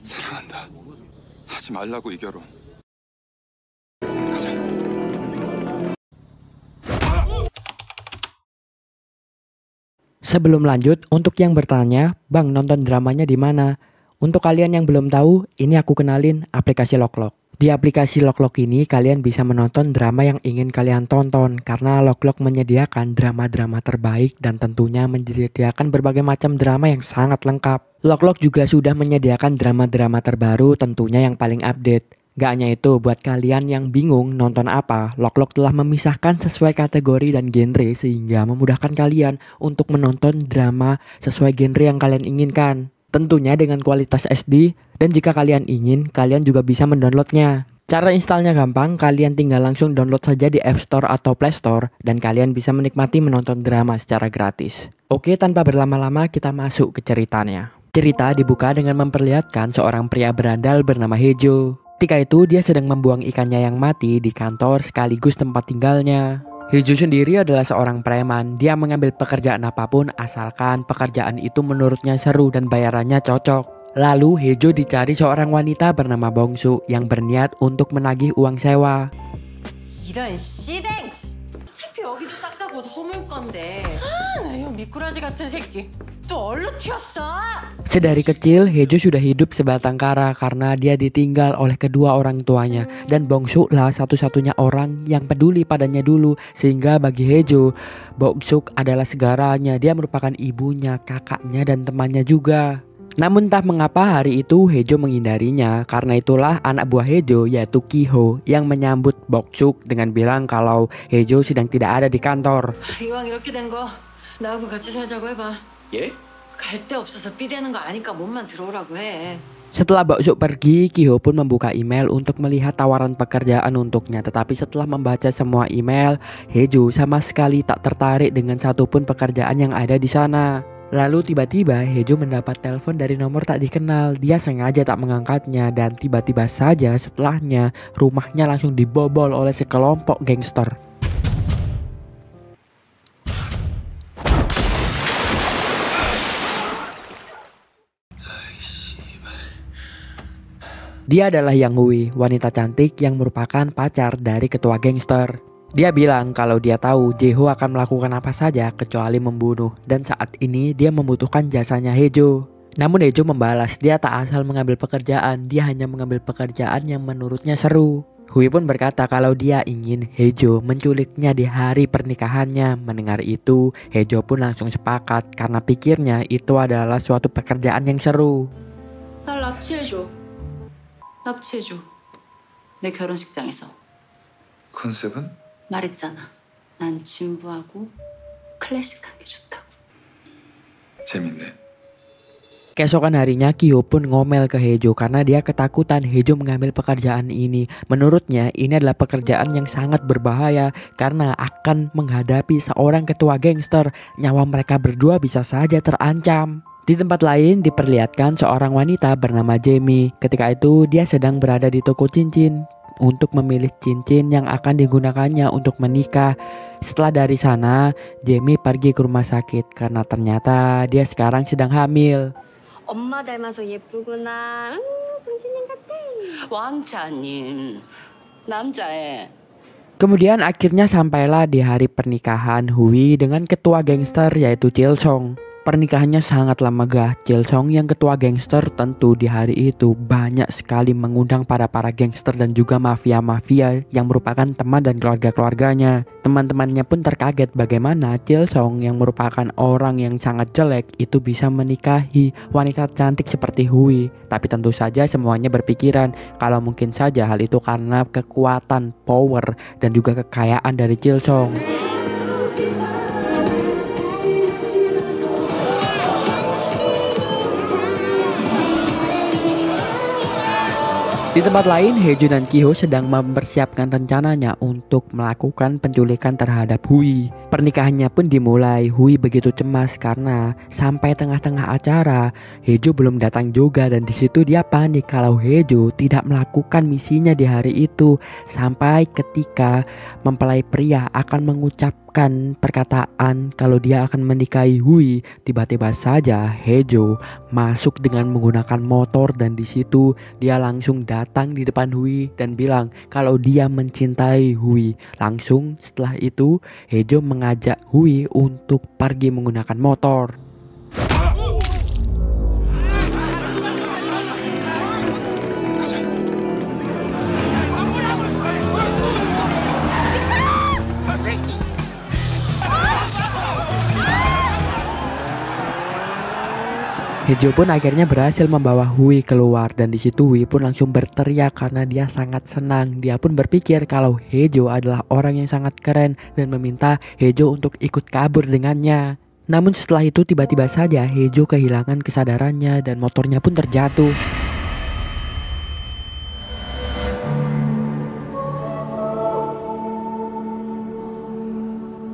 사랑한다. 하지 말라고 이 결혼. 가자. Sebelum lanjut, untuk yang bertanya, Bang nonton dramanya di mana? Untuk kalian yang belum tahu, ini aku kenalin aplikasi Loklok. Di aplikasi Loklok ini kalian bisa menonton drama yang ingin kalian tonton karena Loklok menyediakan drama-drama terbaik dan tentunya menyediakan berbagai macam drama yang sangat lengkap. Loklok juga sudah menyediakan drama-drama terbaru tentunya yang paling update. Gak hanya itu, buat kalian yang bingung nonton apa, Loklok telah memisahkan sesuai kategori dan genre sehingga memudahkan kalian untuk menonton drama sesuai genre yang kalian inginkan. Tentunya dengan kualitas SD, dan jika kalian ingin, kalian juga bisa mendownloadnya. Cara installnya gampang, kalian tinggal langsung download saja di App Store atau Play Store, dan kalian bisa menikmati menonton drama secara gratis. Oke, tanpa berlama-lama kita masuk ke ceritanya. Cerita dibuka dengan memperlihatkan seorang pria berandal bernama Hejo. Ketika itu dia sedang membuang ikannya yang mati di kantor sekaligus tempat tinggalnya. Hejo sendiri adalah seorang preman. Dia mengambil pekerjaan apapun asalkan pekerjaan itu menurutnya seru dan bayarannya cocok. Lalu Hejo dicari seorang wanita bernama Bongsu yang berniat untuk menagih uang sewa. 이런 씨댕! 어차피 여기도 싹 다 곧 허물 건데. 나 이 미꾸라지 같은 새끼. 또 얼로 튀었어? Sedari kecil, Hejo sudah hidup sebatang kara karena dia ditinggal oleh kedua orang tuanya. Dan Bongsu lah satu-satunya orang yang peduli padanya dulu. Sehingga bagi Hejo, Bongsu adalah segalanya. Dia merupakan ibunya, kakaknya, dan temannya juga. Namun entah mengapa hari itu Hejo menghindarinya. Karena itulah anak buah Hejo yaitu Kiho yang menyambut Bongsu dengan bilang kalau Hejo sedang tidak ada di kantor. 이왕 이렇게 된 거 나하고 같이 살자고 해봐. 예? 갈 데 없어서 삐대는 거 아니까 몸만 들어오라고 해. Setelah Bongsu pergi, Kiho pun membuka email untuk melihat tawaran pekerjaan untuknya. Tetapi setelah membaca semua email, Hejo sama sekali tak tertarik dengan satupun pekerjaan yang ada di sana. Lalu tiba-tiba Hejo mendapat telepon dari nomor tak dikenal. Dia sengaja tak mengangkatnya dan tiba-tiba saja setelahnya rumahnya langsung dibobol oleh sekelompok gangster. Dia adalah Yang Hui, wanita cantik yang merupakan pacar dari ketua gangster. Dia bilang kalau dia tahu Jeho akan melakukan apa saja kecuali membunuh. Dan saat ini dia membutuhkan jasanya Hejo. Namun Hejo membalas, dia tak asal mengambil pekerjaan, dia hanya mengambil pekerjaan yang menurutnya seru. Hui pun berkata kalau dia ingin Hejo menculiknya di hari pernikahannya. Mendengar itu, Hejo pun langsung sepakat karena pikirnya itu adalah suatu pekerjaan yang seru. 날 납치해줘. 납치해줘. 내 결혼식장에서. 컨셉은? 말했잖아. 난 진부하고 클래식한 게 좋다고. 재밌네. Keesokan harinya Kiho pun ngomel ke Hejo karena dia ketakutan Hejo mengambil pekerjaan ini. Menurutnya ini adalah pekerjaan yang sangat berbahaya karena akan menghadapi seorang ketua gangster. Nyawa mereka berdua bisa saja terancam. Di tempat lain diperlihatkan seorang wanita bernama Jamie. Ketika itu dia sedang berada di toko cincin untuk memilih cincin yang akan digunakannya untuk menikah. Setelah dari sana, Jamie pergi ke rumah sakit karena ternyata dia sekarang sedang hamil. 엄마 닮아서 예쁘구나. 공주님 같아. 왕자님. 남자애. Kemudian akhirnya sampailah di hari pernikahan Hui dengan ketua gangster yaitu Chilsong. Pernikahannya sangatlah megah. Chilsong yang ketua gangster tentu di hari itu banyak sekali mengundang para gangster dan juga mafia-mafia yang merupakan teman dan keluarga-keluarganya. Teman-temannya pun terkaget bagaimana Chilsong yang merupakan orang yang sangat jelek itu bisa menikahi wanita cantik seperti Hui. Tapi tentu saja semuanya berpikiran kalau mungkin saja hal itu karena kekuatan, power, dan juga kekayaan dari Chilsong. Di tempat lain, Hejo dan Kiho sedang mempersiapkan rencananya untuk melakukan penculikan terhadap Hui. Pernikahannya pun dimulai. Hui begitu cemas karena sampai tengah-tengah acara Hejo belum datang juga dan di situ dia panik kalau Hejo tidak melakukan misinya di hari itu sampai ketika mempelai pria akan mengucapkan mengucapkan perkataan kalau dia akan menikahi Hui, tiba-tiba saja Hejo masuk dengan menggunakan motor dan di situ dia langsung datang di depan Hui dan bilang kalau dia mencintai Hui. Langsung setelah itu Hejo mengajak Hui untuk pergi menggunakan motor. Hejo pun akhirnya berhasil membawa Hui keluar dan di situ Hui pun langsung berteriak karena dia sangat senang. Dia pun berpikir kalau Hejo adalah orang yang sangat keren dan meminta Hejo untuk ikut kabur dengannya. Namun setelah itu tiba-tiba saja Hejo kehilangan kesadarannya dan motornya pun terjatuh.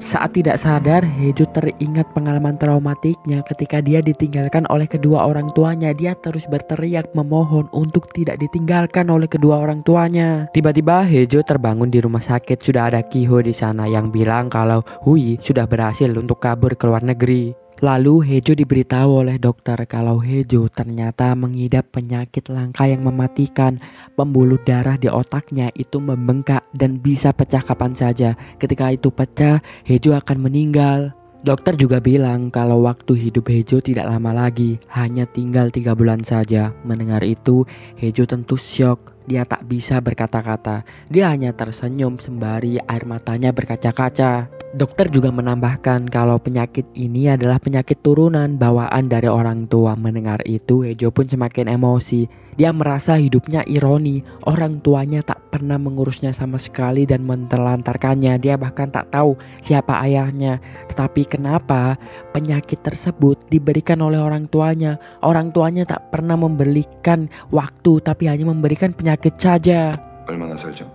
Saat tidak sadar, Hejo teringat pengalaman traumatiknya ketika dia ditinggalkan oleh kedua orang tuanya. Dia terus berteriak memohon untuk tidak ditinggalkan oleh kedua orang tuanya. Tiba-tiba Hejo terbangun di rumah sakit. Sudah ada Kiho di sana yang bilang kalau Hui sudah berhasil untuk kabur ke luar negeri. Lalu Hejo diberitahu oleh dokter kalau Hejo ternyata mengidap penyakit langka yang mematikan. Pembuluh darah di otaknya itu membengkak dan bisa pecah kapan saja. Ketika itu pecah, Hejo akan meninggal. Dokter juga bilang kalau waktu hidup Hejo tidak lama lagi, hanya tinggal 3 bulan saja. Mendengar itu, Hejo tentu syok. Dia tak bisa berkata-kata. Dia hanya tersenyum sembari air matanya berkaca-kaca. Dokter juga menambahkan kalau penyakit ini adalah penyakit turunan bawaan dari orang tua. Mendengar itu, Hejo pun semakin emosi. Dia merasa hidupnya ironi. Orang tuanya tak pernah mengurusnya sama sekali dan mentelantarkannya. Dia bahkan tak tahu siapa ayahnya. Tetapi kenapa penyakit tersebut diberikan oleh orang tuanya? Orang tuanya tak pernah memberikan waktu, tapi hanya memberikan penyakit saja. 얼마나 살죠?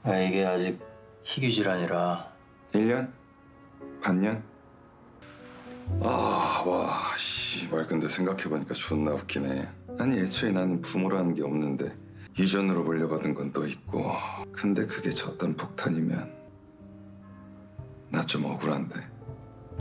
이게 아직 희귀 질환이라 1년? 반년? 와, 씨발 근데 생각해보니까 존나 웃기네. 아니 애초에 나는 부모라는 게 없는데 유전으로 물려받은 건 또 있고 근데 그게 저딴 폭탄이면 나 좀 억울한데.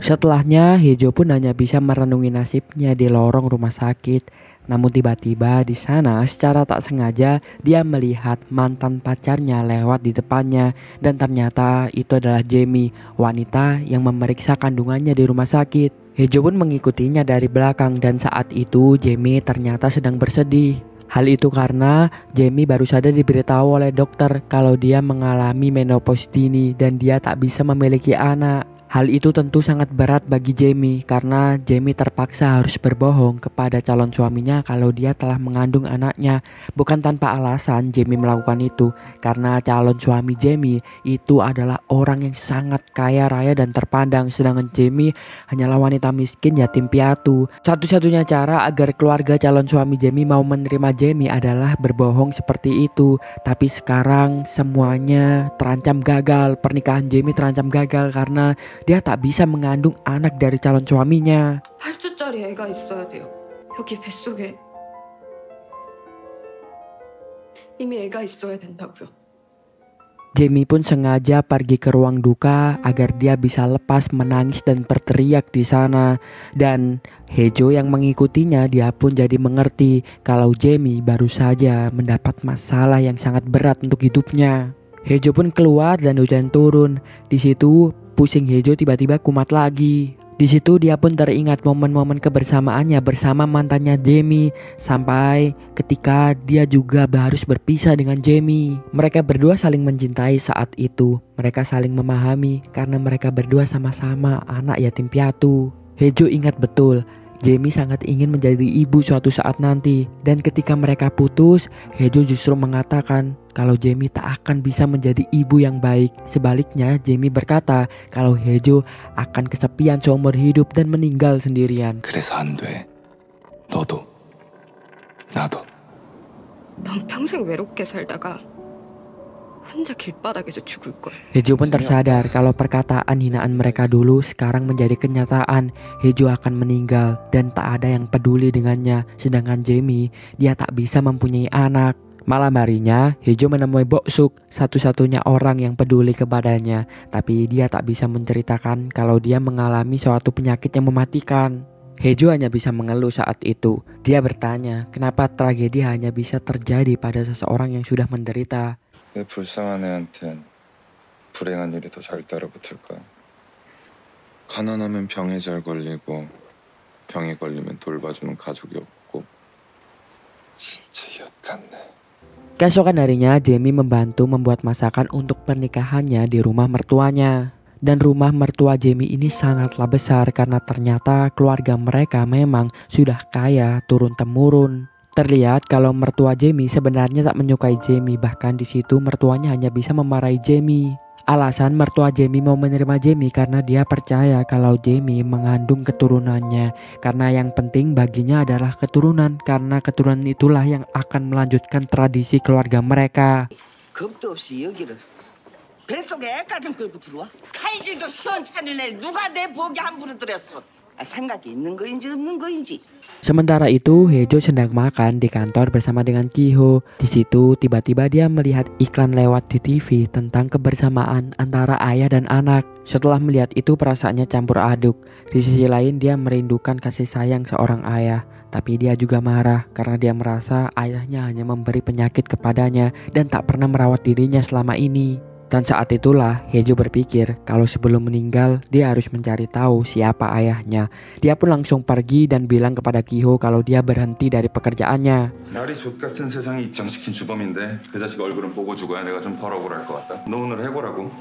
Setelahnya Hejo pun hanya bisa merenungi nasibnya di lorong rumah sakit. Namun tiba-tiba di sana secara tak sengaja dia melihat mantan pacarnya lewat di depannya dan ternyata itu adalah Jamie, wanita yang memeriksa kandungannya di rumah sakit. Hejo pun mengikutinya dari belakang dan saat itu Jamie ternyata sedang bersedih. Hal itu karena Jamie baru saja diberitahu oleh dokter kalau dia mengalami menopause dini dan dia tak bisa memiliki anak. Hal itu tentu sangat berat bagi Jamie karena Jamie terpaksa harus berbohong kepada calon suaminya kalau dia telah mengandung anaknya. Bukan tanpa alasan Jamie melakukan itu karena calon suami Jamie itu adalah orang yang sangat kaya raya dan terpandang, sedangkan Jamie hanyalah wanita miskin yatim piatu. Satu-satunya cara agar keluarga calon suami Jamie mau menerima Jamie adalah berbohong seperti itu. Tapi sekarang semuanya terancam gagal. Pernikahan Jamie terancam gagal karena dia tak bisa mengandung anak dari calon suaminya. 8주짜리 애가 있어야 돼요. 여기 뱃속에 이미 애가 있어야 된다고요. Jamie pun sengaja pergi ke ruang duka agar dia bisa lepas menangis dan berteriak di sana. Dan Hejo yang mengikutinya, dia pun jadi mengerti kalau Jamie baru saja mendapat masalah yang sangat berat untuk hidupnya. Hejo pun keluar dan hujan turun. Di situ pusing Hejo tiba-tiba kumat lagi. Di situ dia pun teringat momen-momen kebersamaannya bersama mantannya Jamie sampai ketika dia juga harus berpisah dengan Jamie. Mereka berdua saling mencintai saat itu. Mereka saling memahami karena mereka berdua sama-sama anak yatim piatu. Hejo ingat betul Jamie sangat ingin menjadi ibu suatu saat nanti. Dan ketika mereka putus, Hejo justru mengatakan kalau Jamie tak akan bisa menjadi ibu yang baik. Sebaliknya, Jamie berkata kalau Hejo akan kesepian seumur hidup dan meninggal sendirian. 그래서 안 돼. 너도 나도. 넌 평생 외롭게 살다가 혼자 길바닥에서 죽을 거야. Hejo pun tersadar kalau perkataan hinaan mereka dulu sekarang menjadi kenyataan. Hejo akan meninggal dan tak ada yang peduli dengannya. Sedangkan Jamie, dia tak bisa mempunyai anak. Malam harinya, Hejo menemui Boksuk, satu-satunya orang yang peduli kepadanya. Tapi dia tak bisa menceritakan kalau dia mengalami suatu penyakit yang mematikan. Hejo hanya bisa mengeluh saat itu. Dia bertanya, kenapa tragedi hanya bisa terjadi pada seseorang yang sudah menderita. 왜 불쌍한 애한텐 불행한 일이 더 잘 따라붙을까? 가난하면 병에 잘 걸리고 병에 걸리면 돌봐주는 가족이 없고 진짜 엿 같네. Keesokan harinya, Jamie membantu membuat masakan untuk pernikahannya di rumah mertuanya. Dan rumah mertua Jamie ini sangatlah besar karena ternyata keluarga mereka memang sudah kaya turun-temurun. Terlihat kalau mertua Jamie sebenarnya tak menyukai Jamie, bahkan di situ mertuanya hanya bisa memarahi Jamie. Alasan mertua Jamie mau menerima Jamie karena dia percaya kalau Jamie mengandung keturunannya. Karena yang penting baginya adalah keturunan, karena keturunan itulah yang akan melanjutkan tradisi keluarga mereka. 겁도 없이 여기를 뱃속에 애까지 끌고 들어와? 칼질도 시원찮은 애 누가 내 보기 함부로 들였어? 생각이 있는 거인지 없는 거인지. Sementara itu, Hejo sedang makan di kantor bersama dengan Kiho. Di situ tiba-tiba dia melihat iklan lewat di TV tentang kebersamaan antara ayah dan anak. Setelah melihat itu perasaannya campur aduk. Di sisi lain dia merindukan kasih sayang seorang ayah. Tapi dia juga marah karena dia merasa ayahnya hanya memberi penyakit kepadanya dan tak pernah merawat dirinya selama ini. Dan saat itulah Hejo berpikir kalau sebelum meninggal dia harus mencari tahu siapa ayahnya. Dia pun langsung pergi dan bilang kepada Kiho kalau dia berhenti dari pekerjaannya. 날이 족 같은 세상에 입장시킨 주범인데 그 자식 얼굴은 보고 죽어야 내가 좀 덜억울할 것 같다. 너 오늘 해보라고.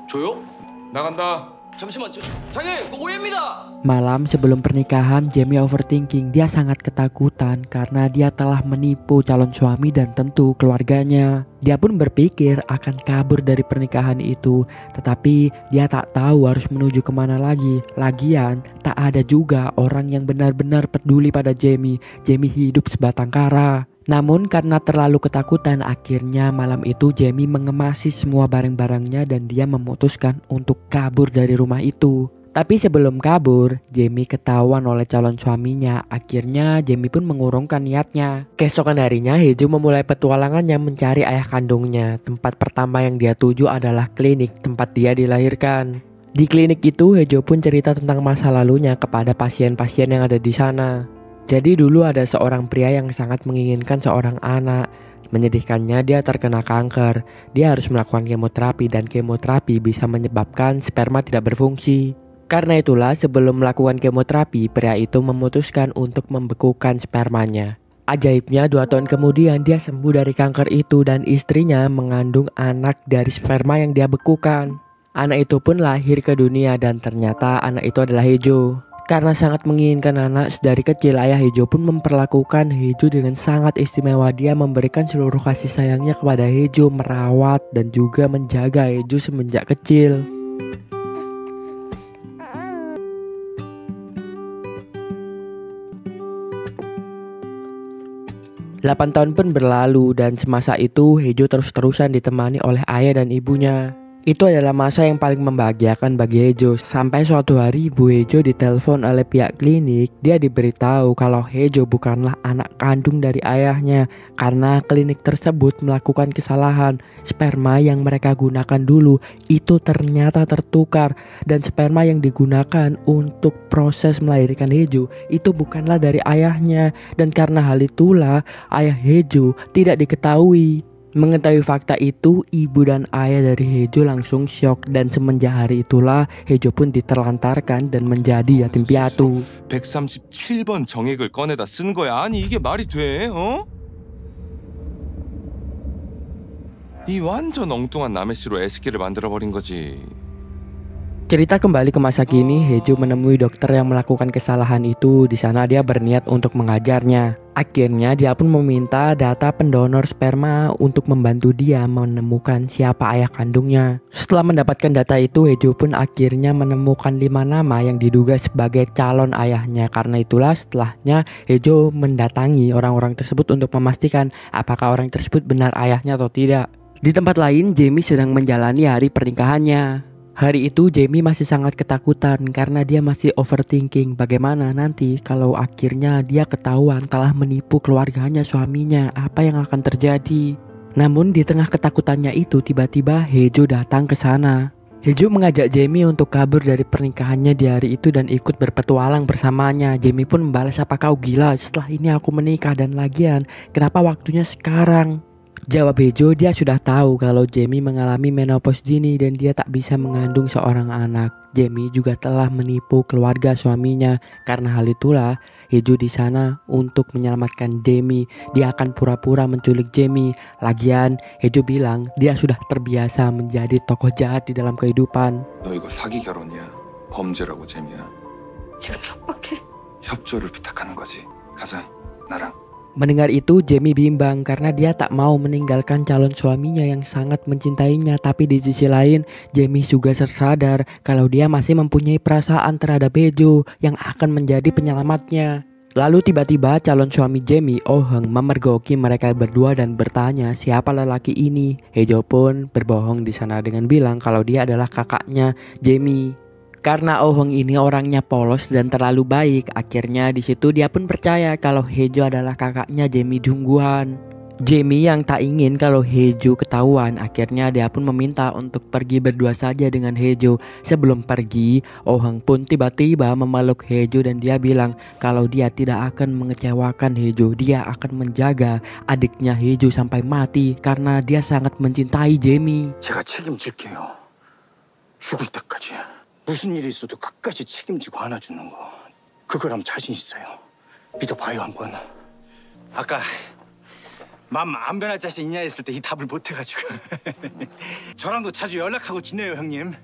저요? 나간다. 잠시만, 장님, 그거 오해입니다. Malam sebelum pernikahan, Jamie overthinking. Dia sangat ketakutan karena dia telah menipu calon suami dan tentu keluarganya. Dia pun berpikir akan kabur dari pernikahan itu, tetapi dia tak tahu harus menuju kemana lagi. Lagian, tak ada juga orang yang benar-benar peduli pada Jamie. Jamie hidup sebatang kara. Namun karena terlalu ketakutan, akhirnya malam itu Jamie mengemasi semua barang-barangnya dan dia memutuskan untuk kabur dari rumah itu. Tapi sebelum kabur, Jamie ketahuan oleh calon suaminya. Akhirnya Jamie pun mengurungkan niatnya. Keesokan harinya, Hejo memulai petualangannya mencari ayah kandungnya. Tempat pertama yang dia tuju adalah klinik tempat dia dilahirkan. Di klinik itu, Hejo pun cerita tentang masa lalunya kepada pasien-pasien yang ada di sana. Jadi dulu ada seorang pria yang sangat menginginkan seorang anak. Menyedihkannya dia terkena kanker. Dia harus melakukan kemoterapi dan kemoterapi bisa menyebabkan sperma tidak berfungsi. Karena itulah sebelum melakukan kemoterapi, pria itu memutuskan untuk membekukan spermanya. Ajaibnya 2 tahun kemudian dia sembuh dari kanker itu dan istrinya mengandung anak dari sperma yang dia bekukan. Anak itu pun lahir ke dunia dan ternyata anak itu adalah Hejo. Karena sangat menginginkan anak dari kecil, ayah Hejo pun memperlakukan Hejo dengan sangat istimewa. Dia memberikan seluruh kasih sayangnya kepada Hejo, merawat dan juga menjaga Hejo semenjak kecil. Delapan tahun pun berlalu dan semasa itu Hejo terus-terusan ditemani oleh ayah dan ibunya. Itu adalah masa yang paling membahagiakan bagi Hejo. Sampai suatu hari ibu Hejo ditelepon oleh pihak klinik. Dia diberitahu kalau Hejo bukanlah anak kandung dari ayahnya karena klinik tersebut melakukan kesalahan. Sperma yang mereka gunakan dulu itu ternyata tertukar dan sperma yang digunakan untuk proses melahirkan Hejo itu bukanlah dari ayahnya. Dan karena hal itulah ayah Hejo tidak diketahui. Mengetahui fakta itu, ibu dan ayah dari Hejo langsung syok dan semenjak hari itulah Hejo pun diterlantarkan dan menjadi yatim piatu. 137번 정액을 꺼내다 쓴 거야. 아니 이게 말이 돼? 어? 이 완전 엉뚱한 남의 씨로 애새끼를 만들어버린 거지. Cerita kembali ke masa kini, Hejo menemui dokter yang melakukan kesalahan itu. Di sana dia berniat untuk mengajarnya. Akhirnya dia pun meminta data pendonor sperma untuk membantu dia menemukan siapa ayah kandungnya. Setelah mendapatkan data itu, Hejo pun akhirnya menemukan 5 nama yang diduga sebagai calon ayahnya. Karena itulah setelahnya Hejo mendatangi orang-orang tersebut untuk memastikan apakah orang tersebut benar ayahnya atau tidak. Di tempat lain, Jamie sedang menjalani hari pernikahannya. Hari itu Jamie masih sangat ketakutan karena dia masih overthinking bagaimana nanti kalau akhirnya dia ketahuan telah menipu keluarganya suaminya, apa yang akan terjadi. Namun di tengah ketakutannya itu tiba-tiba Hae-jo datang ke sana. Hae-jo mengajak Jamie untuk kabur dari pernikahannya di hari itu dan ikut berpetualang bersamanya. Jamie pun membalas, "Apa kau gila? Setelah ini aku menikah dan lagian kenapa waktunya sekarang?" Jawab Hae-jo, dia sudah tahu kalau Jamie mengalami menopause dini dan dia tak bisa mengandung seorang anak. Jamie juga telah menipu keluarga suaminya. Karena hal itulah Hae-jo di sana untuk menyelamatkan Jamie. Dia akan pura-pura menculik Jamie. Lagian Hae-jo bilang dia sudah terbiasa menjadi tokoh jahat di dalam kehidupan. 너 이거 사기 결혼이야. 범죄라고 재미야. 지금 협박해. 협조를 부탁하는 거지. 가자, 나랑. Mendengar itu Jamie bimbang karena dia tak mau meninggalkan calon suaminya yang sangat mencintainya. Tapi di sisi lain Jamie juga tersadar kalau dia masih mempunyai perasaan terhadap Hae-jo yang akan menjadi penyelamatnya. Lalu tiba-tiba calon suami Jamie, Oh-heung, memergoki mereka berdua dan bertanya siapa lelaki ini. Hae-jo pun berbohong di sana dengan bilang kalau dia adalah kakaknya Jamie. Karena Oh-heung ini orangnya polos dan terlalu baik, akhirnya di situ dia pun percaya kalau Hae-jo adalah kakaknya Jamie Jung-gwan. Jamie yang tak ingin kalau Hae-jo ketahuan, akhirnya dia pun meminta untuk pergi berdua saja dengan Hae-jo. Sebelum pergi, Oh-heung pun tiba-tiba memeluk Hae-jo dan dia bilang kalau dia tidak akan mengecewakan Hae-jo. Dia akan menjaga adiknya Hae-jo sampai mati karena dia sangat mencintai Jamie. 제가 책임질게요. 죽을 때까지. 무슨 일이 있어도 끝까지 책임지고 안아주는 거. 그거라면 자신 있어요. 믿어봐요 한번. 아까 맘 안 변할 자신 있냐 했을 때 이 답을 못 해가지고. 저랑도 자주 연락하고 지내요 형님.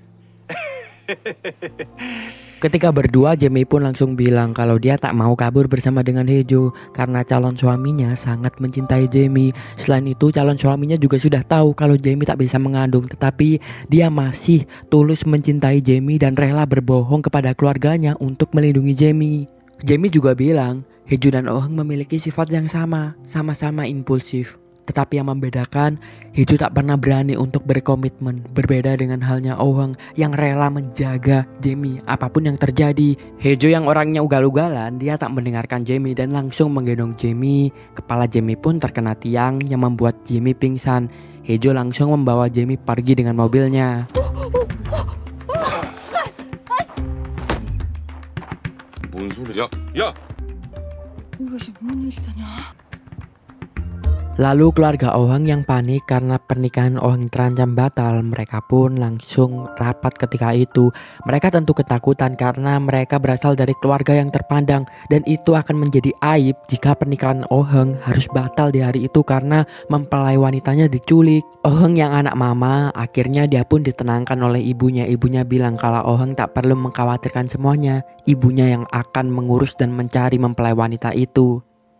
Ketika berdua, Jamie pun langsung bilang kalau dia tak mau kabur bersama dengan Hae-jo karena calon suaminya sangat mencintai Jamie. Selain itu, calon suaminya juga sudah tahu kalau Jamie tak bisa mengandung, tetapi dia masih tulus mencintai Jamie dan rela berbohong kepada keluarganya untuk melindungi Jamie. Jamie juga bilang Hae-jo dan Oh-heung memiliki sifat yang sama-sama impulsif. Tetapi yang membedakan, Hae-jo tak pernah berani untuk berkomitmen. Berbeda dengan halnya Oh-heung yang rela menjaga Jamie apapun yang terjadi. Hae-jo yang orangnya ugal-ugalan, dia tak mendengarkan Jamie dan langsung menggendong Jamie. Kepala Jamie pun terkena tiang yang membuat Jamie pingsan. Hae-jo langsung membawa Jamie pergi dengan mobilnya. 뭔 소리야? 야! 이것이 뭔 일이냐? Lalu keluarga Oh-heung yang panik karena pernikahan Oh-heung terancam batal, mereka pun langsung rapat ketika itu. Mereka tentu ketakutan karena mereka berasal dari keluarga yang terpandang dan itu akan menjadi aib jika pernikahan Oh-heung harus batal di hari itu karena mempelai wanitanya diculik. Oh-heung yang anak mama, akhirnya dia pun ditenangkan oleh ibunya. Ibunya bilang kalau Oh-heung tak perlu mengkhawatirkan semuanya. Ibunya yang akan mengurus dan mencari mempelai wanita itu.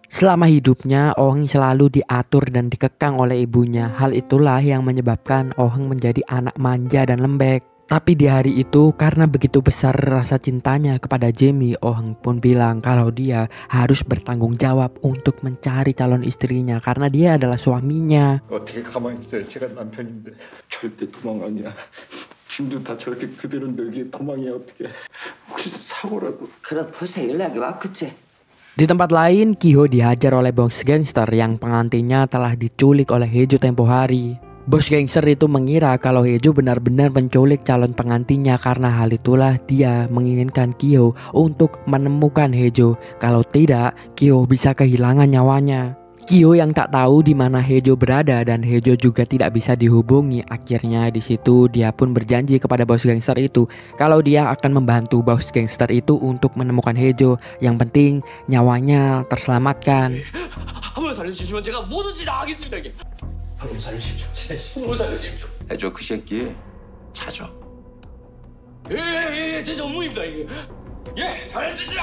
Selama hidupnya, Oh-heung selalu diatur dan dikekang oleh ibunya. Hal itulah yang menyebabkan Oh-heung menjadi anak manja dan lembek. Tapi di hari itu, karena begitu besar rasa cintanya kepada Jamie, Oh-heung pun bilang kalau dia harus bertanggung jawab untuk mencari calon istrinya karena dia adalah suaminya. 어떻게 가만히 있어요? 제가 남편인데. 절대 도망 아니야. 짐도 다 저렇게 그대로 널기에 도망이야 어떻게. 혹시 사고라도. 그래 벌써 연락이 왔겠지. Di tempat lain, Ki-ho dihajar oleh bos gangster yang pengantinnya telah diculik oleh Hae-jo tempo hari. Bos gangster itu mengira kalau Hae-jo benar-benar menculik calon pengantinnya karena hal itulah dia menginginkan Ki-ho untuk menemukan Hae-jo. Kalau tidak, Ki-ho bisa kehilangan nyawanya. Ki-ho yang tak tahu di mana Hae-jo berada dan Hae-jo juga tidak bisa dihubungi. Akhirnya di situ dia pun berjanji kepada bos gangster itu kalau dia akan membantu bos gangster itu untuk menemukan Hae-jo. Yang penting nyawanya terselamatkan. 한번 살려주시면 제가 뭐든지 다 하겠습니다. 이게. 한번 살려주십시오. 한번 살려주십시오. 해줘 그 새끼 찾아. 제 전문입니다 이게. 예, 잘해주시라.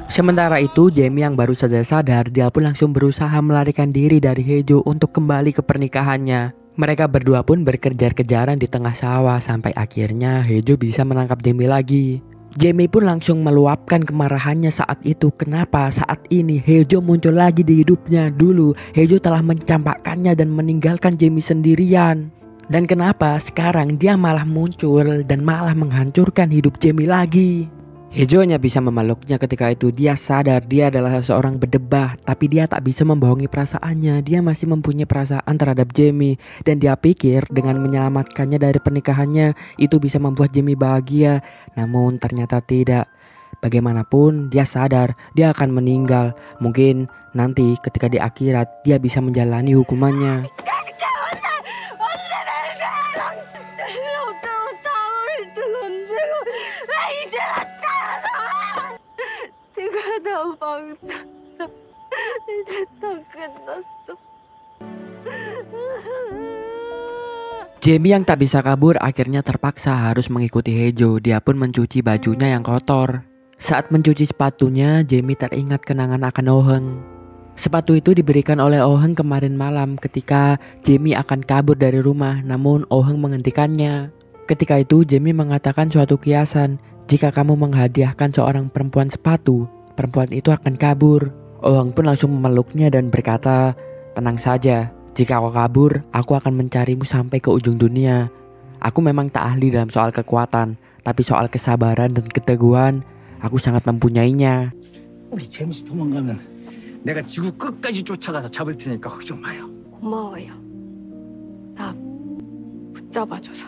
Sementara itu Jamie yang baru saja sadar, dia pun langsung berusaha melarikan diri dari Hae-jo untuk kembali ke pernikahannya. Mereka berdua pun berkejar-kejaran di tengah sawah sampai akhirnya Hae-jo bisa menangkap Jamie lagi. Jamie pun langsung meluapkan kemarahannya saat itu. Kenapa saat ini Hae-jo muncul lagi di hidupnya? Dulu Hae-jo telah mencampakkannya dan meninggalkan Jamie sendirian. Dan kenapa sekarang dia malah muncul dan malah menghancurkan hidup Jamie lagi? Hejo hanya bisa memeluknya ketika itu. Dia sadar dia adalah seorang berdebah, tapi dia tak bisa membohongi perasaannya. Dia masih mempunyai perasaan terhadap Jamie, dan dia pikir dengan menyelamatkannya dari pernikahannya itu bisa membuat Jamie bahagia. Namun ternyata tidak. Bagaimanapun dia sadar dia akan meninggal. Mungkin nanti ketika di akhirat dia bisa menjalani hukumannya. Jamie yang tak bisa kabur akhirnya terpaksa harus mengikuti Hejo. Dia pun mencuci bajunya yang kotor. Saat mencuci sepatunya, Jamie teringat kenangan akan Oh Heng. Sepatu itu diberikan oleh Oh Heng kemarin malam ketika Jamie akan kabur dari rumah, namun Oh Heng menghentikannya. Ketika itu Jamie mengatakan suatu kiasan, jika kamu menghadiahkan seorang perempuan sepatu, perempuan itu akan kabur. Oh Heng pun langsung memeluknya dan berkata, tenang saja. Jika kau kabur, aku akan mencarimu sampai ke ujung dunia. Aku memang tak ahli dalam soal kekuatan, tapi soal kesabaran dan keteguhan, aku sangat mempunyainya. 우리 재미 씨 도망가면 내가 지구 끝까지 쫓아가서 잡을 테니까 걱정 마요. 고마워요. 나 붙잡아줘서.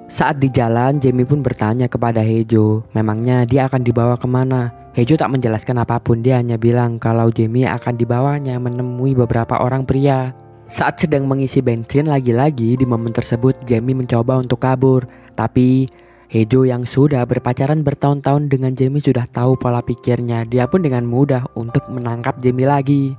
Saat di jalan, Jamie pun bertanya kepada Hejo, memangnya dia akan dibawa kemana? Hejo tak menjelaskan apapun, dia hanya bilang kalau Jamie akan dibawanya menemui beberapa orang pria. Saat sedang mengisi bensin, lagi-lagi di momen tersebut Jamie mencoba untuk kabur. Tapi Hejo yang sudah berpacaran bertahun-tahun dengan Jamie sudah tahu pola pikirnya. Dia pun dengan mudah untuk menangkap Jamie lagi.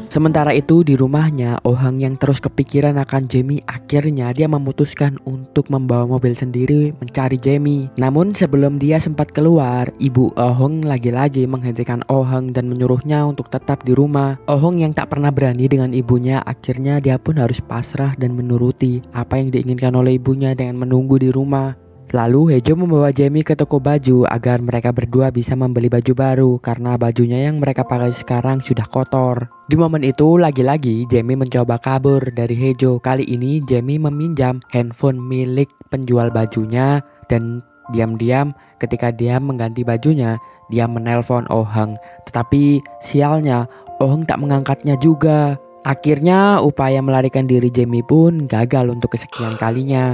Sementara itu di rumahnya, Oh Heng yang terus kepikiran akan Jamie, akhirnya dia memutuskan untuk membawa mobil sendiri mencari Jamie. Namun sebelum dia sempat keluar, ibu Oh Heng lagi-lagi menghentikan Oh Heng dan menyuruhnya untuk tetap di rumah. Oh Heng yang tak pernah berani dengan ibunya, akhirnya dia pun harus pasrah dan menuruti apa yang diinginkan oleh ibunya dengan menunggu di rumah. Lalu Hejo membawa Jamie ke toko baju agar mereka berdua bisa membeli baju baru karena bajunya yang mereka pakai sekarang sudah kotor. Di momen itu lagi-lagi Jamie mencoba kabur dari Hejo. Kali ini Jamie meminjam handphone milik penjual bajunya dan diam-diam ketika dia mengganti bajunya dia menelpon Oh Heng. Tetapi sialnya Oh Heng tak mengangkatnya juga. Akhirnya upaya melarikan diri Jamie pun gagal untuk kesekian kalinya.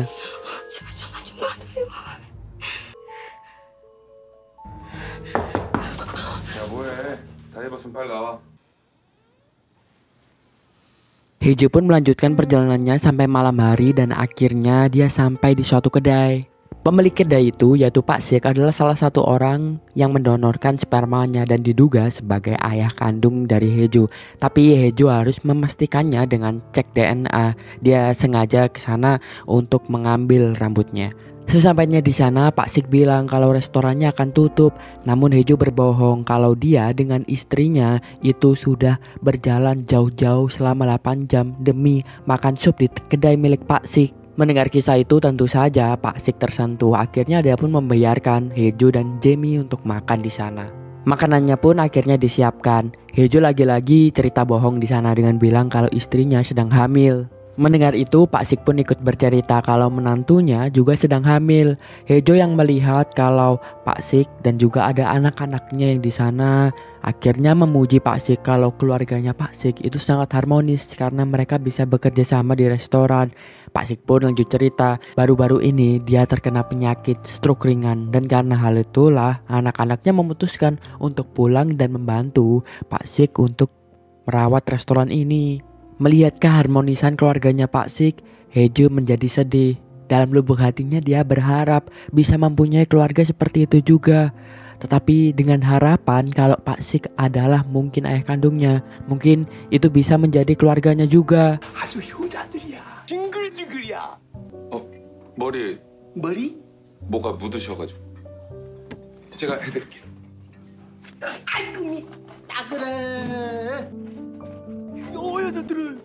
Hejo pun melanjutkan perjalanannya sampai malam hari dan akhirnya dia sampai di suatu kedai. Pemilik kedai itu yaitu Pak Sik adalah salah satu orang yang mendonorkan spermanya dan diduga sebagai ayah kandung dari Hejo. Tapi Hejo harus memastikannya dengan cek DNA. Dia sengaja ke sana untuk mengambil rambutnya. Sesampainya di sana, Pak Sik bilang kalau restorannya akan tutup. Namun Hejo berbohong kalau dia dengan istrinya itu sudah berjalan jauh-jauh selama 8 jam demi makan sup di kedai milik Pak Sik. Mendengar kisah itu tentu saja Pak Sik tersentuh. Akhirnya dia pun membiarkan Hejo dan Jamie untuk makan di sana. Makanannya pun akhirnya disiapkan. Hejo lagi-lagi cerita bohong di sana dengan bilang kalau istrinya sedang hamil. Mendengar itu, Pak Sik pun ikut bercerita kalau menantunya juga sedang hamil. Hejo yang melihat kalau Pak Sik dan juga ada anak-anaknya yang di sana akhirnya memuji Pak Sik kalau keluarganya Pak Sik itu sangat harmonis karena mereka bisa bekerja sama di restoran. Pak Sik pun lanjut cerita, baru-baru ini dia terkena penyakit stroke ringan dan karena hal itulah anak-anaknya memutuskan untuk pulang dan membantu Pak Sik untuk merawat restoran ini. Melihat keharmonisan keluarganya Pak Sik, Hejo menjadi sedih. Dalam lubuk hatinya dia berharap bisa mempunyai keluarga seperti itu juga. Tetapi dengan harapan kalau Pak Sik adalah mungkin ayah kandungnya, mungkin itu bisa menjadi keluarganya juga. 아주 효자들이야. 징글징글이야. 머리 머리? 뭐가 묻으셔가지고 제가 해드릴게요. 아이고 미따 그래. 여자들은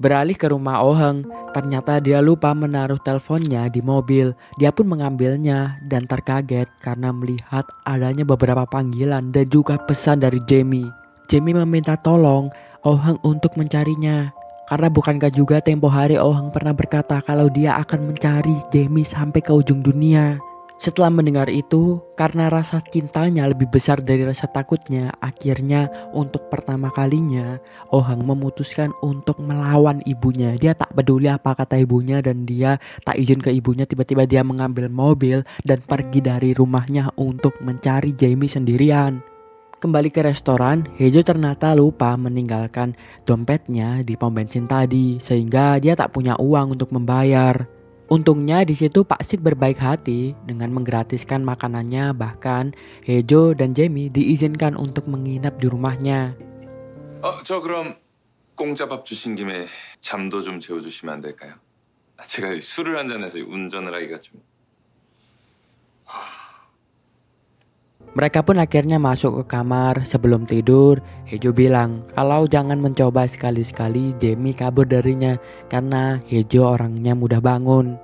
Beralih ke rumah Oh Heng, ternyata dia lupa menaruh teleponnya di mobil. Dia pun mengambilnya dan terkaget karena melihat adanya beberapa panggilan dan juga pesan dari Jamie. Jamie meminta tolong Oh Heng untuk mencarinya. Karena bukankah juga tempo hari Oh Heng pernah berkata kalau dia akan mencari Jamie sampai ke ujung dunia. Setelah mendengar itu, karena rasa cintanya lebih besar dari rasa takutnya, akhirnya untuk pertama kalinya Oh Heng memutuskan untuk melawan ibunya. Dia tak peduli apa kata ibunya dan dia tak izin ke ibunya. Tiba-tiba dia mengambil mobil dan pergi dari rumahnya untuk mencari Jamie sendirian. Kembali ke restoran, Hejo ternyata lupa meninggalkan dompetnya di pom bensin tadi, sehingga dia tak punya uang untuk membayar. Untungnya di situ Pak Sik berbaik hati dengan menggratiskan makanannya, bahkan Hejo dan Jamie diizinkan untuk menginap di rumahnya. 저 그럼 공짜밥 주신 김에 잠도 좀 재워주시면 안 될까요? 제가 술을 한 잔해서 운전을 하기가 좀... Mereka pun akhirnya masuk ke kamar. Sebelum tidur, Hejo bilang kalau jangan mencoba sekali-sekali Jamie kabur darinya karena Hejo orangnya mudah bangun.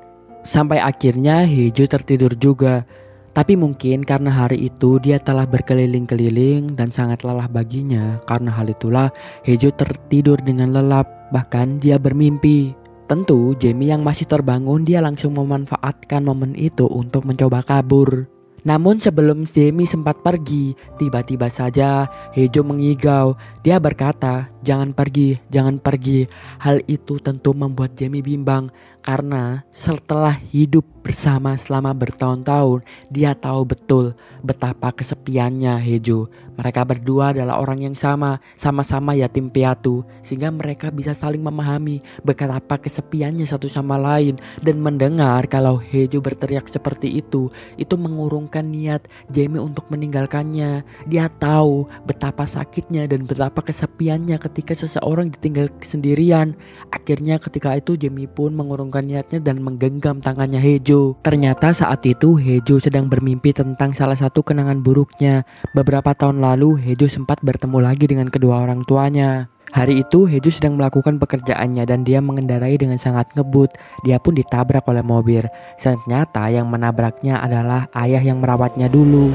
Sampai akhirnya Hejo tertidur juga. Tapi mungkin karena hari itu dia telah berkeliling-keliling dan sangat lelah baginya. Karena hal itulah Hejo tertidur dengan lelap, bahkan dia bermimpi. Tentu Jamie yang masih terbangun, dia langsung memanfaatkan momen itu untuk mencoba kabur. Namun sebelum Jamie sempat pergi, tiba-tiba saja Hejo mengigau. Dia berkata, jangan pergi, jangan pergi. Hal itu tentu membuat Jamie bimbang karena setelah hidup bersama selama bertahun-tahun, dia tahu betul betapa kesepiannya Hejo. Mereka berdua adalah orang yang sama-sama yatim piatu, sehingga mereka bisa saling memahami betapa kesepiannya satu sama lain. Dan mendengar kalau Hejo berteriak seperti itu mengurungkan niat Jamie untuk meninggalkannya. Dia tahu betapa sakitnya dan betapa kesepiannya ketika seseorang ditinggal sendirian. Akhirnya ketika itu Jamie pun mengurungkan niatnya dan menggenggam tangannya Hejo. Ternyata saat itu Hejo sedang bermimpi tentang salah satu kenangan buruknya. Beberapa tahun lalu Hejo sempat bertemu lagi dengan kedua orang tuanya. Hari itu Hejo sedang melakukan pekerjaannya dan dia mengendarai dengan sangat ngebut. Dia pun ditabrak oleh mobil. Ternyata yang menabraknya adalah ayah yang merawatnya dulu.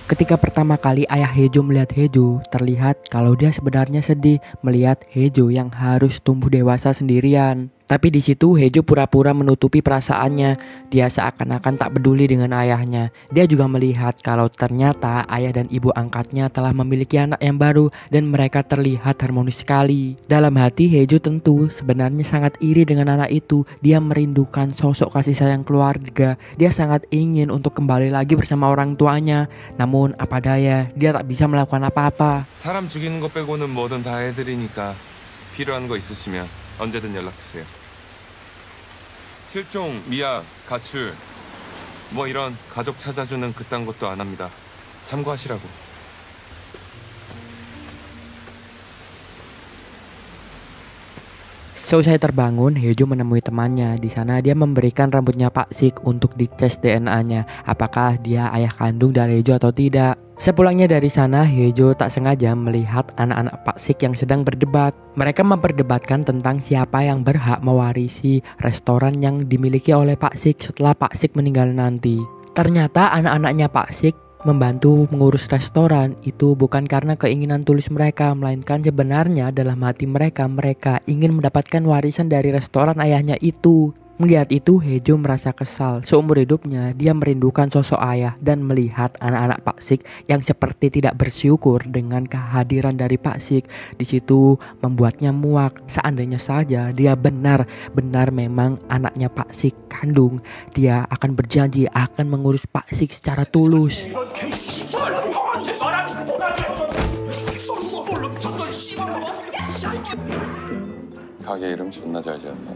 Ketika pertama kali ayah Hejo melihat Hejo, terlihat kalau dia sebenarnya sedih melihat Hejo yang harus tumbuh dewasa sendirian. Tapi di situ Hejo pura-pura menutupi perasaannya. Dia seakan-akan tak peduli dengan ayahnya. Dia juga melihat kalau ternyata ayah dan ibu angkatnya telah memiliki anak yang baru dan mereka terlihat harmonis sekali. Dalam hati Hejo tentu sebenarnya sangat iri dengan anak itu. Dia merindukan sosok kasih sayang keluarga. Dia sangat ingin untuk kembali lagi bersama orang tuanya. Namun apa daya, dia tak bisa melakukan apa-apa. 사람 죽이는 거 빼고는 뭐든 다 해드리니까 필요한 거 있으시면 언제든 연락 주세요. 실종, 미약, 가출 뭐 이런 가족 찾아주는 그딴 것도 안 합니다. 참고하시라고. Selesai terbangun, Hejo menemui temannya. Di sana dia memberikan rambutnya Pak Sik untuk dites DNA-nya. Apakah dia ayah kandung dari Hejo atau tidak? Sepulangnya dari sana, Hejo tak sengaja melihat anak-anak Pak Sik yang sedang berdebat. Mereka memperdebatkan tentang siapa yang berhak mewarisi restoran yang dimiliki oleh Pak Sik setelah Pak Sik meninggal nanti. Ternyata anak-anaknya Pak Sik membantu mengurus restoran itu bukan karena keinginan tulus mereka, melainkan sebenarnya dalam hati mereka ingin mendapatkan warisan dari restoran ayahnya itu. Melihat itu Hejo merasa kesal. Seumur hidupnya dia merindukan sosok ayah dan melihat anak-anak Pak Sik yang seperti tidak bersyukur dengan kehadiran dari Pak Sik. Di situ membuatnya muak. Seandainya saja dia benar-benar memang anaknya Pak Sik kandung, dia akan berjanji akan mengurus Pak Sik secara tulus. 가게 이름 존나 잘 지었네.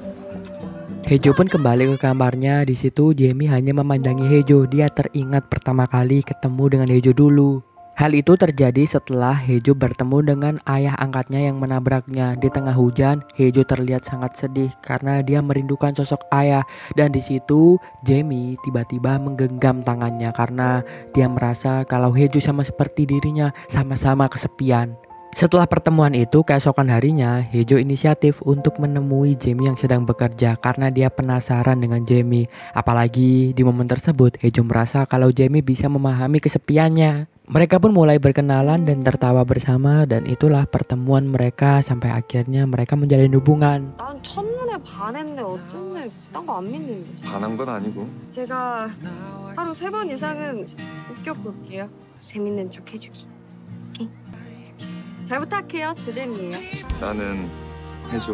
Hejo pun kembali ke kamarnya. Di situ Jamie hanya memandangi Hejo. Dia teringat pertama kali ketemu dengan Hejo dulu. Hal itu terjadi setelah Hejo bertemu dengan ayah angkatnya yang menabraknya. Di tengah hujan, Hejo terlihat sangat sedih karena dia merindukan sosok ayah. Dan di situ Jamie tiba-tiba menggenggam tangannya karena dia merasa kalau Hejo sama seperti dirinya, sama-sama kesepian. Setelah pertemuan itu, keesokan harinya, Hejo inisiatif untuk menemui Jamie yang sedang bekerja karena dia penasaran dengan Jamie. Apalagi di momen tersebut, Hejo merasa kalau Jamie bisa memahami kesepiannya. Mereka pun mulai berkenalan dan tertawa bersama, dan itulah pertemuan mereka sampai akhirnya mereka menjalin hubungan. 난 첫눈에 반했네. 어쩐지 딴 거 안 믿는데. 반한 건 아니고. 제가 하루 3번 이상은 웃겨볼게요. 재밌는 척 해주기. 오케이? 잘 부탁해요. 조잼이에요. 나는 해줘.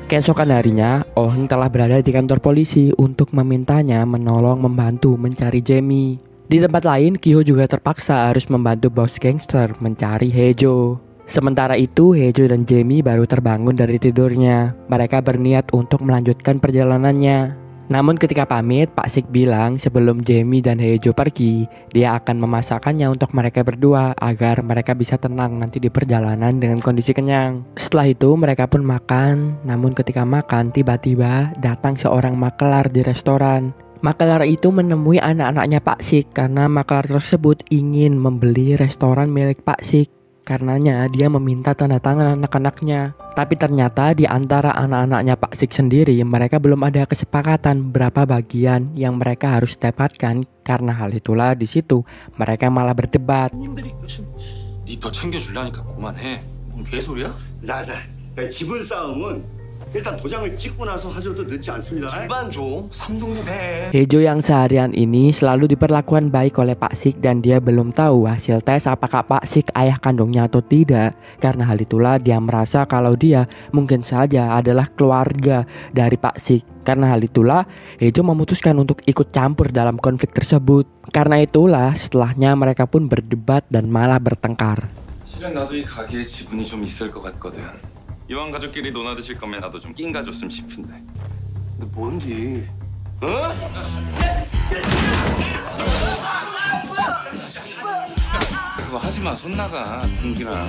Keesokan harinya, Oh-heung telah berada di kantor polisi untuk memintanya menolong membantu mencari Jamie. Di tempat lain, Kiho juga terpaksa harus membantu bos gangster mencari Hejo. Sementara itu, Hejo dan Jamie baru terbangun dari tidurnya. Mereka berniat untuk melanjutkan perjalanannya. Namun ketika pamit, Pak Sik bilang sebelum Jamie dan Hejo pergi, dia akan memasakkannya untuk mereka berdua agar mereka bisa tenang nanti di perjalanan dengan kondisi kenyang. Setelah itu mereka pun makan, namun ketika makan tiba-tiba datang seorang makelar di restoran. Makelar itu menemui anak-anaknya Pak Sik karena makelar tersebut ingin membeli restoran milik Pak Sik. Karenanya dia meminta tanda tangan anak-anaknya. Tapi ternyata di antara anak-anaknya Pak Sik sendiri mereka belum ada kesepakatan berapa bagian yang mereka harus dapatkan. Karena hal itulah di situ mereka malah berdebat. 니 더 챙겨주려니까 그만해. 뭔 개소리야? 나자 지분 싸움은 일단 도장을 찍고 나서 하셔도 늦지 않습니다. 제발 좀 삼동네 해. Hejo yang seharian ini selalu diperlakukan baik oleh Pak Sik dan dia belum tahu hasil tes apakah Pak Sik ayah kandungnya atau tidak. Karena hal itulah dia merasa kalau dia mungkin saja adalah keluarga dari Pak Sik. Karena hal itulah Hejo memutuskan untuk ikut campur dalam konflik tersebut. Karena itulah setelahnya mereka pun berdebat dan malah bertengkar. 실은 나도 이 가게에 지분이 좀 있을 것 같거든. 이왕 가족끼리 논아드실 거면 나도 좀 낀 가줬으면 싶은데. 근데 뭔데? 어? 그거 하지 마. 손 나가. 풍기나.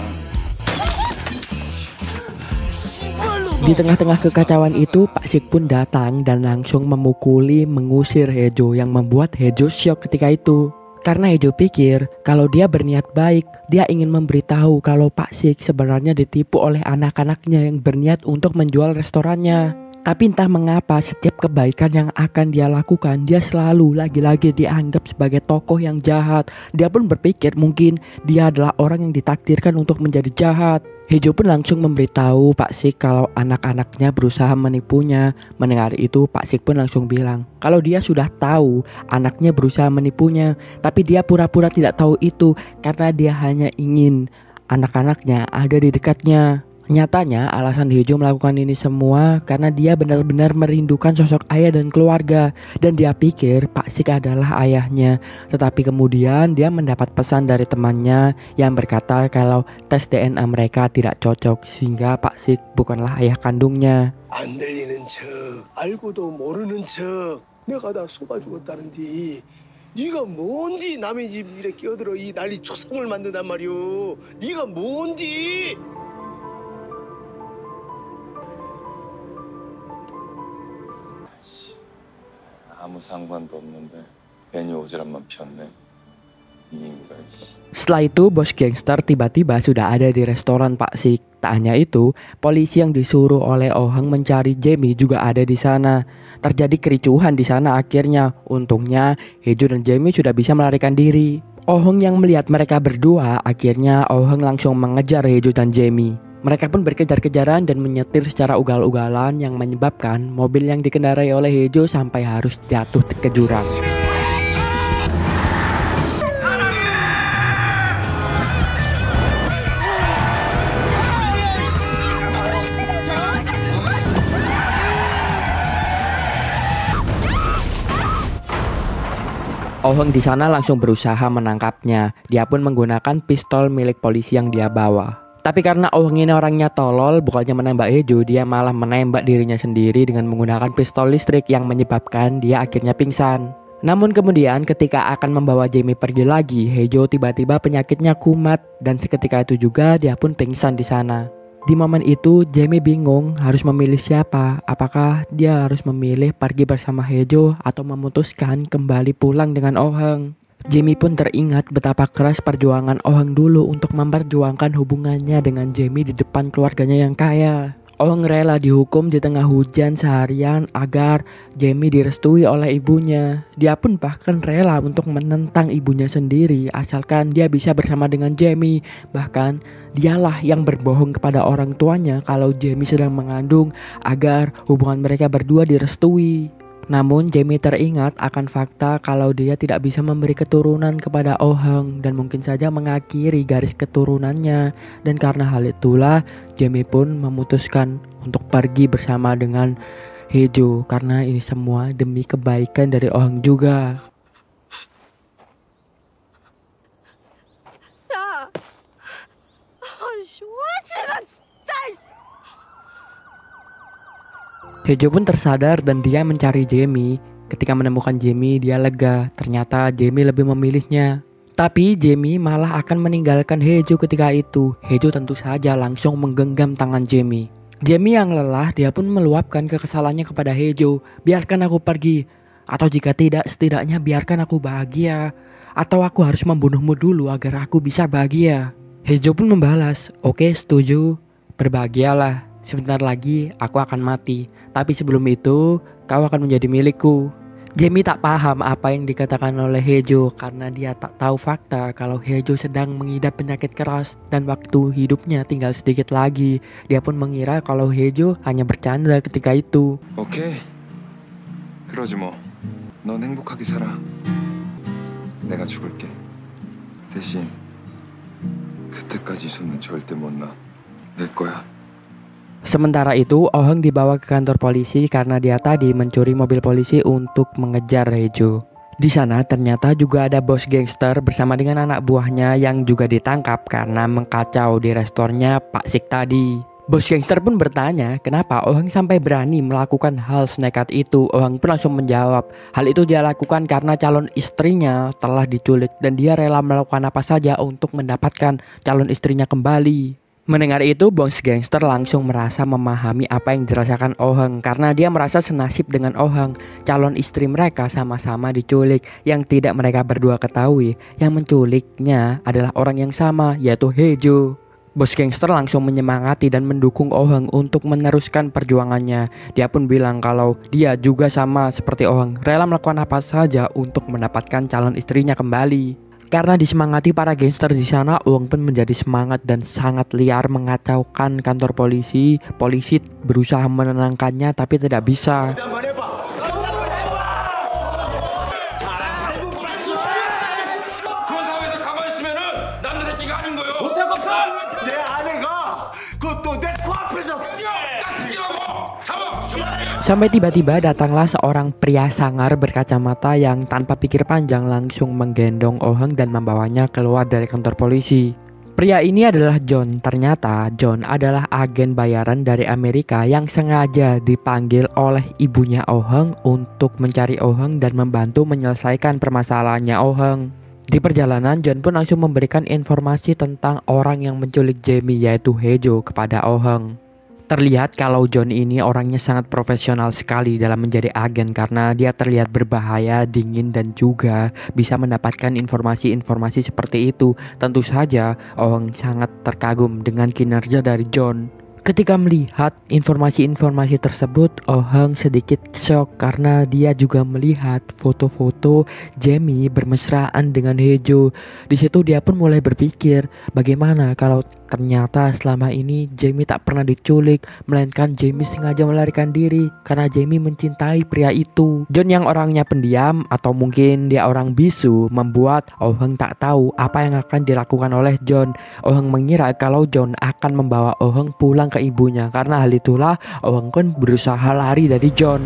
Di tengah-tengah kekacauan itu, Pak Sik pun datang dan langsung memukuli, mengusir Hejo yang membuat Hejo syok ketika itu. Karena Hejo pikir kalau dia berniat baik, dia ingin memberitahu kalau Pak Sik sebenarnya ditipu oleh anak-anaknya yang berniat untuk menjual restorannya. Tapi entah mengapa setiap kebaikan yang akan dia lakukan, dia selalu lagi-lagi dianggap sebagai tokoh yang jahat. Dia pun berpikir mungkin dia adalah orang yang ditakdirkan untuk menjadi jahat. Hejo pun langsung memberitahu Pak Sik kalau anak-anaknya berusaha menipunya. Mendengar itu, Pak Sik pun langsung bilang kalau dia sudah tahu anaknya berusaha menipunya, tapi dia pura-pura tidak tahu itu karena dia hanya ingin anak-anaknya ada di dekatnya. Nyatanya alasan Hejo melakukan ini semua karena dia benar-benar merindukan sosok ayah dan keluarga. Dan dia pikir Pak Sik adalah ayahnya. Tetapi kemudian dia mendapat pesan dari temannya yang berkata kalau tes DNA mereka tidak cocok, sehingga Pak Sik bukanlah ayah kandungnya. 안 들리는 척, 알고도 모르는 척, 내가 다 속아 죽었다는디. 네가 뭔디 남의 집 일에 끼어들어 이 난리 초상을 만든단 말이오. 네가 뭔디? 아무 상관도 없는데 괜히 오지랖만 폈네. 이인가 씨. Setelah itu bos gangster tiba-tiba sudah ada di restoran Pak Sik. Tak hanya itu, polisi yang disuruh oleh Oh-heung mencari Jamie juga ada di sana. Terjadi kericuhan di sana akhirnya. Untungnya Hejo dan Jamie sudah bisa melarikan diri. Oh-heung yang melihat mereka berdua, akhirnya Oh-heung langsung mengejar Hejo dan Jamie. Mereka pun berkejar-kejaran dan menyetir secara ugal-ugalan yang menyebabkan mobil yang dikendarai oleh Hejo sampai harus jatuh ke jurang. Oh-heung di sana langsung berusaha menangkapnya. Dia pun menggunakan pistol milik polisi yang dia bawa. Tapi karena Oh-heung ini orangnya tolol, bukannya menembak Hejo, dia malah menembak dirinya sendiri dengan menggunakan pistol listrik yang menyebabkan dia akhirnya pingsan. Namun kemudian ketika akan membawa Jamie pergi lagi, Haejo tiba-tiba penyakitnya kumat dan seketika itu juga dia pun pingsan di sana. Di momen itu Jamie bingung harus memilih siapa, apakah dia harus memilih pergi bersama Haejo atau memutuskan kembali pulang dengan Oh Heung. Jamie pun teringat betapa keras perjuangan Oh Heung dulu untuk memperjuangkan hubungannya dengan Jamie di depan keluarganya yang kaya. Oh Heung rela dihukum di tengah hujan seharian agar Jamie direstui oleh ibunya. Dia pun bahkan rela untuk menentang ibunya sendiri asalkan dia bisa bersama dengan Jamie. Bahkan dialah yang berbohong kepada orang tuanya kalau Jamie sedang mengandung agar hubungan mereka berdua direstui. Namun Jamie teringat akan fakta kalau dia tidak bisa memberi keturunan kepada Oh Heung dan mungkin saja mengakhiri garis keturunannya. Dan karena hal itulah Jamie pun memutuskan untuk pergi bersama dengan Haejo karena ini semua demi kebaikan dari Oh Heung juga. Haejo pun tersadar dan dia mencari Jamie. Ketika menemukan Jamie, dia lega. Ternyata Jamie lebih memilihnya. Tapi Jamie malah akan meninggalkan Haejo ketika itu. Haejo tentu saja langsung menggenggam tangan Jamie. Jamie yang lelah, dia pun meluapkan kekesalannya kepada Haejo. Biarkan aku pergi. Atau jika tidak, setidaknya biarkan aku bahagia. Atau aku harus membunuhmu dulu agar aku bisa bahagia. Haejo pun membalas, oke setuju, berbahagialah. Sebentar lagi aku akan mati. Tapi sebelum itu kau akan menjadi milikku. Jamie tak paham apa yang dikatakan oleh Haejo karena dia tak tahu fakta kalau Haejo sedang mengidap penyakit keras dan waktu hidupnya tinggal sedikit lagi. Dia pun mengira kalau Haejo hanya bercanda ketika itu. 오케이. 그러지 뭐. 넌 행복하게 살아. 내가 죽을게. 대신 그때까지 이 손은 절대 못 놔. 내 거야. Sementara itu, Oh Heung dibawa ke kantor polisi karena dia tadi mencuri mobil polisi untuk mengejar Haejo. Di sana ternyata juga ada bos gangster bersama dengan anak buahnya yang juga ditangkap karena mengkacau di restorannya Pak Sik tadi. Bos gangster pun bertanya kenapa Oh Heung sampai berani melakukan hal senekat itu. Oh Heung pun langsung menjawab, hal itu dia lakukan karena calon istrinya telah diculik dan dia rela melakukan apa saja untuk mendapatkan calon istrinya kembali. Mendengar itu, bos gangster langsung merasa memahami apa yang dirasakan Oh Heung karena dia merasa senasib dengan Oh Heung. Calon istri mereka sama-sama diculik. Yang tidak mereka berdua ketahui, yang menculiknya adalah orang yang sama, yaitu Haejo. Bos gangster langsung menyemangati dan mendukung Oh Heung untuk meneruskan perjuangannya. Dia pun bilang kalau dia juga sama seperti Oh Heung, rela melakukan apa saja untuk mendapatkan calon istrinya kembali. Karena disemangati para gangster di sana, Oh Heung pun menjadi semangat dan sangat liar mengacaukan kantor polisi. Polisi berusaha menenangkannya tapi tidak bisa. Sampai tiba-tiba datanglah seorang pria sangar berkacamata yang tanpa pikir panjang langsung menggendong Oh Heung dan membawanya keluar dari kantor polisi. Pria ini adalah John. Ternyata John adalah agen bayaran dari Amerika yang sengaja dipanggil oleh ibunya Oh Heung untuk mencari Oh Heung dan membantu menyelesaikan permasalahannya Oh Heung. Di perjalanan, John pun langsung memberikan informasi tentang orang yang menculik Jamie yaitu Haejo kepada Oh Heung. Terlihat kalau John ini orangnya sangat profesional sekali dalam menjadi agen karena dia terlihat berbahaya, dingin dan juga bisa mendapatkan informasi-informasi seperti itu. Tentu saja Oh Heung sangat terkagum dengan kinerja dari John. Ketika melihat informasi-informasi tersebut, Oh Heung sedikit shock karena dia juga melihat foto-foto Jamie bermesraan dengan Haejo. Di situ dia pun mulai berpikir, bagaimana kalau ternyata selama ini Jamie tak pernah diculik, melainkan Jamie sengaja melarikan diri karena Jamie mencintai pria itu. John yang orangnya pendiam atau mungkin dia orang bisu membuat Oh Heung tak tahu apa yang akan dilakukan oleh John. Oh Heung mengira kalau John akan membawa Oh Heung pulang ke ibunya. Karena hal itulah Oh Heung pun berusaha lari dari John.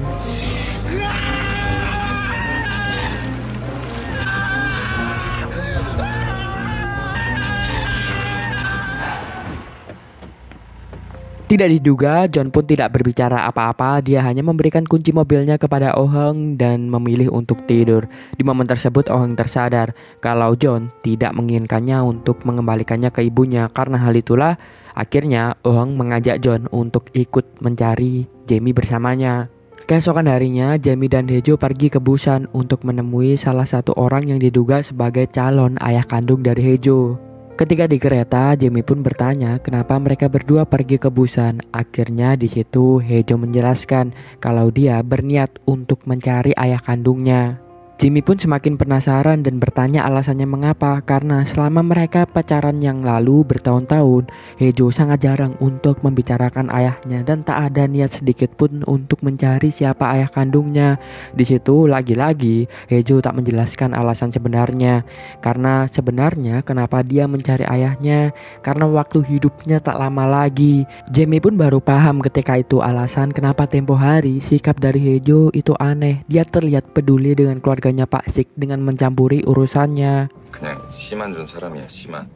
Tidak diduga, John pun tidak berbicara apa-apa. Dia hanya memberikan kunci mobilnya kepada Oh Heng dan memilih untuk tidur. Di momen tersebut Oh Heng tersadar kalau John tidak menginginkannya untuk mengembalikannya ke ibunya. Karena hal itulah akhirnya Oh Heng mengajak John untuk ikut mencari Jamie bersamanya. Keesokan harinya, Jamie dan Hae-jo pergi ke Busan untuk menemui salah satu orang yang diduga sebagai calon ayah kandung dari Hae-jo. Ketika di kereta, Jamie pun bertanya kenapa mereka berdua pergi ke Busan. Akhirnya di situ Hae-jo menjelaskan kalau dia berniat untuk mencari ayah kandungnya. Jamie pun semakin penasaran dan bertanya alasannya mengapa, karena selama mereka pacaran yang lalu bertahun-tahun, Hae-jo sangat jarang untuk membicarakan ayahnya dan tak ada niat sedikit pun untuk mencari siapa ayah kandungnya. Di situ lagi-lagi Hae-jo tak menjelaskan alasan sebenarnya, karena sebenarnya kenapa dia mencari ayahnya karena waktu hidupnya tak lama lagi. Jamie pun baru paham ketika itu alasan kenapa tempo hari sikap dari Hae-jo itu aneh. Dia terlihat peduli dengan keluarganya Pak Sik dengan mencampuri urusannya. 그냥 심한 전 사람이야, 심한.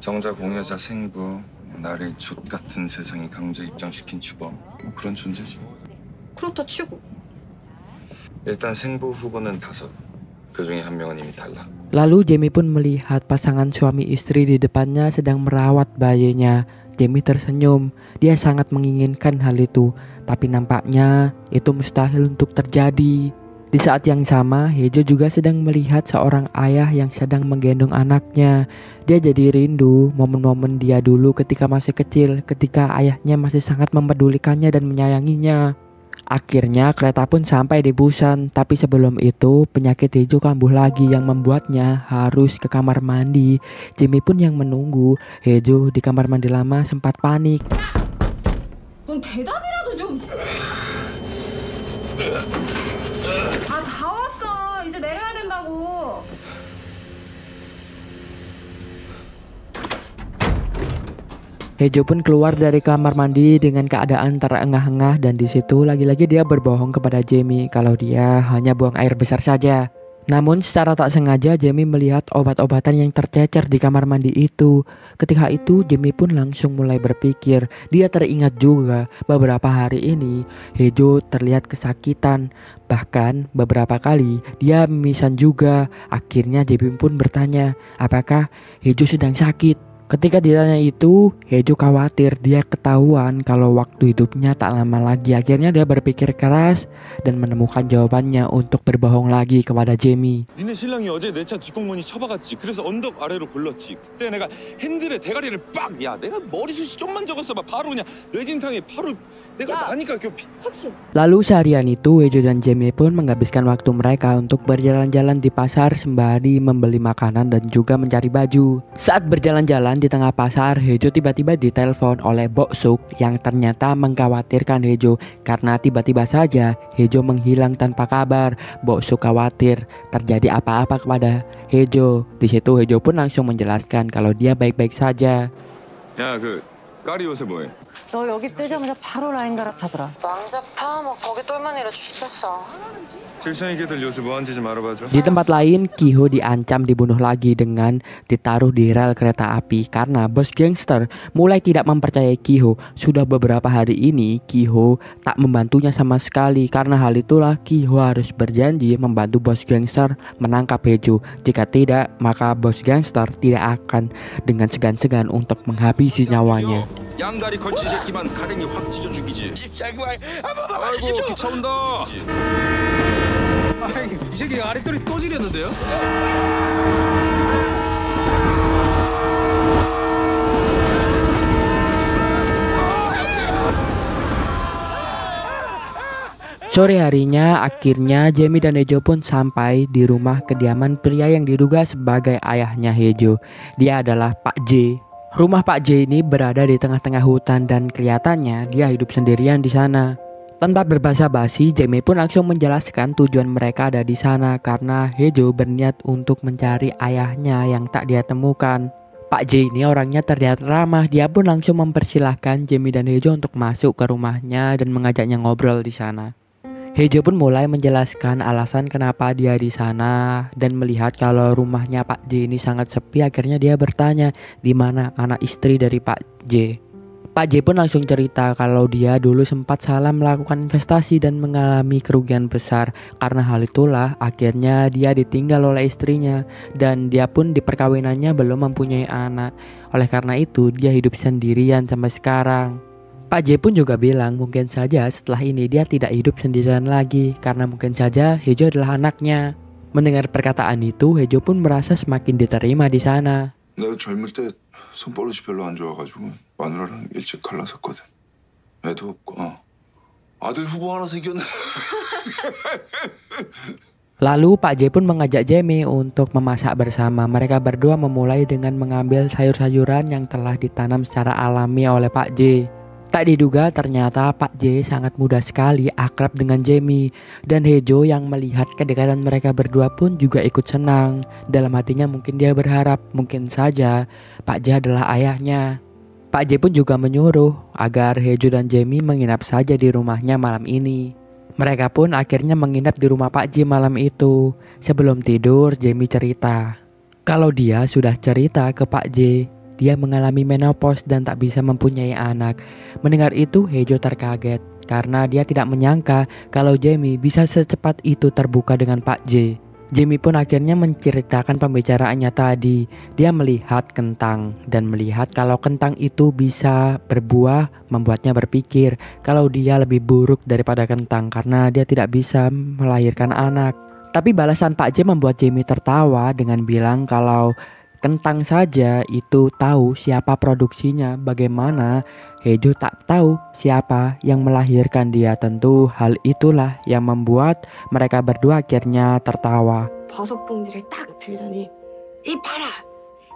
정자 공여자 생부, 나를 족 같은 세상에 강제 입장시킨 주범, 뭐 그런 존재지. 그렇다 치고. 일단 생부 후보는 5. 그 중에 한 명은 이미 탈락. Lalu Jamie pun melihat pasangan suami istri di depannya sedang merawat bayinya. Jamie tersenyum. Dia sangat menginginkan hal itu, tapi nampaknya itu mustahil untuk terjadi. Di saat yang sama, Hae-jo juga sedang melihat seorang ayah yang sedang menggendong anaknya. Dia jadi rindu momen-momen dia dulu ketika masih kecil, ketika ayahnya masih sangat mempedulikannya dan menyayanginya. Akhirnya kereta pun sampai di Busan, tapi sebelum itu penyakit Hae-jo kambuh lagi yang membuatnya harus ke kamar mandi. Jamie pun yang menunggu. Hae-jo di kamar mandi lama sempat panik. 넌 대답이라도 좀. 아, 다 왔어. 이제 내려야 된다고. Hae-jo pun keluar dari kamar mandi dengan keadaan terengah-engah dan di situ lagi-lagi dia berbohong kepada Jamie kalau dia hanya buang air besar saja. Namun secara tak sengaja Jamie melihat obat-obatan yang tercecer di kamar mandi itu. Ketika itu Jamie pun langsung mulai berpikir. Dia teringat juga beberapa hari ini Hae-jo terlihat kesakitan. Bahkan beberapa kali dia mimisan juga. Akhirnya Jamie pun bertanya, apakah Hae-jo sedang sakit? Ketika ditanya itu, Hae-jo khawatir dia ketahuan kalau waktu hidupnya tak lama lagi. Akhirnya dia berpikir keras dan menemukan jawabannya untuk berbohong lagi kepada Jamie. 니네 신랑이 어제 내 차 뒷공무니 쳐박았지. 그래서 언덕 아래로 굴렀지. 그때 내가 핸들에 대가리를 빡! 야, 내가 머리숱이 좀만 적었어 봐. 바로 그냥 뇌진탕에 바로 내가 나니까 택시. Lalu seharian itu Hae-jo dan Jamie pun menghabiskan waktu mereka untuk berjalan-jalan di pasar sembari membeli makanan dan juga mencari baju. Saat berjalan-jalan di tengah pasar, Hae-jo tiba-tiba ditelepon oleh Bok Suk yang ternyata mengkhawatirkan Hae-jo karena tiba-tiba saja Hae-jo menghilang tanpa kabar. Bok Suk khawatir terjadi apa-apa kepada Hae-jo. Di situ Hae-jo pun langsung menjelaskan kalau dia baik-baik saja. 야, 그 까리 요새 뭐해? 너 여기 뜨자마자 바로 라인 갈아타더라. 왕자파 뭐 거기 똘만 내려 죽겠어. 질성이걔들 요새 뭐 하는지 좀 알아봐줘. Di tempat lain, Ki-ho diancam dibunuh lagi dengan ditaruh di rel kereta api karena bos gangster mulai tidak mempercayai Ki-ho. Sudah beberapa hari ini Ki-ho tak membantunya sama sekali. Karena hal itulah Ki-ho harus berjanji membantu bos gangster menangkap Hae-jo. Jika tidak, maka bos gangster tidak akan dengan segan-segan untuk menghabisi nyawanya. 양다리 걸친 새끼만 가랭이 확 찢어 죽이지. 아이고 기차 온다. 이 새끼 아랫돌이 또 지렸는데요? Sore harinya, akhirnya Jamie dan Hae-jo pun sampai di rumah kediaman pria yang diduga sebagai ayahnya Hae-jo. Dia adalah Pak J. Rumah Pak J ini berada di tengah-tengah hutan dan kelihatannya dia hidup sendirian di sana. Tanpa berbasa-basi, Jamie pun langsung menjelaskan tujuan mereka ada di sana karena Hae-jo berniat untuk mencari ayahnya yang tak dia temukan. Pak J ini orangnya terlihat ramah. Dia pun langsung mempersilahkan Jamie dan Hae-jo untuk masuk ke rumahnya dan mengajaknya ngobrol di sana. Hae-jo pun mulai menjelaskan alasan kenapa dia di sana dan melihat kalau rumahnya Pak J ini sangat sepi. Akhirnya dia bertanya di mana anak istri dari Pak J. Pak J pun langsung cerita kalau dia dulu sempat salah melakukan investasi dan mengalami kerugian besar. Karena hal itulah akhirnya dia ditinggal oleh istrinya dan dia pun di perkawinannya belum mempunyai anak. Oleh karena itu dia hidup sendirian sampai sekarang. Pak J pun juga bilang mungkin saja setelah ini dia tidak hidup sendirian lagi karena mungkin saja Hejo adalah anaknya. Mendengar perkataan itu, Hejo pun merasa semakin diterima di sana. 내가 젊을 때 손버릇이 별로 안 좋아가지고 마누라랑 일찍 갈라섰거든. 애도 없고 아들 후보 하나 생겼네. Lalu Pak J pun mengajak Jamie untuk memasak bersama. Mereka berdua memulai dengan mengambil sayur-sayuran yang telah ditanam secara alami oleh Pak J. Tak diduga ternyata Pak J sangat mudah sekali akrab dengan Jamie. Dan Hejo yang melihat kedekatan mereka berdua pun juga ikut senang. Dalam hatinya mungkin dia berharap mungkin saja Pak J adalah ayahnya. Pak J pun juga menyuruh agar Hejo dan Jamie menginap saja di rumahnya malam ini. Mereka pun akhirnya menginap di rumah Pak J malam itu. Sebelum tidur Jamie cerita kalau dia sudah cerita ke Pak J dia mengalami menopause dan tak bisa mempunyai anak. Mendengar itu Hejo terkaget karena dia tidak menyangka kalau Jamie bisa secepat itu terbuka dengan Pak J. Jamie pun akhirnya menceritakan pembicaraannya tadi. Dia melihat kentang dan melihat kalau kentang itu bisa berbuah membuatnya berpikir kalau dia lebih buruk daripada kentang karena dia tidak bisa melahirkan anak. Tapi balasan Pak J membuat Jamie tertawa dengan bilang kalau kentang saja itu tahu siapa produksinya, bagaimana Hejo tak tahu siapa yang melahirkan dia. Tentu hal itulah yang membuat mereka berdua akhirnya tertawa. 버섯 봉지를 딱 들더니 이 봐라,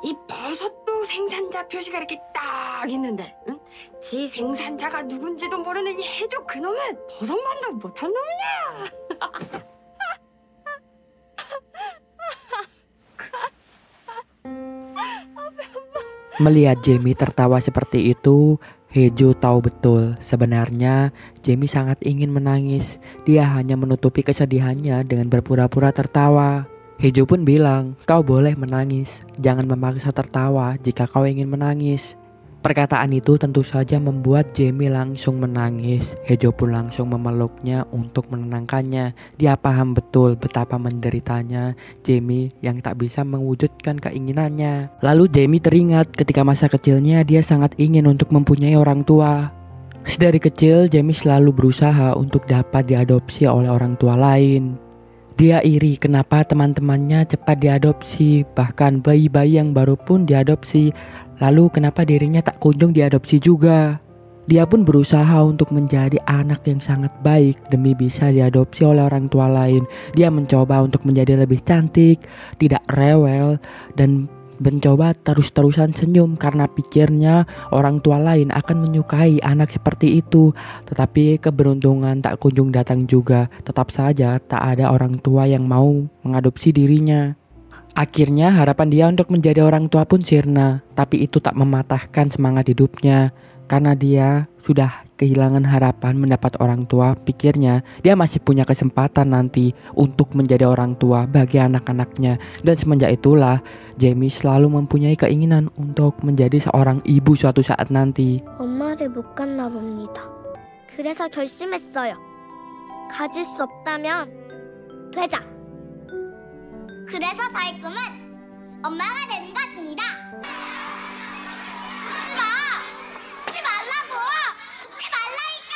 이 버섯도 생산자 표시가 이렇게 딱 있는데 응? 지 생산자가 누군지도 모르는 이 해조 그놈은 버섯만도 못할 놈이냐. Melihat Jamie tertawa seperti itu, Hejo tahu betul sebenarnya Jamie sangat ingin menangis. Dia hanya menutupi kesedihannya dengan berpura-pura tertawa. Hejo pun bilang, kau boleh menangis, jangan memaksa tertawa jika kau ingin menangis. Perkataan itu tentu saja membuat Jamie langsung menangis. Hejo pun langsung memeluknya untuk menenangkannya. Dia paham betul betapa menderitanya Jamie yang tak bisa mewujudkan keinginannya. Lalu Jamie teringat ketika masa kecilnya dia sangat ingin untuk mempunyai orang tua. Sedari kecil Jamie selalu berusaha untuk dapat diadopsi oleh orang tua lain. Dia iri kenapa teman-temannya cepat diadopsi, bahkan bayi-bayi yang baru pun diadopsi. Lalu kenapa dirinya tak kunjung diadopsi juga? Dia pun berusaha untuk menjadi anak yang sangat baik demi bisa diadopsi oleh orang tua lain. Dia mencoba untuk menjadi lebih cantik, tidak rewel, dan mencoba terus-terusan senyum karena pikirnya orang tua lain akan menyukai anak seperti itu. Tetapi keberuntungan tak kunjung datang juga. Tetap saja tak ada orang tua yang mau mengadopsi dirinya. Akhirnya harapan dia untuk menjadi orang tua pun sirna. Tapi itu tak mematahkan semangat hidupnya. Karena dia sudah kehilangan harapan mendapat orang tua, pikirnya dia masih punya kesempatan nanti untuk menjadi orang tua bagi anak-anaknya. Dan semenjak itulah Jamie selalu mempunyai keinginan untuk menjadi seorang ibu suatu saat nanti. 엄마를 못 갔나 봅니다. 그래서 결심했어요. 가질 수 없다면 되자. 그래서 저의 꿈은 엄마가 되는 것입니다. 웃지 마! 웃지 말라고! 웃지 말라니까!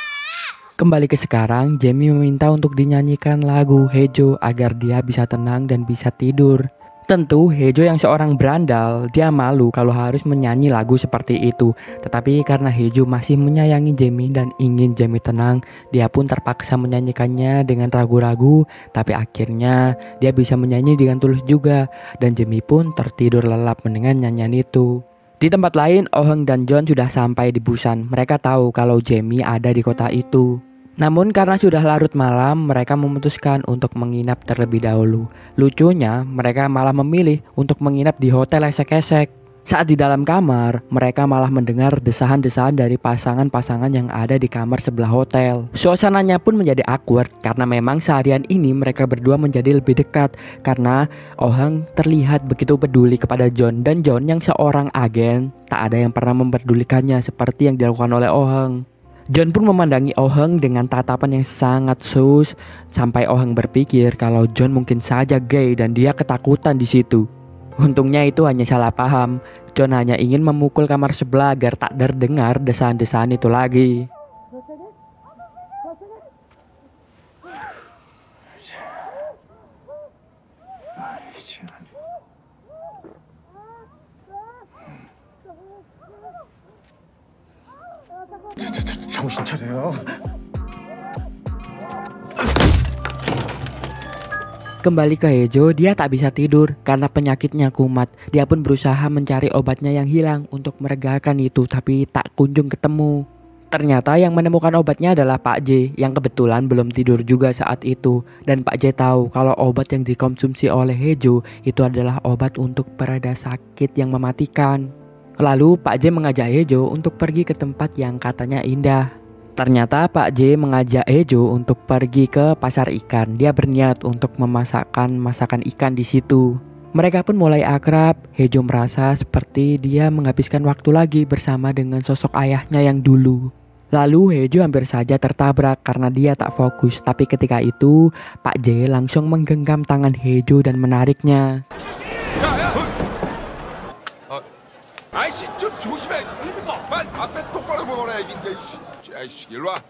Kembali ke sekarang, Jamie meminta untuk dinyanyikan lagu Hejo agar dia bisa tenang dan bisa tidur. Tentu Hejo yang seorang berandal, dia malu kalau harus menyanyi lagu seperti itu. Tetapi karena Hejo masih menyayangi Jamie dan ingin Jamie tenang, dia pun terpaksa menyanyikannya dengan ragu-ragu. Tapi akhirnya dia bisa menyanyi dengan tulus juga. Dan Jamie pun tertidur lelap mendengar nyanyian itu. Di tempat lain, Oh Heung dan John sudah sampai di Busan. Mereka tahu kalau Jamie ada di kota itu. Namun karena sudah larut malam, mereka memutuskan untuk menginap terlebih dahulu. Lucunya, mereka malah memilih untuk menginap di hotel esek-esek. Saat di dalam kamar, mereka malah mendengar desahan-desahan dari pasangan-pasangan yang ada di kamar sebelah hotel. Suasananya pun menjadi awkward karena memang seharian ini mereka berdua menjadi lebih dekat karena Oh Hang terlihat begitu peduli kepada John, dan John yang seorang agen tak ada yang pernah memperdulikannya seperti yang dilakukan oleh Oh Hang. John pun memandangi Oh Hang dengan tatapan yang sangat sus sampai Oh Hang berpikir kalau John mungkin saja gay dan dia ketakutan di situ. Untungnya itu hanya salah paham. John hanya ingin memukul kamar sebelah agar tak terdengar desahan-desahan itu lagi. 정신 차려요. Kembali ke Hejo, dia tak bisa tidur karena penyakitnya kumat. Dia pun berusaha mencari obatnya yang hilang untuk meregakan itu, tapi tak kunjung ketemu. Ternyata yang menemukan obatnya adalah Pak J yang kebetulan belum tidur juga saat itu. Dan Pak J tahu kalau obat yang dikonsumsi oleh Hejo itu adalah obat untuk pereda sakit yang mematikan. Lalu Pak J mengajak Hejo untuk pergi ke tempat yang katanya indah. Ternyata Pak J mengajak Hejo untuk pergi ke pasar ikan. Dia berniat untuk memasakkan masakan ikan di situ. Mereka pun mulai akrab. Hejo merasa seperti dia menghabiskan waktu lagi bersama dengan sosok ayahnya yang dulu. Lalu Hejo hampir saja tertabrak karena dia tak fokus. Tapi ketika itu Pak J langsung menggenggam tangan Hejo dan menariknya. 아이씨 좀 조심해. 빨리 앞에 똑바로 보거라야지. 아이씨 일로 와.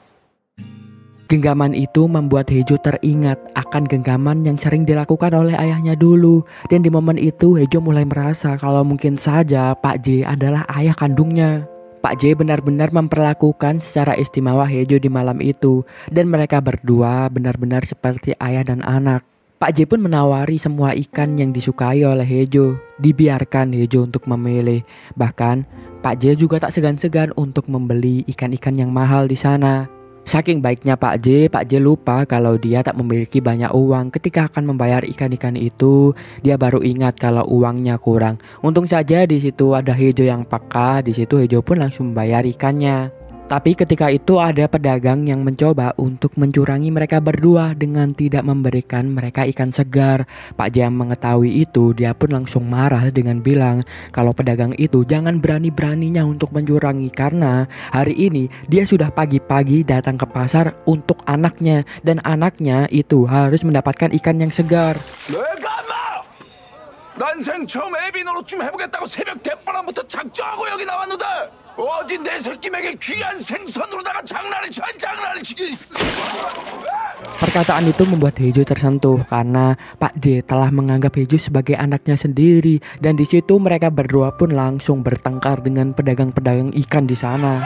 Genggaman itu membuat Hejo teringat akan genggaman yang sering dilakukan oleh ayahnya dulu. Dan di momen itu Hejo mulai merasa kalau mungkin saja Pak J adalah ayah kandungnya. Pak J benar-benar memperlakukan secara istimewa Hejo di malam itu. Dan mereka berdua benar-benar seperti ayah dan anak. Pak J pun menawari semua ikan yang disukai oleh Hejo. Dibiarkan Hejo untuk memilih. Bahkan Pak J juga tak segan-segan untuk membeli ikan-ikan yang mahal di sana. Saking baiknya Pak J lupa kalau dia tak memiliki banyak uang. Ketika akan membayar ikan-ikan itu, dia baru ingat kalau uangnya kurang. Untung saja di situ ada Hejo yang peka. Di situ Hejo pun langsung membayar ikannya. Tapi ketika itu ada pedagang yang mencoba untuk mencurangi mereka berdua dengan tidak memberikan mereka ikan segar. Pak J yang mengetahui itu, dia pun langsung marah dengan bilang kalau pedagang itu jangan berani-beraninya untuk mencurangi karena hari ini dia sudah pagi-pagi datang ke pasar untuk anaknya dan anaknya itu harus mendapatkan ikan yang segar. 난생 처음 애비 노릇 좀 해보겠다고 새벽 대바람부터 작정하고 여기 나왔는데 어디 내 새끼 먹일 귀한 생선으로다가 장난을 치기. Perkataan itu membuat Hejo tersentuh karena Pak J telah menganggap Hejo sebagai anaknya sendiri dan di situ mereka berdua pun langsung bertengkar dengan pedagang-pedagang ikan di sana.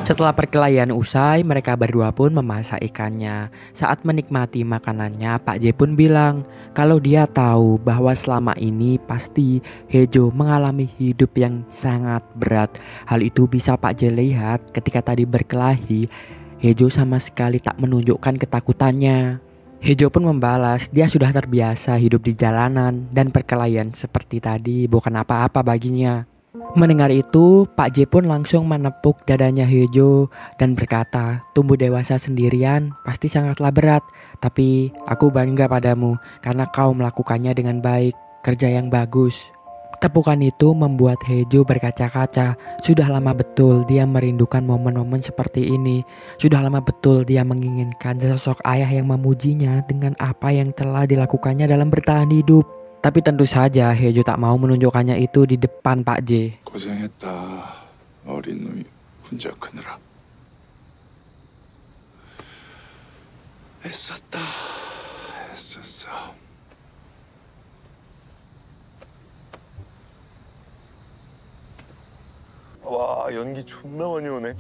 Setelah perkelahian usai, mereka berdua pun memasak ikannya. Saat menikmati makanannya, Pak J pun bilang kalau dia tahu bahwa selama ini pasti Hejo mengalami hidup yang sangat berat. Hal itu bisa Pak J lihat ketika tadi berkelahi, Hejo sama sekali tak menunjukkan ketakutannya. Hejo pun membalas dia sudah terbiasa hidup di jalanan dan perkelahian seperti tadi bukan apa-apa baginya. Mendengar itu, Pak J pun langsung menepuk dadanya Hejo dan berkata, tumbuh dewasa sendirian pasti sangatlah berat, tapi aku bangga padamu karena kau melakukannya dengan baik, kerja yang bagus. Tepukan itu membuat Hejo berkaca-kaca. Sudah lama betul dia merindukan momen-momen seperti ini. Sudah lama betul dia menginginkan sosok ayah yang memujinya dengan apa yang telah dilakukannya dalam bertahan hidup. Tapi tentu saja Hejo tak mau menunjukkannya itu di depan Pak J. 고생했다. 어린 놈이 혼자 크느라. 애썼다. 애썼어. 와 연기 존나 많이 오네.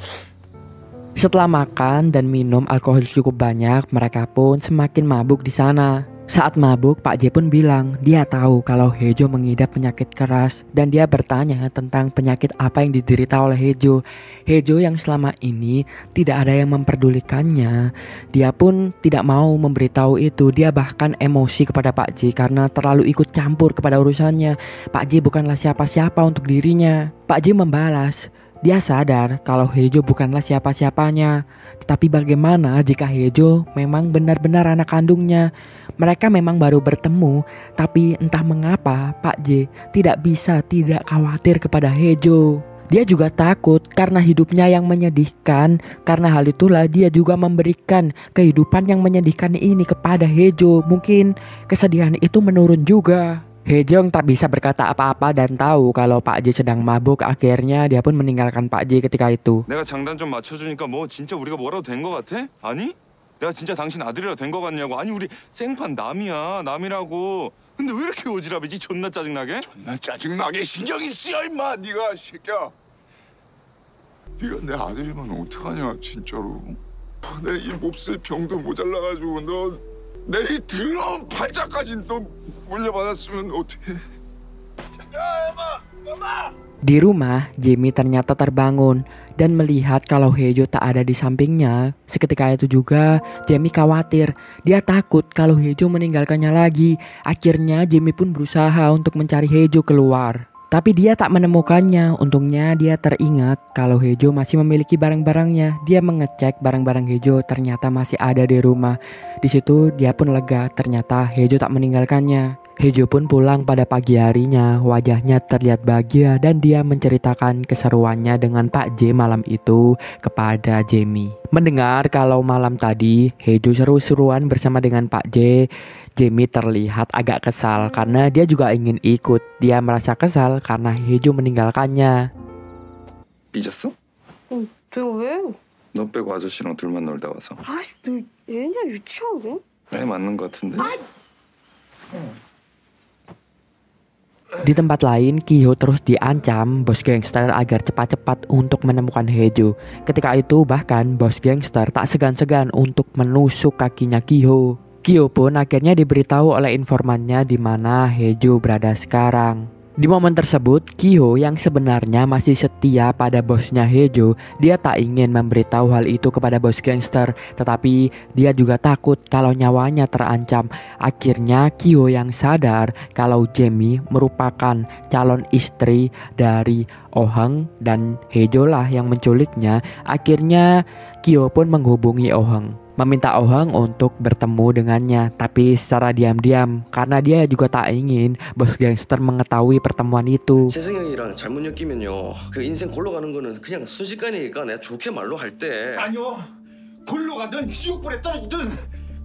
Setelah makan dan minum alkohol cukup banyak, mereka pun semakin mabuk di sana. Saat mabuk, Pak J pun bilang dia tahu kalau Hejo mengidap penyakit keras dan dia bertanya tentang penyakit apa yang diderita oleh Hejo. Hejo yang selama ini tidak ada yang memperdulikannya, dia pun tidak mau memberitahu itu. Dia bahkan emosi kepada Pak J karena terlalu ikut campur kepada urusannya. Pak J bukanlah siapa-siapa untuk dirinya. Pak J membalas, dia sadar kalau Hejo bukanlah siapa-siapanya. Tetapi bagaimana jika Hejo memang benar-benar anak kandungnya? Mereka memang baru bertemu, tapi entah mengapa Pak J tidak bisa tidak khawatir kepada Hejo. Dia juga takut karena hidupnya yang menyedihkan. Karena hal itulah dia juga memberikan kehidupan yang menyedihkan ini kepada Hejo. Mungkin kesedihan itu menurun juga. Hejo yang tak bisa berkata apa-apa dan tahu kalau Pak J sedang mabuk. Akhirnya dia pun meninggalkan Pak J ketika itu. 내가 장단 좀 맞춰주니까 뭐 진짜 우리가 뭐라도 된 거 같아? 아니? 내가 진짜 당신 아들이라 된 거 같냐고. 아니 우리 생판 남이야. 남이라고. 근데 왜 이렇게 오지랖이지? 존나 짜증나게? 존나 짜증나게 신경이 쓰여 임마 네가 새끼야. 네가 내 아들이면 어떡하냐 진짜로. 내 이 몹쓸 병도 모자라가지고 너 내 이 더러운 팔자까지 너 물려받았으면 어떡해. 야 엄마. Di rumah, Jamie ternyata terbangun dan melihat kalau Hejo tak ada di sampingnya. Seketika itu juga, Jamie khawatir. Dia takut kalau Hejo meninggalkannya lagi. Akhirnya, Jamie pun berusaha untuk mencari Hejo keluar. Tapi dia tak menemukannya. Untungnya dia teringat kalau Hejo masih memiliki barang-barangnya. Dia mengecek barang-barang Hejo, ternyata masih ada di rumah. Di situ dia pun lega, ternyata Hejo tak meninggalkannya. Hejo pun pulang pada pagi harinya, wajahnya terlihat bahagia dan dia menceritakan keseruannya dengan Pak J malam itu kepada Jamie. Mendengar kalau malam tadi Hejo seru-seruan bersama dengan Pak J, Jamie terlihat agak kesal karena dia juga ingin ikut. Dia merasa kesal karena Hejo meninggalkannya. 삐졌어? 내가 왜? 너 빼고 아저씨랑 둘만 놀다 와서. 아씨, 너 애냐 유치하게? 애 맞는 거 같은데? Di tempat lain, Kiho terus diancam bos gangster agar cepat-cepat untuk menemukan Hejo. Ketika itu bahkan bos gangster tak segan-segan untuk menusuk kakinya Kiho. Kiho pun akhirnya diberitahu oleh informannya di mana Hejo berada sekarang. Di momen tersebut, Kiho yang sebenarnya masih setia pada bosnya Hejo, dia tak ingin memberitahu hal itu kepada bos gangster, tetapi dia juga takut kalau nyawanya terancam. Akhirnya Kiho yang sadar kalau Jamie merupakan calon istri dari Oh Hang dan Hejo lah yang menculiknya. Akhirnya Kiho pun menghubungi Oh Hang, meminta Oh Hang untuk bertemu dengannya, tapi secara diam-diam karena dia juga tak ingin bos gangster mengetahui pertemuan itu. 재승형이랑 잘못 엮이면요 그 인생 골로 가는 거는 그냥 순식간이니까 내가 좋게 말로 할 때 아니요. 골로 가든 지옥불에 떨어지든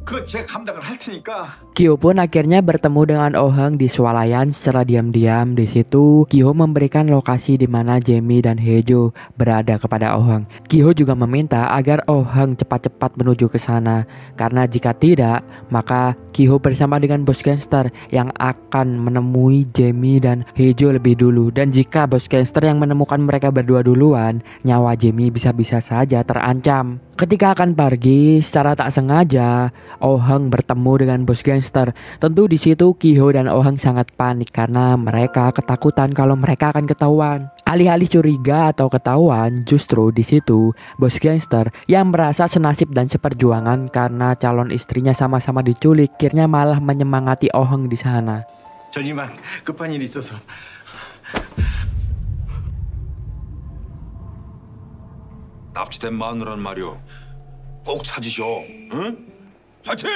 그건 제가 감당을 할 테니까. Kiho pun akhirnya bertemu dengan Oh Hang di swalayan secara diam-diam. Di situ Kiho memberikan lokasi di mana Jamie dan Hejo berada kepada Oh Hang. Kiho juga meminta agar Oh Hang cepat-cepat menuju ke sana karena jika tidak, maka Kiho bersama dengan bos gangster yang akan menemui Jamie dan Hejo lebih dulu. Dan jika bos gangster yang menemukan mereka berdua duluan, nyawa Jamie bisa-bisa saja terancam. Ketika akan pergi, secara tak sengaja Oh Hang bertemu dengan bos gangster. Tentu di situ Kiho dan Oh Hang sangat panik karena mereka ketakutan kalau mereka akan ketahuan. Alih-alih curiga atau ketahuan, justru di situ bos gangster yang merasa senasib dan seperjuangan karena calon istrinya sama-sama diculik, akhirnya malah menyemangati Oh Hang di sana. 전 이만 급한 일이 있어서. 납치된 마누라는 말이오. 꼭 찾으셔. 응? 화이팅!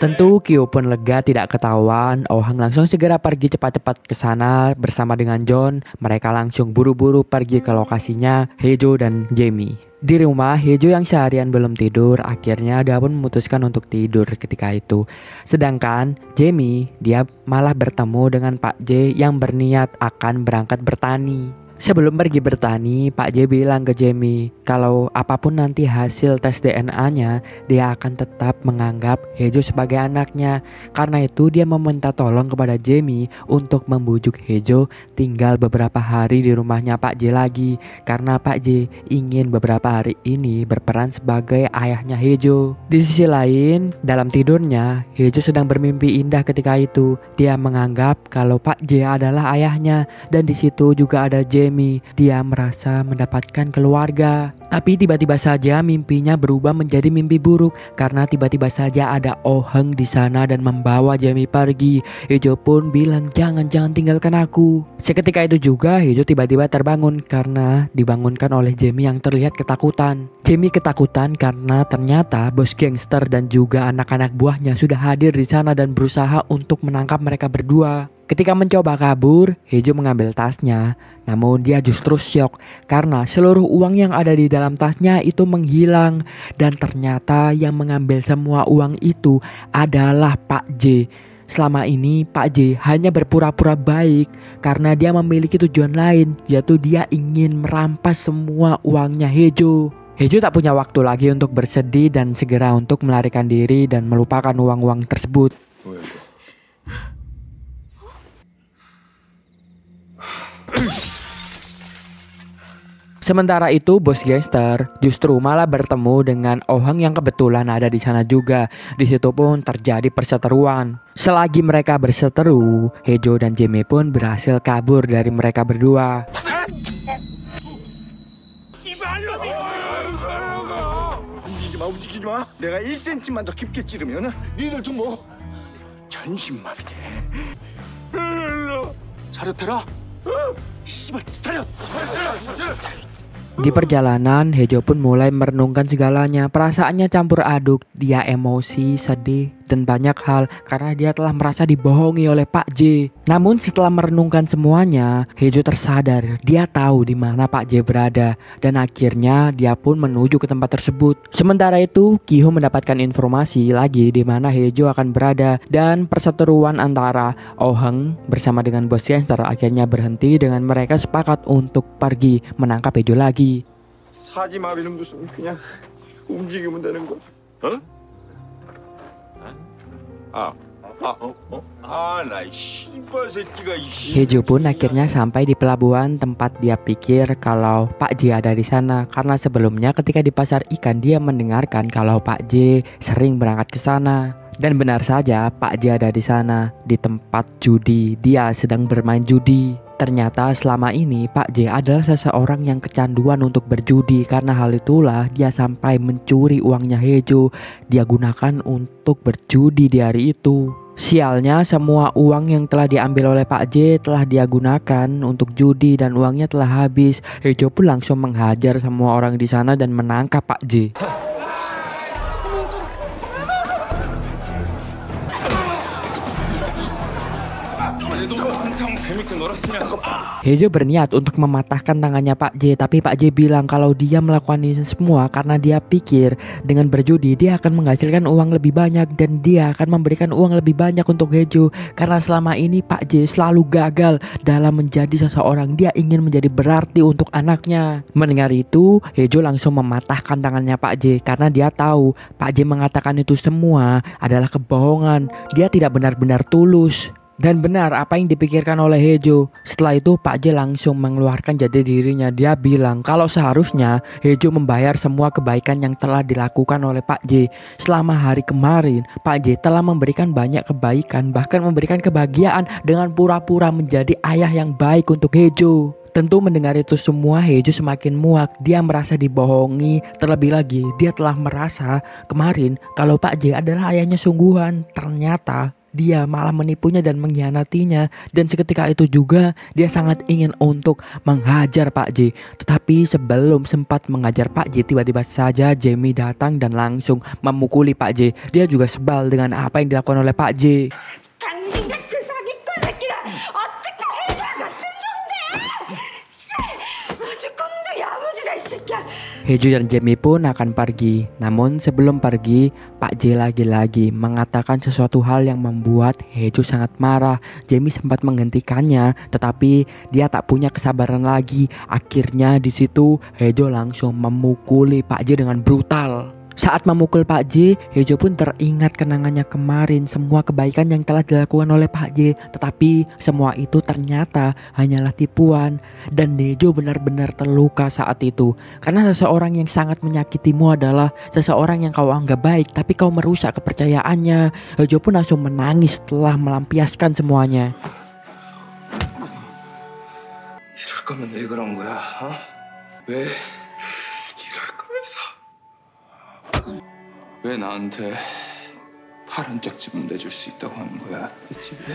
Tentu Kiho pun lega tidak ketahuan. Oh Hang langsung segera pergi cepat-cepat ke sana bersama dengan John. Mereka langsung buru-buru pergi ke lokasinya Hejo dan Jamie. Di rumah, Hejo yang seharian belum tidur, akhirnya dia pun memutuskan untuk tidur ketika itu. Sedangkan Jamie, dia malah bertemu dengan Pak J yang berniat akan berangkat bertani. Sebelum pergi bertani, Pak J bilang ke Jamie kalau apapun nanti hasil tes DNA-nya, dia akan tetap menganggap Hejo sebagai anaknya. Karena itu dia meminta tolong kepada Jamie untuk membujuk Hejo tinggal beberapa hari di rumahnya Pak J lagi. Karena Pak J ingin beberapa hari ini berperan sebagai ayahnya Hejo. Di sisi lain, dalam tidurnya, Hejo sedang bermimpi indah ketika itu. Dia menganggap kalau Pak J adalah ayahnya dan di situ juga ada Jamie. Dia merasa mendapatkan keluarga. Tapi tiba-tiba saja mimpinya berubah menjadi mimpi buruk karena tiba-tiba saja ada Oh Heng di sana dan membawa Jamie pergi. Hejo pun bilang jangan tinggalkan aku. Seketika itu juga Hejo tiba-tiba terbangun karena dibangunkan oleh Jamie yang terlihat ketakutan. Jamie ketakutan karena ternyata bos gangster dan juga anak-anak buahnya sudah hadir di sana dan berusaha untuk menangkap mereka berdua. Ketika mencoba kabur, Hejo mengambil tasnya, namun dia justru syok karena seluruh uang yang ada di dalam tasnya itu menghilang dan ternyata yang mengambil semua uang itu adalah Pak J. Selama ini Pak J hanya berpura-pura baik karena dia memiliki tujuan lain, yaitu dia ingin merampas semua uangnya Hejo. Hejo tak punya waktu lagi untuk bersedih dan segera untuk melarikan diri dan melupakan uang-uang tersebut. Sementara itu bos gangster justru malah bertemu dengan Oh Heng yang kebetulan ada di sana juga. Di situ pun terjadi perseteruan. Selagi mereka berseteru, Hejo dan Jamie pun berhasil kabur dari mereka berdua. 움직이지 마. 내가 1cm만 더 깊게 찌르면 니들도 뭐 전신마비 돼. 차렷해라. 씨발 차렷. Di perjalanan, Hejo pun mulai merenungkan segalanya. Perasaannya campur aduk. Dia emosi, sedih, dan banyak hal karena dia telah merasa dibohongi oleh Pak J. Namun setelah merenungkan semuanya, Hejo tersadar. Dia tahu di mana Pak J berada dan akhirnya dia pun menuju ke tempat tersebut. Sementara itu, Ki-ho mendapatkan informasi lagi di mana Hejo akan berada dan perseteruan antara Oh Heng bersama dengan bos gangster akhirnya berhenti dengan mereka sepakat untuk pergi menangkap Hejo lagi. 사지마비는 무슨 그냥 움직이면 되는 거? 어? 나 씨발 새끼가 Hejo pun akhirnya sampai di pelabuhan tempat dia pikir kalau Pak J ada di sana karena sebelumnya ketika di pasar ikan dia mendengarkan kalau Pak J sering berangkat ke sana. Dan benar saja Pak J ada di sana di tempat judi. Dia sedang bermain judi. Ternyata selama ini Pak J adalah seseorang yang kecanduan untuk berjudi. Karena hal itulah dia sampai mencuri uangnya Hejo. Dia gunakan untuk berjudi di hari itu. Sialnya semua uang yang telah diambil oleh Pak J telah dia gunakan untuk judi dan uangnya telah habis. Hejo pun langsung menghajar semua orang di sana dan menangkap Pak J. Hejo berniat untuk mematahkan tangannya Pak J, tapi Pak J bilang kalau dia melakukan ini semua karena dia pikir dengan berjudi dia akan menghasilkan uang lebih banyak dan dia akan memberikan uang lebih banyak untuk Hejo. Karena selama ini Pak J selalu gagal dalam menjadi seseorang, dia ingin menjadi berarti untuk anaknya. Mendengar itu, Hejo langsung mematahkan tangannya Pak J karena dia tahu Pak J mengatakan itu semua adalah kebohongan. Dia tidak benar-benar tulus. Dan benar apa yang dipikirkan oleh Hejo. Setelah itu Pak J langsung mengeluarkan jati dirinya. Dia bilang kalau seharusnya Hejo membayar semua kebaikan yang telah dilakukan oleh Pak J. Selama hari kemarin Pak J telah memberikan banyak kebaikan, bahkan memberikan kebahagiaan dengan pura-pura menjadi ayah yang baik untuk Hejo. Tentu mendengar itu semua Hejo semakin muak. Dia merasa dibohongi. Terlebih lagi dia telah merasa kemarin kalau Pak J adalah ayahnya sungguhan. Ternyata dia malah menipunya dan mengkhianatinya. Dan seketika itu juga dia sangat ingin untuk menghajar Pak J. Tetapi sebelum sempat menghajar Pak J, tiba-tiba saja Jamie datang dan langsung memukuli Pak J. Dia juga sebal dengan apa yang dilakukan oleh Pak J. 당신 같은 사기꾼 새끼가 어떻게 해결 같은 존재! 씨! 아주 꼰대 야무지다 이 새끼야! Hejo dan Jamie pun akan pergi. Namun sebelum pergi, Pak J lagi-lagi mengatakan sesuatu hal yang membuat Hejo sangat marah. Jamie sempat menghentikannya, tetapi dia tak punya kesabaran lagi. Akhirnya di situ Hejo langsung memukuli Pak J dengan brutal. Saat memukul Pak J, Hejo pun teringat kenangannya kemarin, semua kebaikan yang telah dilakukan oleh Pak J. Tetapi semua itu ternyata hanyalah tipuan. Dan Hejo benar-benar terluka saat itu. Karena seseorang yang sangat menyakitimu adalah seseorang yang kau anggap baik, tapi kau merusak kepercayaannya. Hejo pun langsung menangis setelah melampiaskan semuanya. 이럴 거면 왜 그런 거야? 어? 왜 이럴 거면서 왜 나한테 파란 짝집은 내줄 수 있다고 하는 거야? 대체 왜?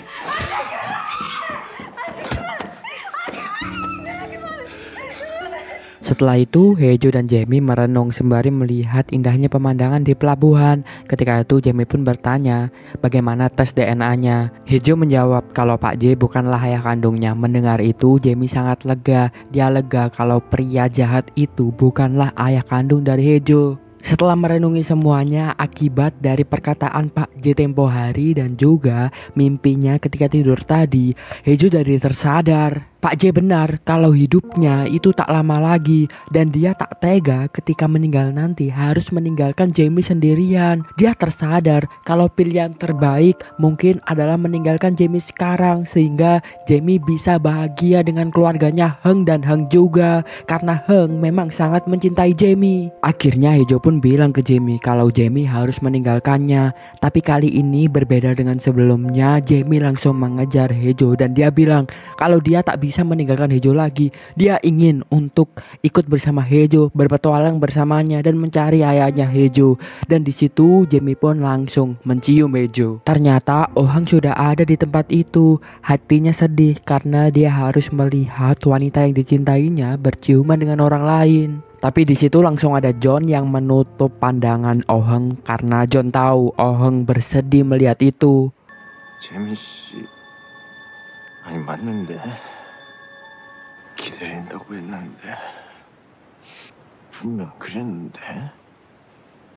Setelah itu, Hejo dan Jamie merenung sembari melihat indahnya pemandangan di pelabuhan. Ketika itu, Jamie pun bertanya bagaimana tes DNA-nya. Hejo menjawab kalau Pak J bukanlah ayah kandungnya. Mendengar itu, Jamie sangat lega. Dia lega kalau pria jahat itu bukanlah ayah kandung dari Hejo. Setelah merenungi semuanya akibat dari perkataan Pak J tempo hari dan juga mimpinya ketika tidur tadi, Hejo jadi tersadar. Pak J benar kalau hidupnya itu tak lama lagi dan dia tak tega ketika meninggal nanti harus meninggalkan Jamie sendirian. Dia tersadar kalau pilihan terbaik mungkin adalah meninggalkan Jamie sekarang sehingga Jamie bisa bahagia dengan keluarganya Heng dan Heng juga karena Heng memang sangat mencintai Jamie. Akhirnya Hejo pun bilang ke Jamie kalau Jamie harus meninggalkannya. Tapi kali ini berbeda dengan sebelumnya. Jamie langsung mengejar Hejo dan dia bilang kalau dia tak bisa meninggalkan Hejo lagi. Dia ingin untuk ikut bersama Hejo, berpetualang bersamanya dan mencari ayahnya Hejo. Dan di situ Jamie pun langsung mencium Hejo. Ternyata Oh Heng sudah ada di tempat itu. Hatinya sedih karena dia harus melihat wanita yang dicintainya berciuman dengan orang lain. Tapi di situ langsung ada John yang menutup pandangan Oh Heng karena John tahu Oh Heng bersedih melihat itu. 재민 씨 아니 맞는데 기다린다고 했는데 분명 그랬는데.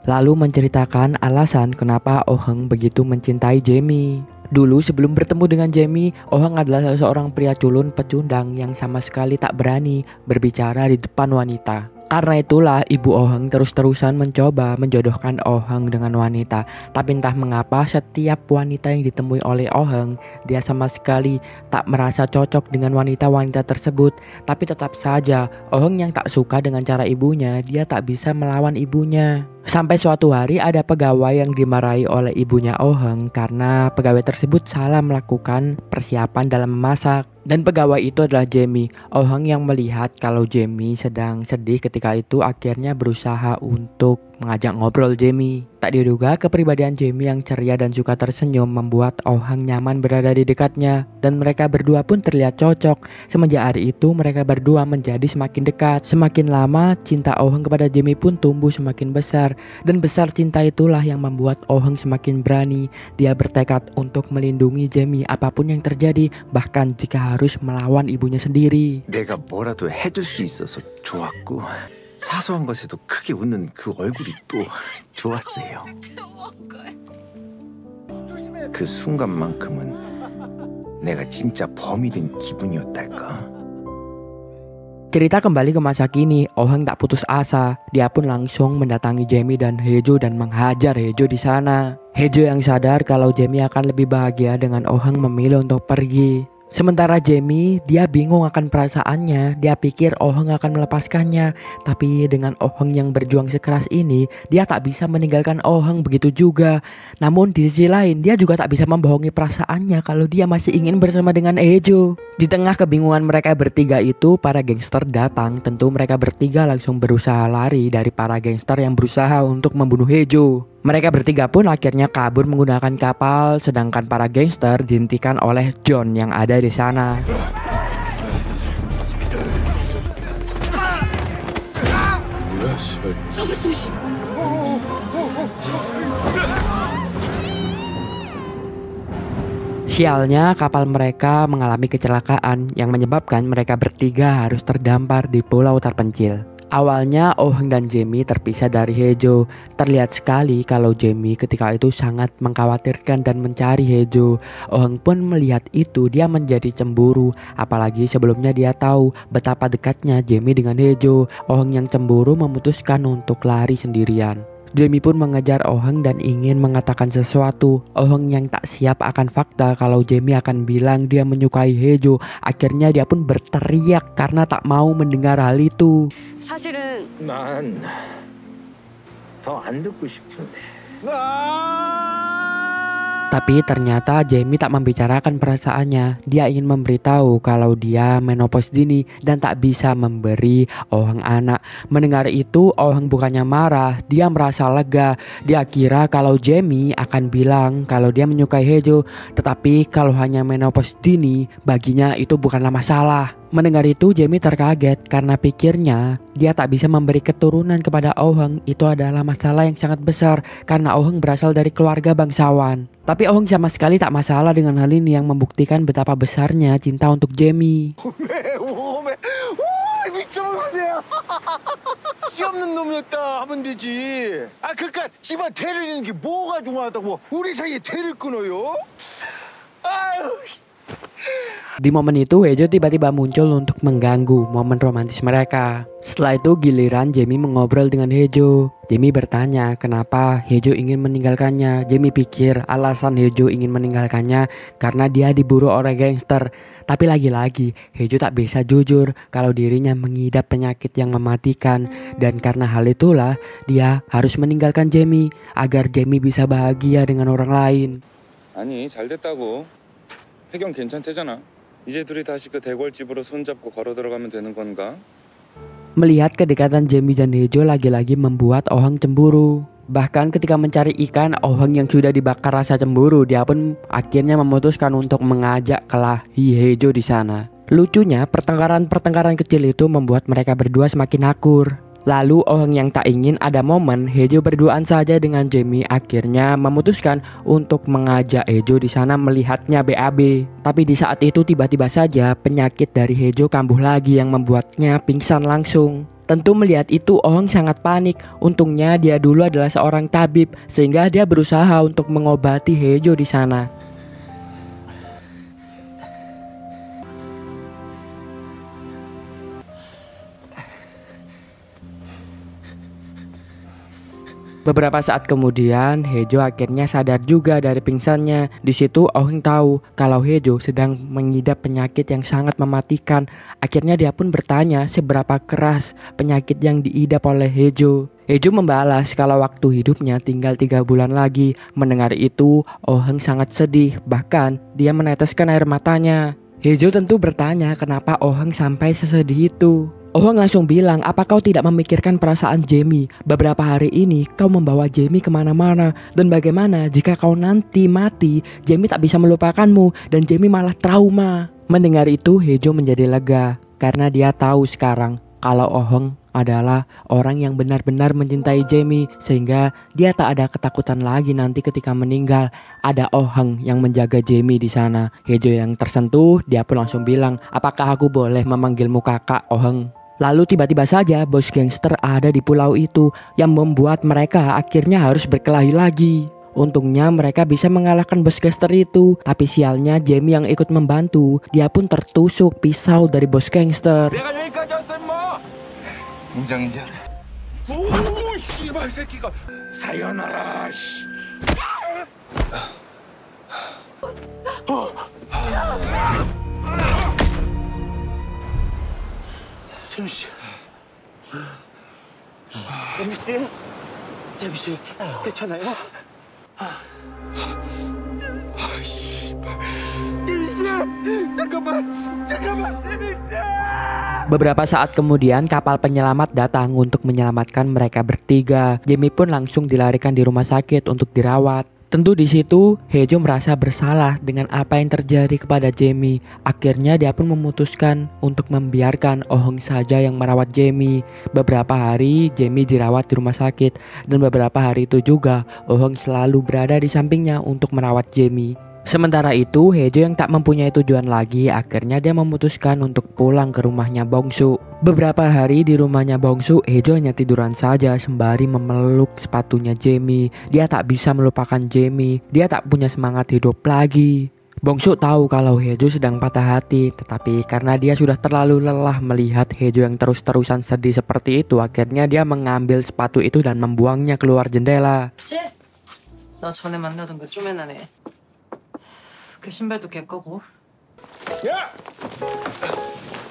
Lalu menceritakan alasan kenapa Oh Heng begitu mencintai Jamie. Dulu sebelum bertemu dengan Jamie, Oh Heng adalah seorang pria culun pecundang yang sama sekali tak berani berbicara di depan wanita. Karena itulah ibu Oh Heng terus-terusan mencoba menjodohkan Oh Heng dengan wanita. Tapi entah mengapa setiap wanita yang ditemui oleh Oh Heng, dia sama sekali tak merasa cocok dengan wanita-wanita tersebut. Tapi tetap saja Oh Heng yang tak suka dengan cara ibunya, dia tak bisa melawan ibunya. Sampai suatu hari ada pegawai yang dimarahi oleh ibunya Oh Heng karena pegawai tersebut salah melakukan persiapan dalam memasak. Dan pegawai itu adalah Jamie. Oh Heng yang melihat kalau Jamie sedang sedih ketika itu akhirnya berusaha untuk mengajak ngobrol Jamie. Tak diduga kepribadian Jamie yang ceria dan suka tersenyum membuat Oh Heng nyaman berada di dekatnya. Dan mereka berdua pun terlihat cocok. Semenjak hari itu mereka berdua menjadi semakin dekat. Semakin lama cinta Oh Heng kepada Jamie pun tumbuh semakin besar. Dan besar cinta itulah yang membuat Oh Heng semakin berani. Dia bertekad untuk melindungi Jamie apapun yang terjadi, bahkan jika harus melawan ibunya sendiri. 내가 뭐라도 해줄 수 있어서 좋았고 사소한 것에도 크게 웃는 그 얼굴이 또 좋았어요. 그 순간만큼은 내가 진짜 범이 된 기분이었달까. Cerita kembali ke masa kini, Oh Heng tak putus asa. Dia pun langsung mendatangi Jamie dan Hejo dan menghajar Hejo di sana. Hejo yang sadar kalau Jamie akan lebih bahagia dengan Oh Heng memilih untuk pergi. Sementara Jamie, dia bingung akan perasaannya. Dia pikir Oh Heng akan melepaskannya. Tapi dengan Oh Heng yang berjuang sekeras ini, dia tak bisa meninggalkan Oh Heng begitu juga. Namun di sisi lain, dia juga tak bisa membohongi perasaannya kalau dia masih ingin bersama dengan Hejo. Di tengah kebingungan mereka bertiga itu, para gangster datang. Tentu mereka bertiga langsung berusaha lari dari para gangster yang berusaha untuk membunuh Hejo. Mereka bertiga pun akhirnya kabur menggunakan kapal, sedangkan para gangster dihentikan oleh John yang ada di sana. Sialnya kapal mereka mengalami kecelakaan yang menyebabkan mereka bertiga harus terdampar di pulau terpencil. Awalnya Oh-heung dan Jamie terpisah dari Haejo. Terlihat sekali kalau Jamie ketika itu sangat mengkhawatirkan dan mencari Haejo. Oh-heung pun melihat itu, dia menjadi cemburu. Apalagi sebelumnya dia tahu betapa dekatnya Jamie dengan Haejo. Oh-heung yang cemburu memutuskan untuk lari sendirian. Jamie pun mengejar Oh-heung dan ingin mengatakan sesuatu. Oh-heung yang tak siap akan fakta kalau Jamie akan bilang dia menyukai Haejo. Akhirnya dia pun berteriak karena tak mau mendengar hal itu. 사실은 난 더 안 듣고 싶은데. Tapi ternyata Jamie tak membicarakan perasaannya. Dia ingin memberitahu kalau dia menopause dini dan tak bisa memberi Oh-heung anak. Mendengar itu Oh-heung bukannya marah, dia merasa lega. Dia kira kalau Jamie akan bilang kalau dia menyukai Haejo. Tetapi kalau hanya menopause dini, baginya itu bukanlah masalah. Mendengar itu Jamie terkaget karena pikirnya dia tak bisa memberi keturunan kepada Oh-heung. Itu adalah masalah yang sangat besar karena Oh-heung berasal dari keluarga bangsawan. Tapi Oh-heung sama sekali tak masalah dengan hal ini yang membuktikan betapa besarnya cinta untuk Jamie. 미쳐버렸네. 씨 없는 놈이었다 하면 되지. 그니까 집안 대를 잇는 게 뭐가 중요하다고 우리 사이에 대를 끊어요? 아유. Di momen itu Haejo tiba-tiba muncul untuk mengganggu momen romantis mereka. Setelah itu giliran Jamie mengobrol dengan Haejo. Jamie bertanya kenapa Haejo ingin meninggalkannya. Jamie pikir alasan Haejo ingin meninggalkannya karena dia diburu oleh gangster. Tapi lagi-lagi Haejo tak bisa jujur kalau dirinya mengidap penyakit yang mematikan. Dan karena hal itulah dia harus meninggalkan Jamie agar Jamie bisa bahagia dengan orang lain. 아니 잘 됐다고. 혜경 괜찮대잖아. 이제 둘이 다시 그 대궐집으로 손잡고 걸어 들어가면 되는 건가? Melihat kedekatan Jamie dan Haejo lagi-lagi membuat Oh-heung cemburu. Bahkan ketika mencari ikan, Oh-heung yang sudah dibakar rasa cemburu, dia pun akhirnya memutuskan untuk mengajak kelahi Haejo di sana. Lucunya, pertengkaran kecil itu membuat mereka berdua semakin akur. Lalu Oh-heung yang tak ingin ada momen Haejo berduaan saja dengan Jamie akhirnya memutuskan untuk mengajak Haejo di sana melihatnya BAB. Tapi di saat itu tiba-tiba saja penyakit dari Haejo kambuh lagi yang membuatnya pingsan langsung. Tentu melihat itu Oh-heung sangat panik. Untungnya dia dulu adalah seorang tabib sehingga dia berusaha untuk mengobati Haejo di sana. Beberapa saat kemudian Haejo akhirnya sadar juga dari pingsannya. Di situ Oh-heung tahu kalau Haejo sedang mengidap penyakit yang sangat mematikan. Akhirnya dia pun bertanya seberapa keras penyakit yang diidap oleh Haejo. Haejo membalas kalau waktu hidupnya tinggal 3 bulan lagi. Mendengar itu Oh-heung sangat sedih, bahkan dia meneteskan air matanya. Haejo tentu bertanya kenapa Oh-heung sampai sesedih itu. Oh-heung langsung bilang, apa kau tidak memikirkan perasaan Jamie? Beberapa hari ini kau membawa Jamie kemana-mana. Dan bagaimana jika kau nanti mati, Jamie tak bisa melupakanmu dan Jamie malah trauma. Mendengar itu Haejo menjadi lega karena dia tahu sekarang kalau Oh-heung adalah orang yang benar-benar mencintai Jamie. Sehingga dia tak ada ketakutan lagi nanti ketika meninggal. Ada Oh-heung yang menjaga Jamie di sana. Haejo yang tersentuh, dia pun langsung bilang, apakah aku boleh memanggilmu kakak, Oh-heung? Lalu tiba-tiba saja bos gangster ada di pulau itu yang membuat mereka akhirnya harus berkelahi lagi. Untungnya mereka bisa mengalahkan bos gangster itu. Tapi sialnya Jamie yang ikut membantu, dia pun tertusuk pisau dari bos gangster. 내가 여기까지 왔어 임마. 인정. 오 씨발 새끼가. 사연하라 씨. 재미 씨. 재미 씨, 괜찮아요? 재미 씨, 잠깐만, 재미 씨. Beberapa saat kemudian kapal penyelamat datang untuk menyelamatkan mereka bertiga. Jamie pun langsung dilarikan di rumah sakit untuk dirawat. Tentu di situ Haejo merasa bersalah dengan apa yang terjadi kepada Jamie. Akhirnya dia pun memutuskan untuk membiarkan Oh-heung saja yang merawat Jamie. Beberapa hari Jamie dirawat di rumah sakit dan beberapa hari itu juga Oh-heung selalu berada di sampingnya untuk merawat Jamie. Sementara itu, Hejo yang tak mempunyai tujuan lagi, akhirnya dia memutuskan untuk pulang ke rumahnya Bongsu. Beberapa hari di rumahnya Bongsu, Hejo hanya tiduran saja sembari memeluk sepatunya Jamie. Dia tak bisa melupakan Jamie, dia tak punya semangat hidup lagi. Bongsu tahu kalau Hejo sedang patah hati, tetapi karena dia sudah terlalu lelah melihat Hejo yang terus-terusan sedih seperti itu, akhirnya dia mengambil sepatu itu dan membuangnya keluar jendela. 너 전에 만나던 그 쪼매난 애. 그 신발도 걔 거고.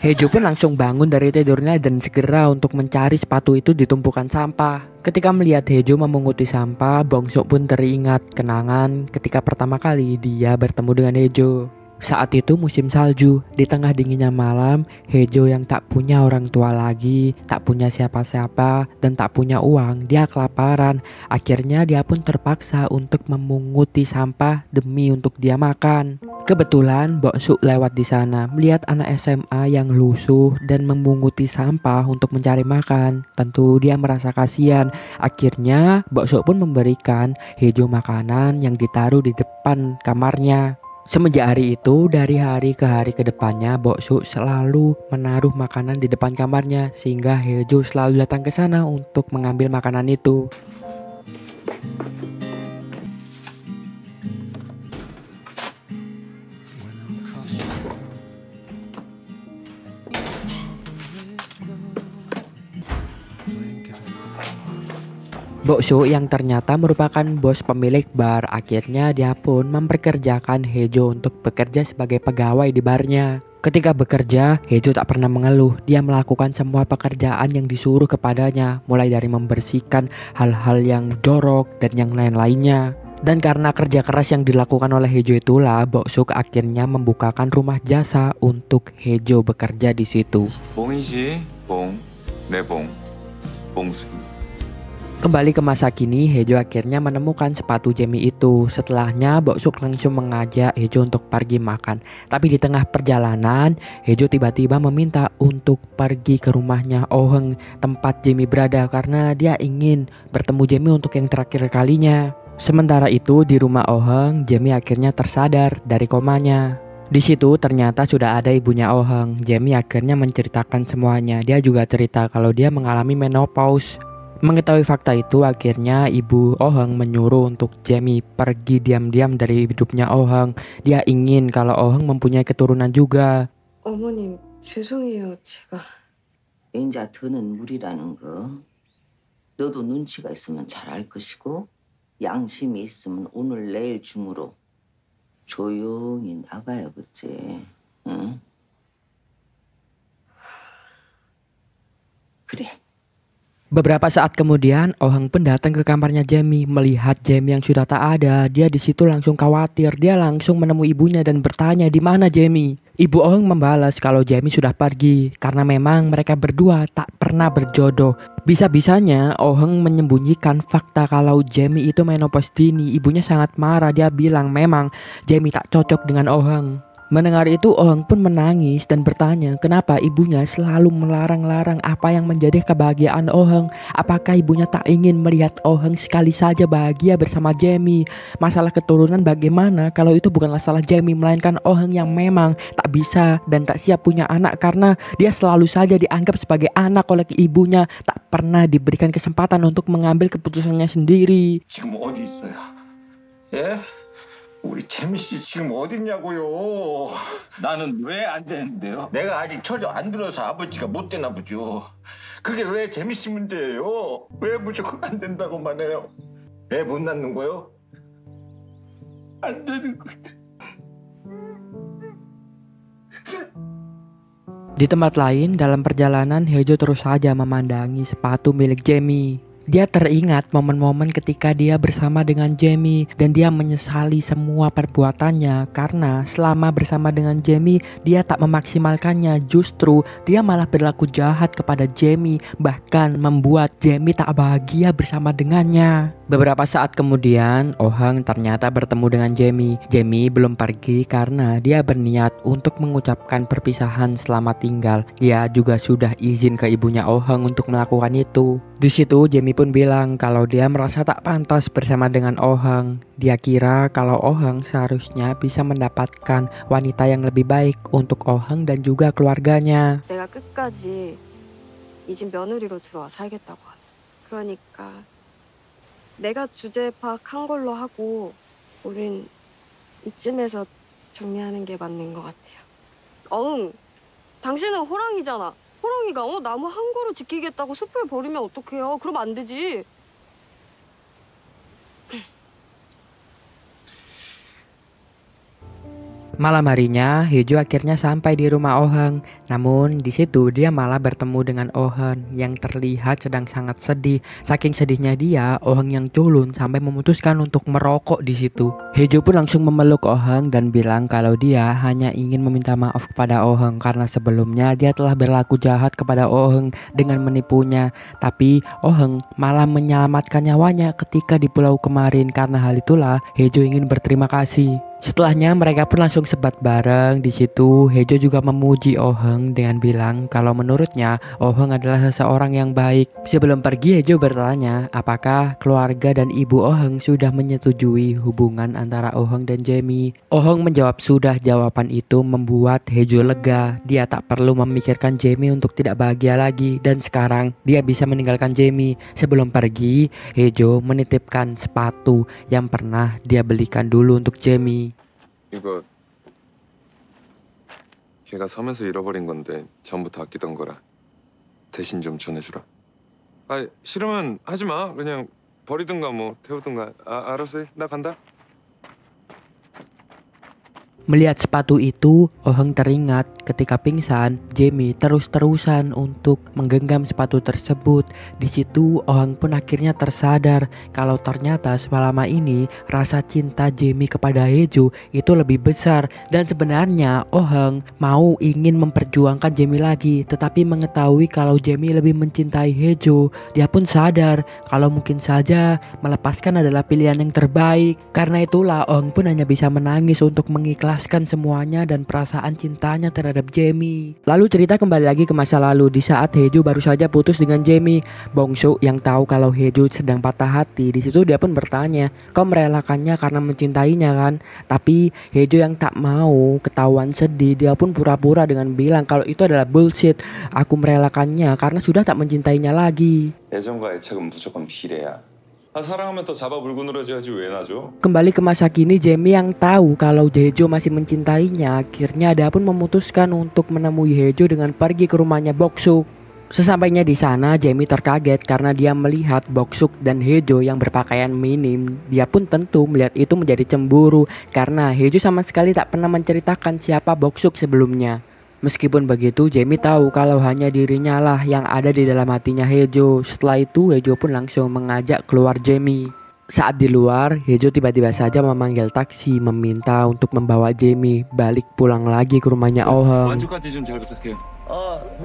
Hejo pun langsung bangun dari tidurnya dan segera untuk mencari sepatu itu di tumpukan sampah. Ketika melihat Hejo memunguti sampah, Bongsu pun teringat kenangan ketika pertama kali dia bertemu dengan Hejo. Saat itu musim salju, di tengah dinginnya malam, Hejo yang tak punya orang tua lagi, tak punya siapa-siapa, dan tak punya uang, dia kelaparan. Akhirnya dia pun terpaksa untuk memunguti sampah demi untuk dia makan. Kebetulan Bongsu lewat di sana, melihat anak SMA yang lusuh dan memunguti sampah untuk mencari makan. Tentu dia merasa kasihan. Akhirnya Bongsu pun memberikan Hejo makanan yang ditaruh di depan kamarnya. Semenjak hari itu, dari hari ke depannya, Bongsu selalu menaruh makanan di depan kamarnya, sehingga Hejo selalu datang ke sana untuk mengambil makanan itu. Bongsu yang ternyata merupakan bos pemilik bar, akhirnya dia pun memperkerjakan Hejo untuk bekerja sebagai pegawai di barnya. Ketika bekerja, Hejo tak pernah mengeluh. Dia melakukan semua pekerjaan yang disuruh kepadanya, mulai dari membersihkan hal-hal yang jorok dan yang lain-lainnya. Dan karena kerja keras yang dilakukan oleh Hejo itulah, Bongsu akhirnya membukakan rumah jasa untuk Hejo bekerja di situ. 봉이지, 봉, 내 봉, 봉수. Kembali ke masa kini, Hejo akhirnya menemukan sepatu Jamie itu. Setelahnya, Bongsu langsung mengajak Hejo untuk pergi makan. Tapi di tengah perjalanan, Hejo tiba-tiba meminta untuk pergi ke rumahnya Oh Heng, tempat Jamie berada, karena dia ingin bertemu Jamie untuk yang terakhir kalinya. Sementara itu, di rumah Oh Heng, Jamie akhirnya tersadar dari komanya. Di situ ternyata sudah ada ibunya Oh Heng. Jamie akhirnya menceritakan semuanya. Dia juga cerita kalau dia mengalami menopause. Mengetahui fakta itu, akhirnya ibu Oh Heng menyuruh untuk Jamie pergi diam-diam dari hidupnya Oh Heng. Dia ingin kalau Oh Heng mempunyai keturunan juga. 어머님, 죄송해요, 제가. 인자 드는 물이라는 거 너도 눈치가 있으면 잘 알 것이고 양심이 있으면 오늘 내일 중으로 조용히 나가야겠지. 응? 그래. Beberapa saat kemudian, Oh Heng pun datang ke kamarnya Jamie. Melihat Jamie yang sudah tak ada, dia di situ langsung khawatir. Dia langsung menemui ibunya dan bertanya di mana Jamie. Ibu Oh Heng membalas kalau Jamie sudah pergi karena memang mereka berdua tak pernah berjodoh. Bisa-bisanya Oh Heng menyembunyikan fakta kalau Jamie itu menopause dini. Ibunya sangat marah. Dia bilang memang Jamie tak cocok dengan Oh Heng. Mendengar itu, Oh Heng pun menangis dan bertanya kenapa ibunya selalu melarang-larang apa yang menjadi kebahagiaan Oh Heng. Apakah ibunya tak ingin melihat Oh Heng sekali saja bahagia bersama Jamie? Masalah keturunan bagaimana kalau itu bukanlah salah Jamie, melainkan Oh Heng yang memang tak bisa dan tak siap punya anak karena dia selalu saja dianggap sebagai anak oleh ibunya, tak pernah diberikan kesempatan untuk mengambil keputusannya sendiri. 지금 어디 있어요? 예? 우리 재미 씨 지금 어딨냐고요? 나는 왜 안 되는데요? 내가 아직 철이 안 들어서 아버지가 못 되나 보죠. 그게 왜 재미 씨 문제예요? 왜 무조건 안 된다고만 해요? 왜 못 낳는 거요? 안 되는 건데. Di tempat lain, dalam perjalanan, Hejo terus saja memandangi sepatu milik Jamie. Dia teringat momen-momen ketika dia bersama dengan Jamie dan dia menyesali semua perbuatannya karena selama bersama dengan Jamie dia tak memaksimalkannya, justru dia malah berlaku jahat kepada Jamie, bahkan membuat Jamie tak bahagia bersama dengannya. Beberapa saat kemudian, Oh Heng ternyata bertemu dengan Jamie. Jamie belum pergi karena dia berniat untuk mengucapkan perpisahan selamat tinggal. Dia juga sudah izin ke ibunya Oh Heng untuk melakukan itu. Di situ Jamie pun bilang kalau dia merasa tak pantas bersama dengan Oh Hang. Dia kira kalau Oh Hang seharusnya bisa mendapatkan wanita yang lebih baik untuk Oh Hang dan juga keluarganya. 내가 끝까지 이 집 며느리로 들어와 살겠다고 하네. 그러니까 내가 주제 파악한 걸로 하고 우린 이쯤에서 정리하는 게 맞는 것 같아요. 당신은 호랑이잖아. 호랑이가 나무 한 그루 지키겠다고 숲을 버리면 어떡해요? 그러면 안 되지. Malam harinya, Hejo akhirnya sampai di rumah Oh Hang. Namun di situ dia malah bertemu dengan Oh Han yang terlihat sedang sangat sedih. Saking sedihnya dia, Oh Hang yang culun sampai memutuskan untuk merokok di situ. Hejo pun langsung memeluk Oh Hang dan bilang kalau dia hanya ingin meminta maaf kepada Oh Hang karena sebelumnya dia telah berlaku jahat kepada Oh Hang dengan menipunya. Tapi Oh Hang malah menyelamatkan nyawanya ketika di pulau kemarin. Karena hal itulah Hejo ingin berterima kasih. Setelahnya mereka pun langsung sebat bareng. Di situ Hejo juga memuji Oh Hang dengan bilang kalau menurutnya Oh Hang adalah seseorang yang baik. Sebelum pergi Hejo bertanya apakah keluarga dan ibu Oh Hang sudah menyetujui hubungan antara Oh Hang dan Jamie. Oh Hang menjawab sudah. Jawaban itu membuat Hejo lega. Dia tak perlu memikirkan Jamie untuk tidak bahagia lagi dan sekarang dia bisa meninggalkan Jamie. Sebelum pergi Hejo menitipkan sepatu yang pernah dia belikan dulu untuk Jamie. 이거 걔가 섬에서 잃어버린 건데 전부터 아끼던 거라 대신 좀 전해주라. 아 싫으면 하지 마. 그냥 버리든가 뭐 태우든가. 알았어. 나 간다. Melihat sepatu itu, Oh Hang teringat ketika pingsan, Jamie terus-terusan untuk menggenggam sepatu tersebut. Di situ Oh Hang pun akhirnya tersadar kalau ternyata selama ini rasa cinta Jamie kepada Hejo itu lebih besar. Dan sebenarnya Oh Hang mau ingin memperjuangkan Jamie lagi, tetapi mengetahui kalau Jamie lebih mencintai Hejo, dia pun sadar kalau mungkin saja melepaskan adalah pilihan yang terbaik. Karena itulah Oh Hang pun hanya bisa menangis untuk mengikhlaskan semuanya dan perasaan cintanya terhadap Jamie. Lalu cerita kembali lagi ke masa lalu di saat Hejo baru saja putus dengan Jamie. Bongsu yang tahu kalau Hejo sedang patah hati, di situ dia pun bertanya, "Kau merelakannya karena mencintainya kan?" Tapi Hejo yang tak mau ketahuan sedih, dia pun pura-pura dengan bilang kalau itu adalah bullshit. Aku merelakannya karena sudah tak mencintainya lagi. 애정과 애착은 무조건 비례야. 사랑하면 더 잡아 물고 늘어져야지 왜 나죠? Kembali ke masa kini, Jamie yang tahu kalau Hejo masih mencintainya, akhirnya dia pun memutuskan untuk menemui Hejo dengan pergi ke rumahnya Boksuk. Sesampainya di sana, Jamie terkaget karena dia melihat Boksuk dan Hejo yang berpakaian minim. Dia pun tentu melihat itu menjadi cemburu karena Hejo sama sekali tak pernah menceritakan siapa Boksuk sebelumnya. Meskipun begitu, Jamie tahu kalau hanya dirinya lah yang ada di dalam hatinya Hejo. Setelah itu, Hejo pun langsung mengajak keluar Jamie. Saat di luar, Hejo tiba-tiba saja memanggil taksi meminta untuk membawa Jamie balik pulang lagi ke rumahnya Oh Hang. 만주까지 좀 잘 부탁해요.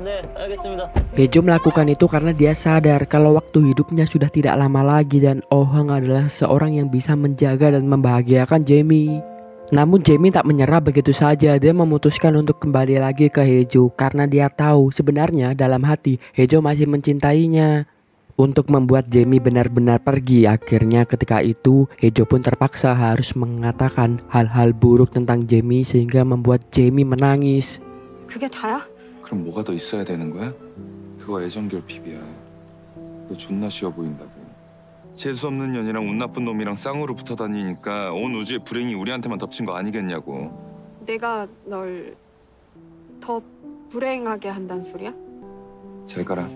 네, 알겠습니다. Hejo melakukan itu karena dia sadar kalau waktu hidupnya sudah tidak lama lagi dan Oh Hang adalah seorang yang bisa menjaga dan membahagiakan Jamie. Namun Jamie tak menyerah begitu saja. Dia memutuskan untuk kembali lagi ke Hejo karena dia tahu sebenarnya dalam hati Hejo masih mencintainya. Untuk membuat Jamie benar-benar pergi, akhirnya ketika itu Hejo pun terpaksa harus mengatakan hal-hal buruk tentang Jamie sehingga membuat Jamie menangis. 그게 다야? 그럼 뭐가 더 있어야 되는 거야? 그거 애정 결핍이야. 너 존나 쉬워 보인다고. 재수 없는 년이랑 운 나쁜 놈이랑 쌍으로 붙어 다니니까 온 우주의 불행이 우리한테만 덮친 거 아니겠냐고. 내가 널 더 불행하게 한단 소리야? 잘 가라.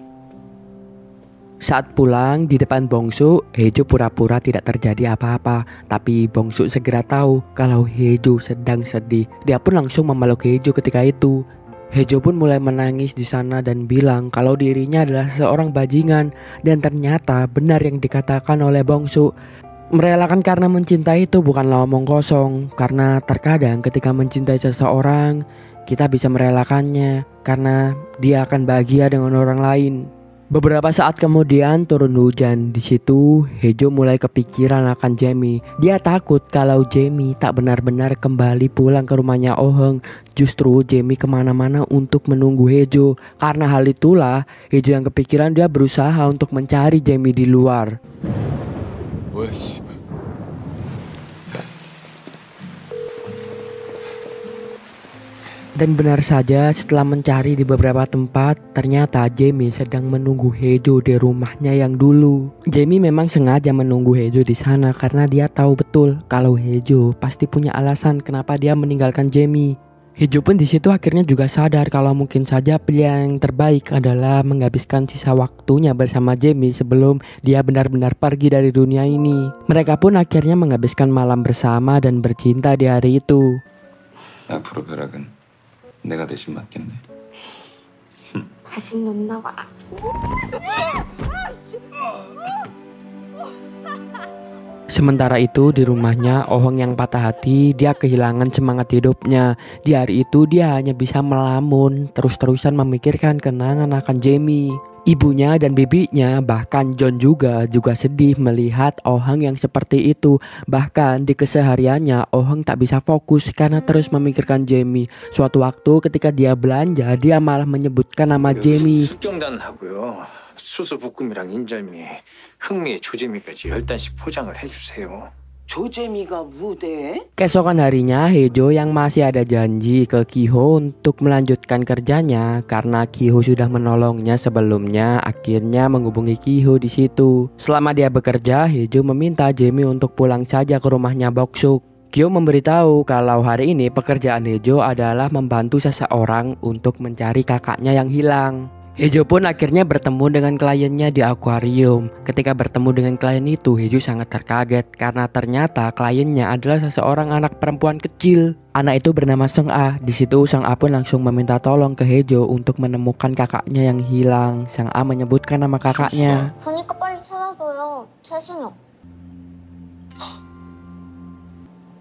Saat pulang di depan Bongsu, Hejo pura-pura tidak terjadi apa-apa. Tapi Bongsu segera tahu kalau Hejo sedang sedih. Dia pun langsung memeluk Hejo ketika itu. Hejo pun mulai menangis di sana dan bilang kalau dirinya adalah seorang bajingan. Dan ternyata benar yang dikatakan oleh Bongsu. Merelakan karena mencintai itu bukanlah omong kosong. Karena terkadang ketika mencintai seseorang, kita bisa merelakannya karena dia akan bahagia dengan orang lain. Beberapa saat kemudian turun hujan. Di situ Hejo mulai kepikiran akan Jamie. Dia takut kalau Jamie tak benar-benar kembali pulang ke rumahnya Oh Heung. Justru Jamie kemana-mana untuk menunggu Hejo. Karena hal itulah Hejo yang kepikiran, dia berusaha untuk mencari Jamie di luar. Dan benar saja, setelah mencari di beberapa tempat, ternyata Jamie sedang menunggu Hejo di rumahnya yang dulu. Jamie memang sengaja menunggu Hejo di sana karena dia tahu betul kalau Hejo pasti punya alasan kenapa dia meninggalkan Jamie. Hejo pun di situ akhirnya juga sadar kalau mungkin saja pilihan yang terbaik adalah menghabiskan sisa waktunya bersama Jamie sebelum dia benar-benar pergi dari dunia ini. Mereka pun akhirnya menghabiskan malam bersama dan bercinta di hari itu. 앞으로 벼락은 내가 대신 맡겠네. 다시 넣나 봐. Sementara itu di rumahnya, Oh Heung yang patah hati, dia kehilangan semangat hidupnya. Di hari itu dia hanya bisa melamun, terus-terusan memikirkan kenangan akan Jamie. Ibunya dan bibinya, bahkan John juga sedih melihat Oh Heung yang seperti itu. Bahkan di kesehariannya Oh Heung tak bisa fokus karena terus memikirkan Jamie. Suatu waktu ketika dia belanja, dia malah menyebutkan nama Jamie. 숙경단하고요. 수수볶음이랑 인절미, 흥미, 조재미까지 10단씩 포장을 해주세요. 조재미가 무대? Keesokan harinya, Hejo yang masih ada janji ke Ki-ho untuk melanjutkan kerjanya karena Ki-ho sudah menolongnya sebelumnya, akhirnya menghubungi Ki-ho di situ. Selama dia bekerja, Hejo meminta Jamie untuk pulang saja ke rumahnya Bok-suk. Ki-ho memberitahu kalau hari ini pekerjaan Hejo adalah membantu seseorang untuk mencari kakaknya yang hilang. Hejo pun akhirnya bertemu dengan kliennya di akuarium. Ketika bertemu dengan klien itu, Hejo sangat terkaget karena ternyata kliennya adalah seseorang anak perempuan kecil. Anak itu bernama Seung-ah. Di situ Seung-ah pun langsung meminta tolong ke Hejo untuk menemukan kakaknya yang hilang. Seung-ah menyebutkan nama kakaknya. 그니까 빨리 찾아줘요. 최승혁.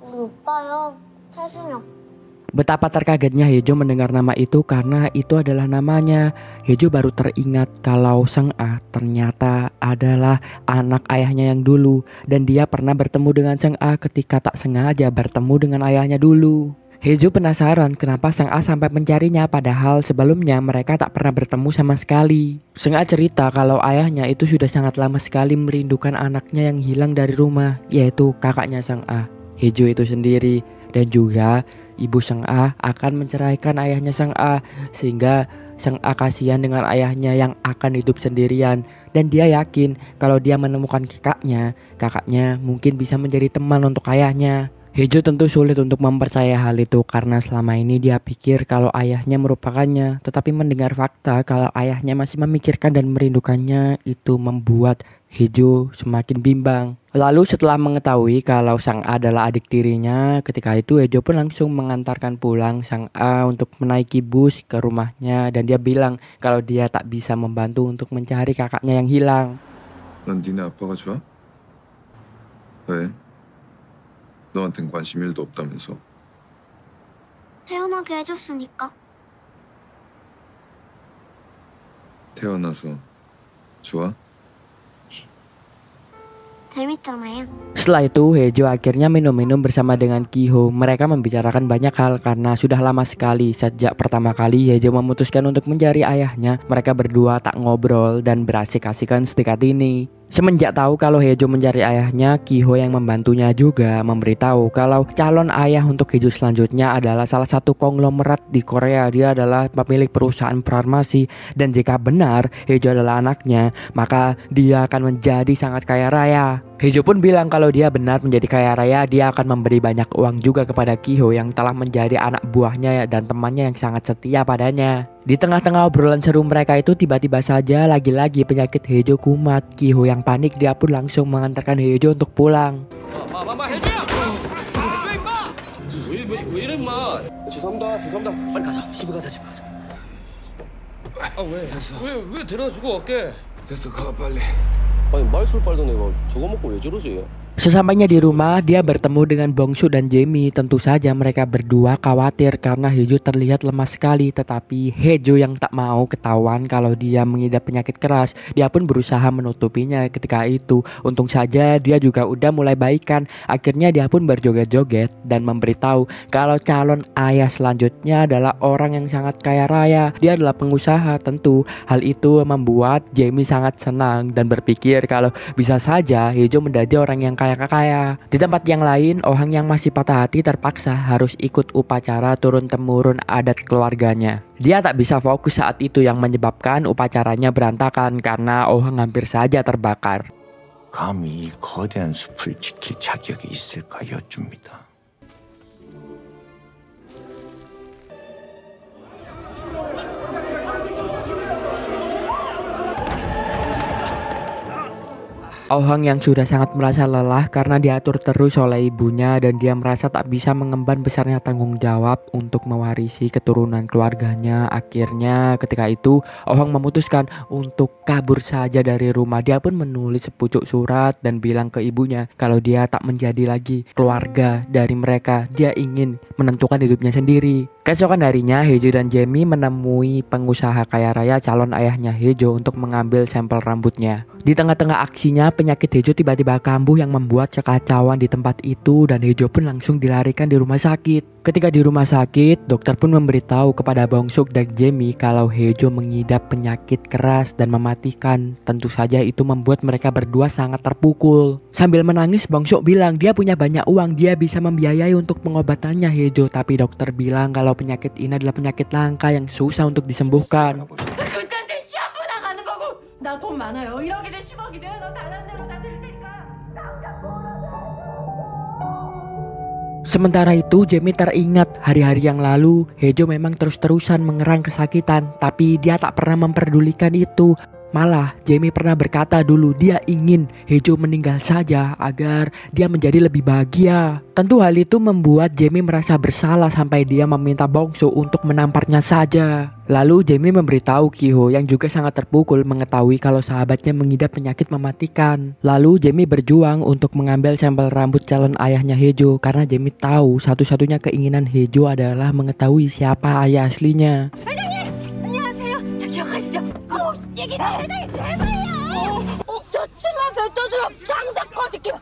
우리 오빠요. 최승혁. Betapa terkagetnya Hejo mendengar nama itu karena itu adalah namanya. Hejo baru teringat kalau Seung-ah ternyata adalah anak ayahnya yang dulu. Dan dia pernah bertemu dengan Seung-ah ketika tak sengaja bertemu dengan ayahnya dulu. Hejo penasaran kenapa Seung-ah sampai mencarinya padahal sebelumnya mereka tak pernah bertemu sama sekali. Seung-ah cerita kalau ayahnya itu sudah sangat lama sekali merindukan anaknya yang hilang dari rumah, yaitu kakaknya Seung-ah, Hejo itu sendiri. Dan juga ibu Seung-ah akan menceraikan ayahnya Seung-ah sehingga Seung-ah kasihan dengan ayahnya yang akan hidup sendirian. Dan dia yakin kalau dia menemukan kakaknya mungkin bisa menjadi teman untuk ayahnya. Hejo tentu sulit untuk mempercayai hal itu karena selama ini dia pikir kalau ayahnya merupakannya. Tetapi mendengar fakta kalau ayahnya masih memikirkan dan merindukannya, itu membuat Hejo semakin bimbang. Lalu setelah mengetahui kalau Seung-ah adalah adik tirinya, ketika itu Hejo pun langsung mengantarkan pulang Seung-ah untuk menaiki bus ke rumahnya. Dan dia bilang kalau dia tak bisa membantu untuk mencari kakaknya yang hilang. 넌 니네 아빠가 좋아? 왜? 너한텐 관심 1도 없다면서. 태어나게 해줬으니까. 태어나서 좋아? 재밌잖아요. Setelah itu Hejo akhirnya minum-minum bersama dengan Ki-ho. Mereka membicarakan banyak hal karena sudah lama sekali sejak pertama kali Hejo memutuskan untuk mencari ayahnya. Mereka berdua tak ngobrol dan berasik-asikan sedekat ini. Semenjak tahu kalau Hejo mencari ayahnya, Ki-ho yang membantunya juga memberitahu kalau calon ayah untuk Hejo selanjutnya adalah salah satu konglomerat di Korea. Dia adalah pemilik perusahaan farmasi dan jika benar Hejo adalah anaknya, maka dia akan menjadi sangat kaya raya. Hejo pun bilang kalau dia benar menjadi kaya raya, dia akan memberi banyak uang juga kepada Ki-ho yang telah menjadi anak buahnya dan temannya yang sangat setia padanya. Di tengah-tengah obrolan seru mereka itu tiba-tiba saja lagi-lagi penyakit Hejo kumat. Ki-ho yang panik dia pun langsung mengantarkan Hejo untuk pulang. 마마 해줘야! 해줘 임마! 왜 이래 임마? 죄송합니다. 빨리 가자. 집에 가자. 아 왜? 왜 데려다 주고 갈게? 됐어 가 빨리. 아니 말술 빨던 애가 저거 먹고 왜 저러지? Sesampainya di rumah, dia bertemu dengan Bong-suk dan Jamie. Tentu saja mereka berdua khawatir karena Hae-jo terlihat lemah sekali. Tetapi Hae-jo yang tak mau ketahuan kalau dia mengidap penyakit keras, dia pun berusaha menutupinya ketika itu. Untung saja dia juga udah mulai baikan. Akhirnya dia pun berjoget-joget dan memberitahu kalau calon ayah selanjutnya adalah orang yang sangat kaya raya. Dia adalah pengusaha. Tentu hal itu membuat Jamie sangat senang dan berpikir kalau bisa saja Hae-jo menjadi orang yang kaya. Di tempat yang lain, Oh Hang yang masih patah hati terpaksa harus ikut upacara turun-temurun adat keluarganya. Dia tak bisa fokus saat itu yang menyebabkan upacaranya berantakan karena Oh Hang hampir saja terbakar. 감히 이 거대한 숲을 지킬 자격이 있을까 여쭙니다. Oh Hang yang sudah sangat merasa lelah karena diatur terus oleh ibunya dan dia merasa tak bisa mengemban besarnya tanggung jawab untuk mewarisi keturunan keluarganya. Akhirnya ketika itu Oh Hang memutuskan untuk kabur saja dari rumah. Dia pun menulis sepucuk surat dan bilang ke ibunya kalau dia tak menjadi lagi keluarga dari mereka. Dia ingin menentukan hidupnya sendiri. Keesokan harinya Hae-jo dan Jamie menemui pengusaha kaya raya calon ayahnya Hae-jo untuk mengambil sampel rambutnya. Di tengah-tengah aksinya, penyakit Hae-jo tiba-tiba kambuh yang membuat kekacauan di tempat itu dan Hae-jo pun langsung dilarikan di rumah sakit. Ketika di rumah sakit, dokter pun memberitahu kepada Bong-suk dan Jamie kalau Hae-jo mengidap penyakit keras dan mematikan. Tentu saja itu membuat mereka berdua sangat terpukul. Sambil menangis, Bong-suk bilang dia punya banyak uang, dia bisa membiayai untuk pengobatannya Hae-jo. Tapi dokter bilang kalau penyakit ini adalah penyakit langka yang susah untuk disembuhkan. 나 돈 많아요. 1억이든 10억이든 너 달라는 대로 다 드릴 테니까 당장 Sementara itu Jamie teringat hari-hari yang lalu Hae-jo memang terus-terusan mengerang kesakitan, tapi dia tak pernah memperdulikan itu. Malah Jamie pernah berkata dulu dia ingin Hae-jo meninggal saja agar dia menjadi lebih bahagia. Tentu hal itu membuat Jamie merasa bersalah sampai dia meminta Bong-suk untuk menamparnya saja. Lalu Jamie memberitahu Ki-ho yang juga sangat terpukul mengetahui kalau sahabatnya mengidap penyakit mematikan. Lalu Jamie berjuang untuk mengambil sampel rambut calon ayahnya Hae-jo karena Jamie tahu satu-satunya keinginan Hae-jo adalah mengetahui siapa ayah aslinya. 안녕하세요. 저 기억하시죠? 얘기 좀 해줘요. 제발요. 저 치마 뱉어주면 당장 꺼질게요.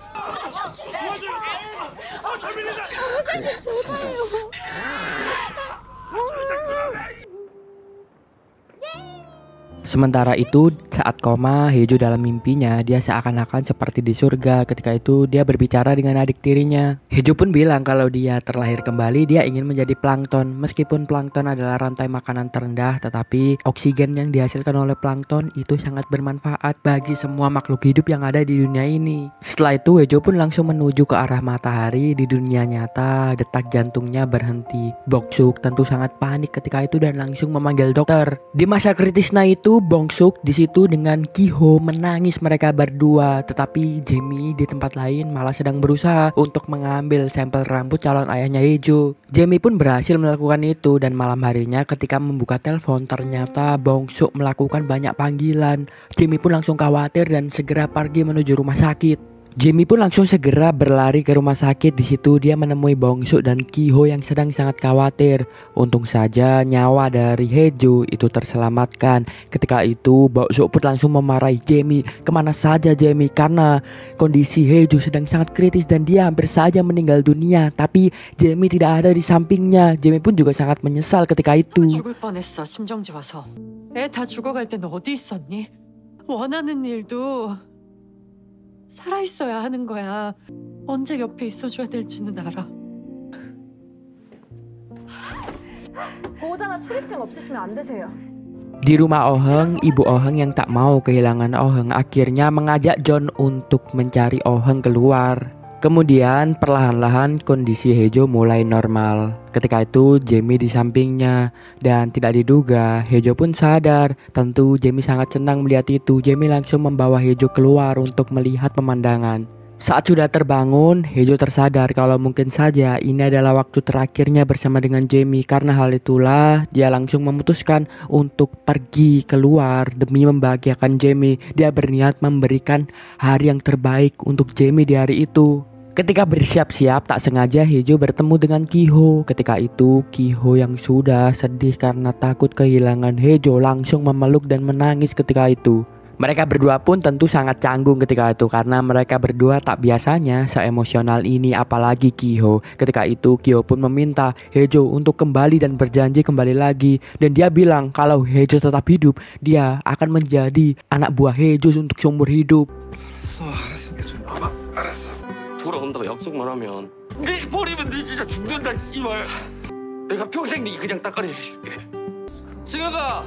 Sementara itu, saat koma, Hae-jo dalam mimpinya, dia seakan-akan seperti di surga. Ketika itu, dia berbicara dengan adik tirinya. Hae-jo pun bilang kalau dia terlahir kembali, dia ingin menjadi plankton. Meskipun plankton adalah rantai makanan terendah, tetapi oksigen yang dihasilkan oleh plankton itu sangat bermanfaat bagi semua makhluk hidup yang ada di dunia ini. Setelah itu, Hae-jo pun langsung menuju ke arah matahari. Di dunia nyata, detak jantungnya berhenti. Bong-suk tentu sangat panik ketika itu dan langsung memanggil dokter. Di masa kritisnya itu, Bong-suk di situ dengan Ki-ho menangis mereka berdua, tetapi Jamie di tempat lain malah sedang berusaha untuk mengambil sampel rambut calon ayahnya Hae-jo. Jamie pun berhasil melakukan itu dan malam harinya ketika membuka telepon ternyata Bong-suk melakukan banyak panggilan. Jamie pun langsung khawatir dan segera pergi menuju rumah sakit. Jamie pun langsung segera berlari ke rumah sakit. Di situ dia menemui Bong-suk dan Ki-ho yang sedang sangat khawatir. Untung saja nyawa dari Hae-jo itu terselamatkan. Ketika itu Bong-suk pun langsung memarahi Jamie. Kemana saja Jamie? Karena kondisi Hae-jo sedang sangat kritis dan dia hampir saja meninggal dunia. Tapi Jamie tidak ada di sampingnya. Jamie pun juga sangat menyesal ketika itu. 죽을 뻔했어. 심정지 와서. 애 다 죽어갈 땐 어디 있었니? 원하는 일도 살아 있어야 하는 거야. 언제 옆에 있어줘야 될지는 알아. 보호자나 출입증 없으시면 안 되세요. Di rumah Oh Hang, ibu Oh Hang yang tak mau kehilangan Oh Hang akhirnya mengajak John untuk mencari Oh Hang keluar. Kemudian perlahan-lahan kondisi Hae-jo mulai normal. Ketika itu Jamie di sampingnya dan tidak diduga Hae-jo pun sadar. Tentu Jamie sangat senang melihat itu. Jamie langsung membawa Hae-jo keluar untuk melihat pemandangan. Saat sudah terbangun, Hejo tersadar kalau mungkin saja ini adalah waktu terakhirnya bersama dengan Jamie. Karena hal itulah dia langsung memutuskan untuk pergi keluar demi membahagiakan Jamie. Dia berniat memberikan hari yang terbaik untuk Jamie di hari itu. Ketika bersiap-siap, tak sengaja Hejo bertemu dengan Kiho. Ketika itu, Kiho yang sudah sedih karena takut kehilangan Hejo langsung memeluk dan menangis ketika itu. Mereka berdua pun tentu sangat canggung ketika itu karena mereka berdua tak biasanya seemosional ini, apalagi Kiho. Ketika itu Kiho pun meminta Hejo untuk kembali dan berjanji kembali lagi. Dan dia bilang kalau Hejo tetap hidup, dia akan menjadi anak buah Hejo untuk seumur hidup. 알았어. 좀 봐봐. 알았어. 돌아온다고 약속만 하면 네 버리면 네 진짜 죽는다 씨발. 내가 평생 네 그냥 따까리 해줄게. 승혁아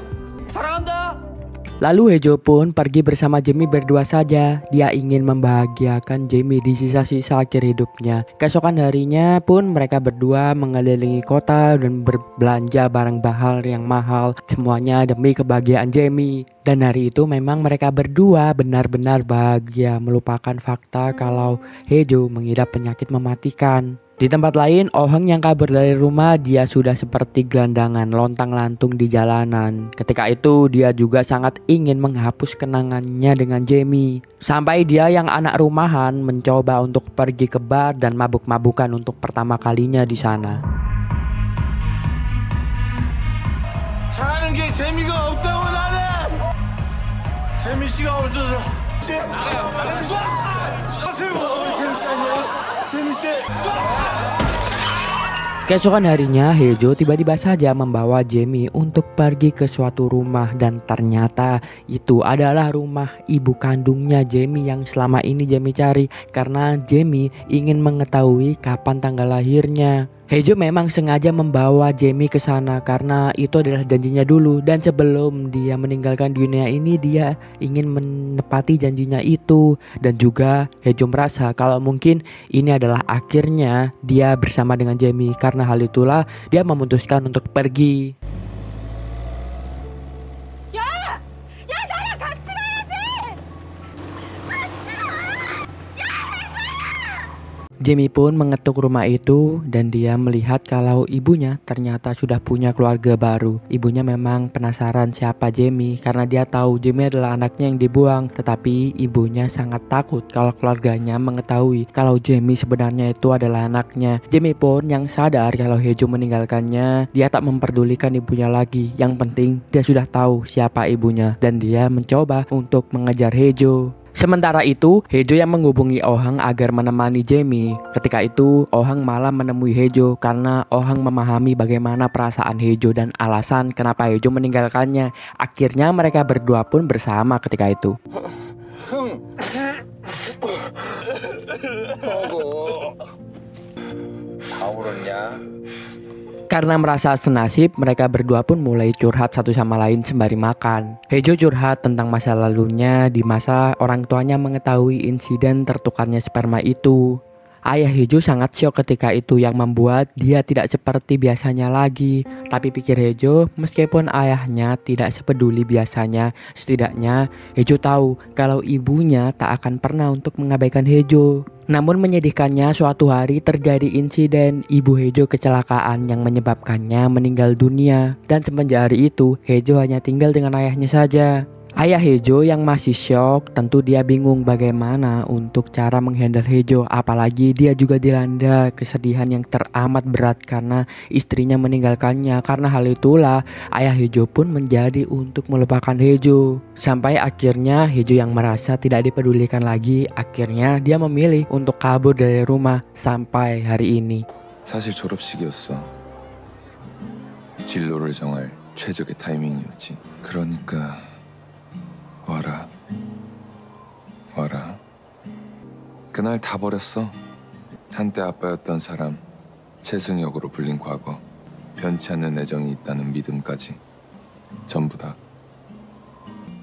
사랑한다. Lalu Hejo pun pergi bersama Jamie berdua saja. Dia ingin membahagiakan Jamie di sisa-sisa akhir hidupnya. Keesokan harinya pun mereka berdua mengelilingi kota dan berbelanja barang bahal yang mahal. Semuanya demi kebahagiaan Jamie. Dan hari itu memang mereka berdua benar-benar bahagia, melupakan fakta kalau Hejo mengidap penyakit mematikan. Di tempat lain, Oh Hang yang kabur dari rumah, dia sudah seperti gelandangan lontang-lantung di jalanan. Ketika itu dia juga sangat ingin menghapus kenangannya dengan Jamie. Sampai dia yang anak rumahan mencoba untuk pergi ke bar dan mabuk-mabukan untuk pertama kalinya di sana. 사는 게 재미가 없다고 나는. 재미 씨가 없어서. Keesokan harinya Hejo tiba-tiba saja membawa Jamie untuk pergi ke suatu rumah dan ternyata itu adalah rumah ibu kandungnya Jamie yang selama ini Jamie cari karena Jamie ingin mengetahui kapan tanggal lahirnya. Hejo memang sengaja membawa Jamie ke sana karena itu adalah janjinya dulu dan sebelum dia meninggalkan dunia ini dia ingin menepati janjinya itu. Dan juga Hejo merasa kalau mungkin ini adalah akhirnya dia bersama dengan Jamie. Karena hal itulah dia memutuskan untuk pergi. Jamie pun mengetuk rumah itu dan dia melihat kalau ibunya ternyata sudah punya keluarga baru. Ibunya memang penasaran siapa Jamie karena dia tahu Jamie adalah anaknya yang dibuang. Tetapi ibunya sangat takut kalau keluarganya mengetahui kalau Jamie sebenarnya itu adalah anaknya. Jamie pun yang sadar kalau Hejo meninggalkannya, dia tak memperdulikan ibunya lagi. Yang penting dia sudah tahu siapa ibunya dan dia mencoba untuk mengejar Hejo. Sementara itu, Hejo yang menghubungi Oh Hang agar menemani Jamie. Ketika itu, Oh Hang malah menemui Hejo karena Oh Hang memahami bagaimana perasaan Hejo dan alasan kenapa Hejo meninggalkannya. Akhirnya mereka berdua pun bersama ketika itu. Karena merasa senasib, mereka berdua pun mulai curhat satu sama lain sembari makan. Hejo curhat tentang masa lalunya di masa orang tuanya mengetahui insiden tertukarnya sperma itu. Ayah Hejo sangat syok ketika itu yang membuat dia tidak seperti biasanya lagi. Tapi pikir Hejo, meskipun ayahnya tidak sepeduli biasanya, setidaknya Hejo tahu kalau ibunya tak akan pernah untuk mengabaikan Hejo. Namun menyedihkannya suatu hari terjadi insiden ibu Hejo kecelakaan yang menyebabkannya meninggal dunia. Dan semenjak hari itu Hejo hanya tinggal dengan ayahnya saja. Ayah Hejo yang masih syok, tentu dia bingung bagaimana untuk cara menghandle Hejo. Apalagi dia juga dilanda kesedihan yang teramat berat karena istrinya meninggalkannya. Karena hal itulah ayah Hejo pun menjadi untuk melupakan Hejo. Sampai akhirnya Hejo yang merasa tidak dipedulikan lagi, akhirnya dia memilih untuk kabur dari rumah sampai hari ini. 사실 졸업식이었어. 진로를 정할 최적의 타이밍이었지. 그러니까 와라. 그날 다 버렸어. 한때 아빠였던 사람, 최승혁으로 불린 과거, 변치 않는 애정이 있다는 믿음까지 전부 다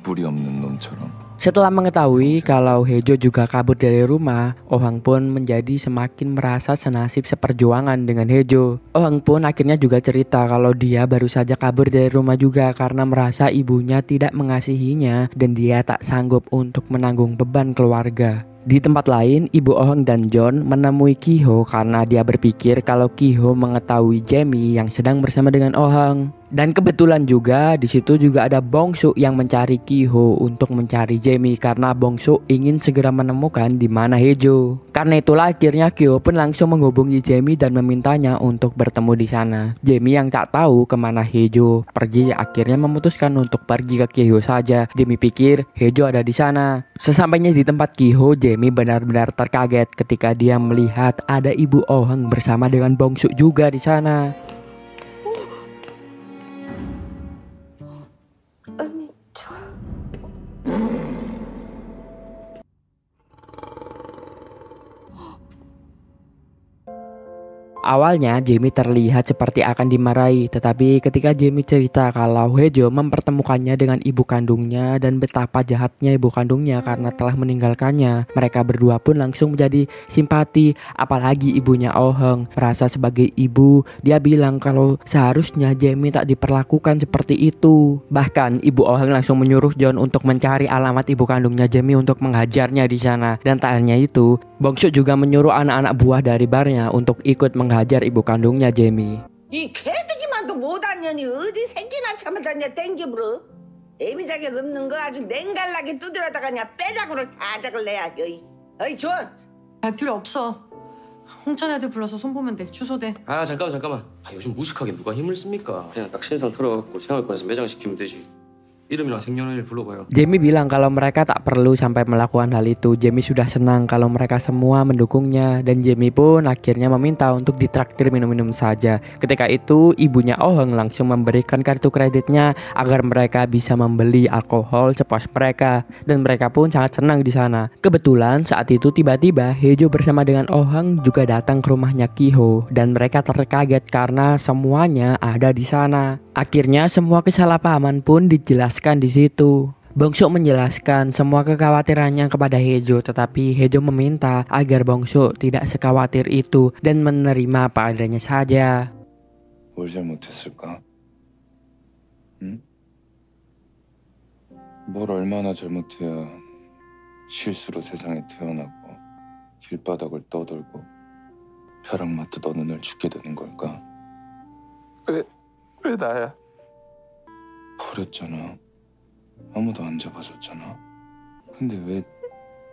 뿌리 없는 놈처럼. Setelah mengetahui kalau Hejo juga kabur dari rumah, Oh Hang pun menjadi semakin merasa senasib seperjuangan dengan Hejo. Oh Hang pun akhirnya juga cerita kalau dia baru saja kabur dari rumah juga karena merasa ibunya tidak mengasihinya dan dia tak sanggup untuk menanggung beban keluarga. Di tempat lain, Ibu Oheng dan John menemui Ki-ho karena dia berpikir kalau Ki-ho mengetahui Jamie yang sedang bersama dengan Oheng. Dan kebetulan juga di situ juga ada Bong-suk yang mencari Ki-ho untuk mencari Jamie karena Bong-suk ingin segera menemukan di mana Haejo. Karena itulah akhirnya Ki-ho pun langsung menghubungi Jamie dan memintanya untuk bertemu di sana. Jamie yang tak tahu kemana Haejo pergi akhirnya memutuskan untuk pergi ke Ki-ho saja. Jamie pikir Haejo ada di sana. Sesampainya di tempat Ki-ho, Jamie benar-benar terkaget ketika dia melihat ada Ibu Oheng bersama dengan Bong-suk juga di sana. Awalnya Jamie terlihat seperti akan dimarahi, tetapi ketika Jamie cerita kalau Haejo mempertemukannya dengan ibu kandungnya dan betapa jahatnya ibu kandungnya karena telah meninggalkannya, mereka berdua pun langsung menjadi simpati. Apalagi ibunya Oheng merasa sebagai ibu, dia bilang kalau seharusnya Jamie tak diperlakukan seperti itu. Bahkan ibu Oheng langsung menyuruh John untuk mencari alamat ibu kandungnya Jamie untuk menghajarnya di sana. Dan tak hanya itu, Bong-suk juga menyuruh anak-anak buah dari barnya untuk ikut menghajar ibu kandungnya Jamie. 이 개새끼만도 못하냐니 어디 새끼나 참아자냐 땡겨불어. 애미 자격 없는 거 아주 냉갈나게 두드려다가냐 빼자구를 다 잡을래야. 어이 존. 갈 필요 없어. 홍천 애들 불러서 손 보면 돼. 주소대. 아 잠깐만. 요즘 무식하게 누가 힘을 씁니까? 그냥 딱 신상 털어갖고 생활권에서 매장시키면 되지. 이름이랑 생년월일 불러봐요. Jamie bilang kalau mereka tak perlu sampai melakukan hal itu. Jamie sudah senang kalau mereka semua mendukungnya dan Jamie pun akhirnya meminta untuk ditraktir minum-minum saja. Ketika itu ibunya Oheng langsung memberikan kartu kreditnya agar mereka bisa membeli alkohol sepuas mereka dan mereka pun sangat senang di sana. Kebetulan saat itu tiba-tiba Haejo bersama dengan Oheng juga datang ke rumahnya Ki-ho dan mereka terkaget karena semuanya ada di sana. Akhirnya semua kesalahpahaman pun dijelaskan di situ. Bong-suk menjelaskan semua kekhawatirannya kepada Haejo, tetapi Haejo meminta agar Bong-suk tidak sekhawatir itu dan menerima apa adanya saja. 뭘 잘못했을까? 응? 뭘 얼마나 잘못해야 실수로 세상에 태어나고 길바닥을 떠돌고 벼락 맞듯 어느 날 죽게 되는 걸까? 왜 나야? 버렸잖아. 아무도 안 잡아줬잖아. 근데 왜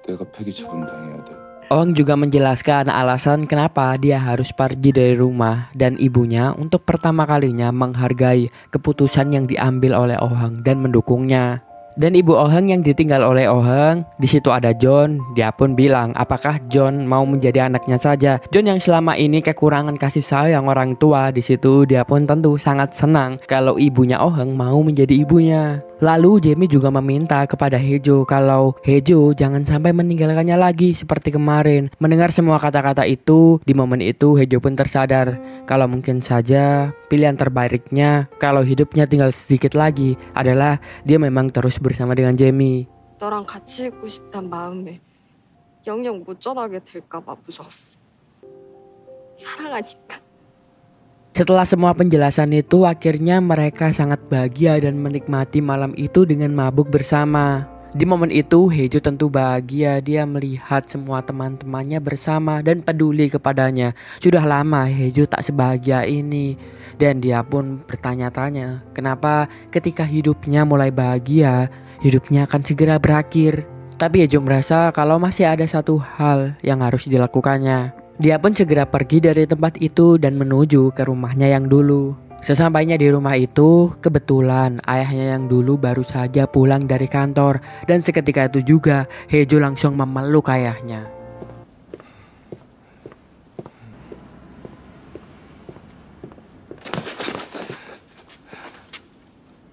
내가 폐기 처분당해야 돼? Oheng juga menjelaskan alasan kenapa dia harus pergi dari rumah dan ibunya untuk pertama kalinya menghargai keputusan yang diambil oleh Oheng dan mendukungnya. Dan ibu Oheng yang ditinggal oleh Oheng, di situ ada John. Dia pun bilang apakah John mau menjadi anaknya saja. John yang selama ini kekurangan kasih sayang orang tua, di situ dia pun tentu sangat senang kalau ibunya Oheng mau menjadi ibunya. Lalu Jamie juga meminta kepada Haejo kalau Haejo jangan sampai meninggalkannya lagi seperti kemarin. Mendengar semua kata-kata itu, di momen itu Haejo pun tersadar kalau mungkin saja pilihan terbaiknya kalau hidupnya tinggal sedikit lagi adalah dia memang terus bersama dengan Jamie. 너랑 같이 있고 싶단 마음에 영영 못 전하게 될까봐 무서웠어. 사랑하니까. Setelah semua penjelasan itu, akhirnya mereka sangat bahagia dan menikmati malam itu dengan mabuk bersama. Di momen itu, Haejo tentu bahagia. Dia melihat semua teman-temannya bersama dan peduli kepadanya. Sudah lama Haejo tak sebahagia ini. Dan dia pun bertanya-tanya, kenapa ketika hidupnya mulai bahagia, hidupnya akan segera berakhir. Tapi Haejo merasa kalau masih ada satu hal yang harus dilakukannya. Dia pun segera pergi dari tempat itu dan menuju ke rumahnya yang dulu. Sesampainya di rumah itu, kebetulan ayahnya yang dulu baru saja pulang dari kantor. Dan seketika itu juga Haejo langsung memeluk ayahnya.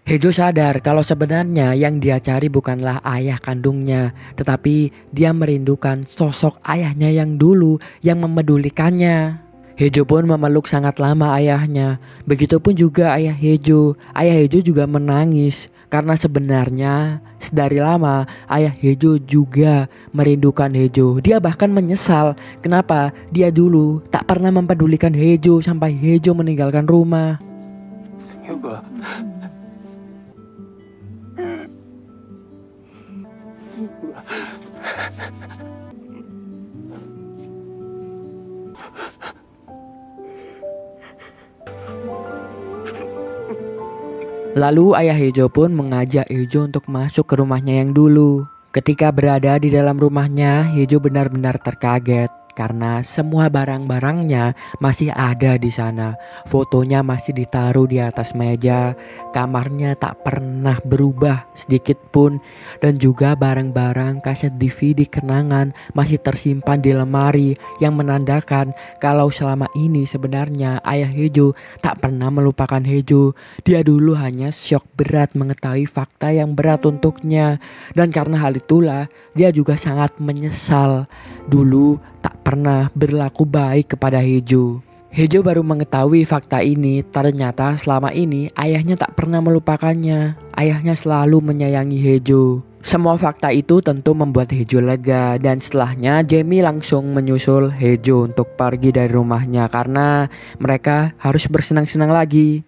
Haejo sadar kalau sebenarnya yang dia cari bukanlah ayah kandungnya, tetapi dia merindukan sosok ayahnya yang dulu yang memedulikannya. Haejo pun memeluk sangat lama ayahnya. Begitupun juga ayah Haejo. Ayah Haejo juga menangis karena sebenarnya sedari lama ayah Haejo juga merindukan Haejo. Dia bahkan menyesal kenapa dia dulu tak pernah mempedulikan Haejo sampai Haejo meninggalkan rumah. 승혁아. Lalu ayah Hejo pun mengajak Hejo untuk masuk ke rumahnya yang dulu. Ketika berada di dalam rumahnya, Hejo benar-benar terkaget karena semua barang-barangnya masih ada di sana. Fotonya masih ditaruh di atas meja, kamarnya tak pernah berubah sedikit pun, dan juga barang-barang kaset DVD kenangan masih tersimpan di lemari yang menandakan kalau selama ini sebenarnya ayah Hejo tak pernah melupakan Hejo. Dia dulu hanya syok berat mengetahui fakta yang berat untuknya, dan karena hal itulah dia juga sangat menyesal dulu tak pernah berlaku baik kepada Hejo. Hejo baru mengetahui fakta ini, ternyata selama ini ayahnya tak pernah melupakannya. Ayahnya selalu menyayangi Hejo. Semua fakta itu tentu membuat Hejo lega, dan setelahnya Jamie langsung menyusul Hejo untuk pergi dari rumahnya karena mereka harus bersenang-senang lagi.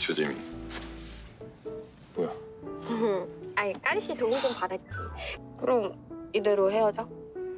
조재미. 뭐야? 아니 까리 씨 도움 좀 받았지. 그럼 이대로 헤어져?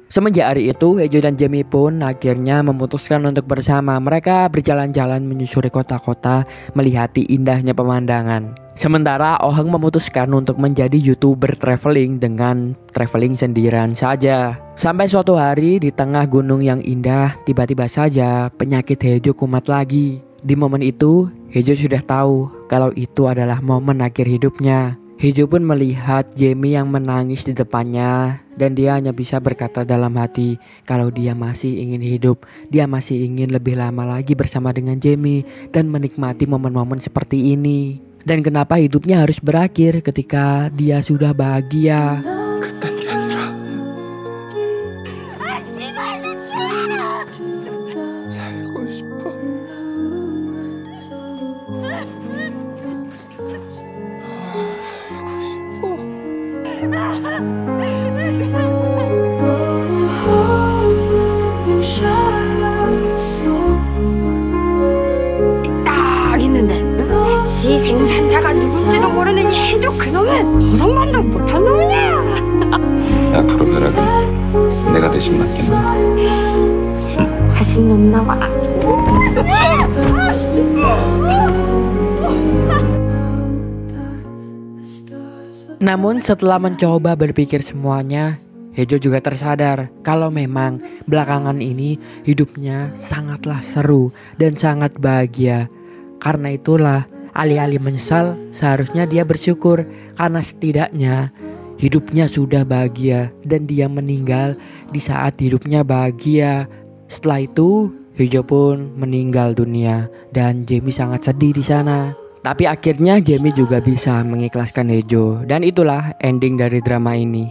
Semenjak hari itu, Hejo dan Jamie pun akhirnya memutuskan untuk bersama. Mereka berjalan-jalan menyusuri kota-kota, melihati indahnya pemandangan. Sementara Oheng memutuskan untuk menjadi YouTuber traveling dengan traveling sendirian saja. Sampai suatu hari di tengah gunung yang indah, tiba-tiba saja penyakit Hejo kumat lagi. Di momen itu, Hejo sudah tahu kalau itu adalah momen akhir hidupnya. Hejo pun melihat Jamie yang menangis di depannya, dan dia hanya bisa berkata dalam hati kalau dia masih ingin hidup, dia masih ingin lebih lama lagi bersama dengan Jamie dan menikmati momen-momen seperti ini. Dan kenapa hidupnya harus berakhir ketika dia sudah bahagia? 딱 있는데 지 생산자가 누군지도 모르는 이 해조 그놈은 버섯만도 못한 놈이냐? 앞으로 벼락은 내가 대신 맡겠다. 다시 넣나 봐. Namun setelah mencoba berpikir semuanya, Hejo juga tersadar kalau memang belakangan ini hidupnya sangatlah seru dan sangat bahagia. Karena itulah alih-alih menyesal, seharusnya dia bersyukur karena setidaknya hidupnya sudah bahagia dan dia meninggal di saat hidupnya bahagia. Setelah itu Hejo pun meninggal dunia dan Jamie sangat sedih di sana. Tapi akhirnya Jamie juga bisa mengikhlaskan Hejo, dan itulah ending dari drama ini.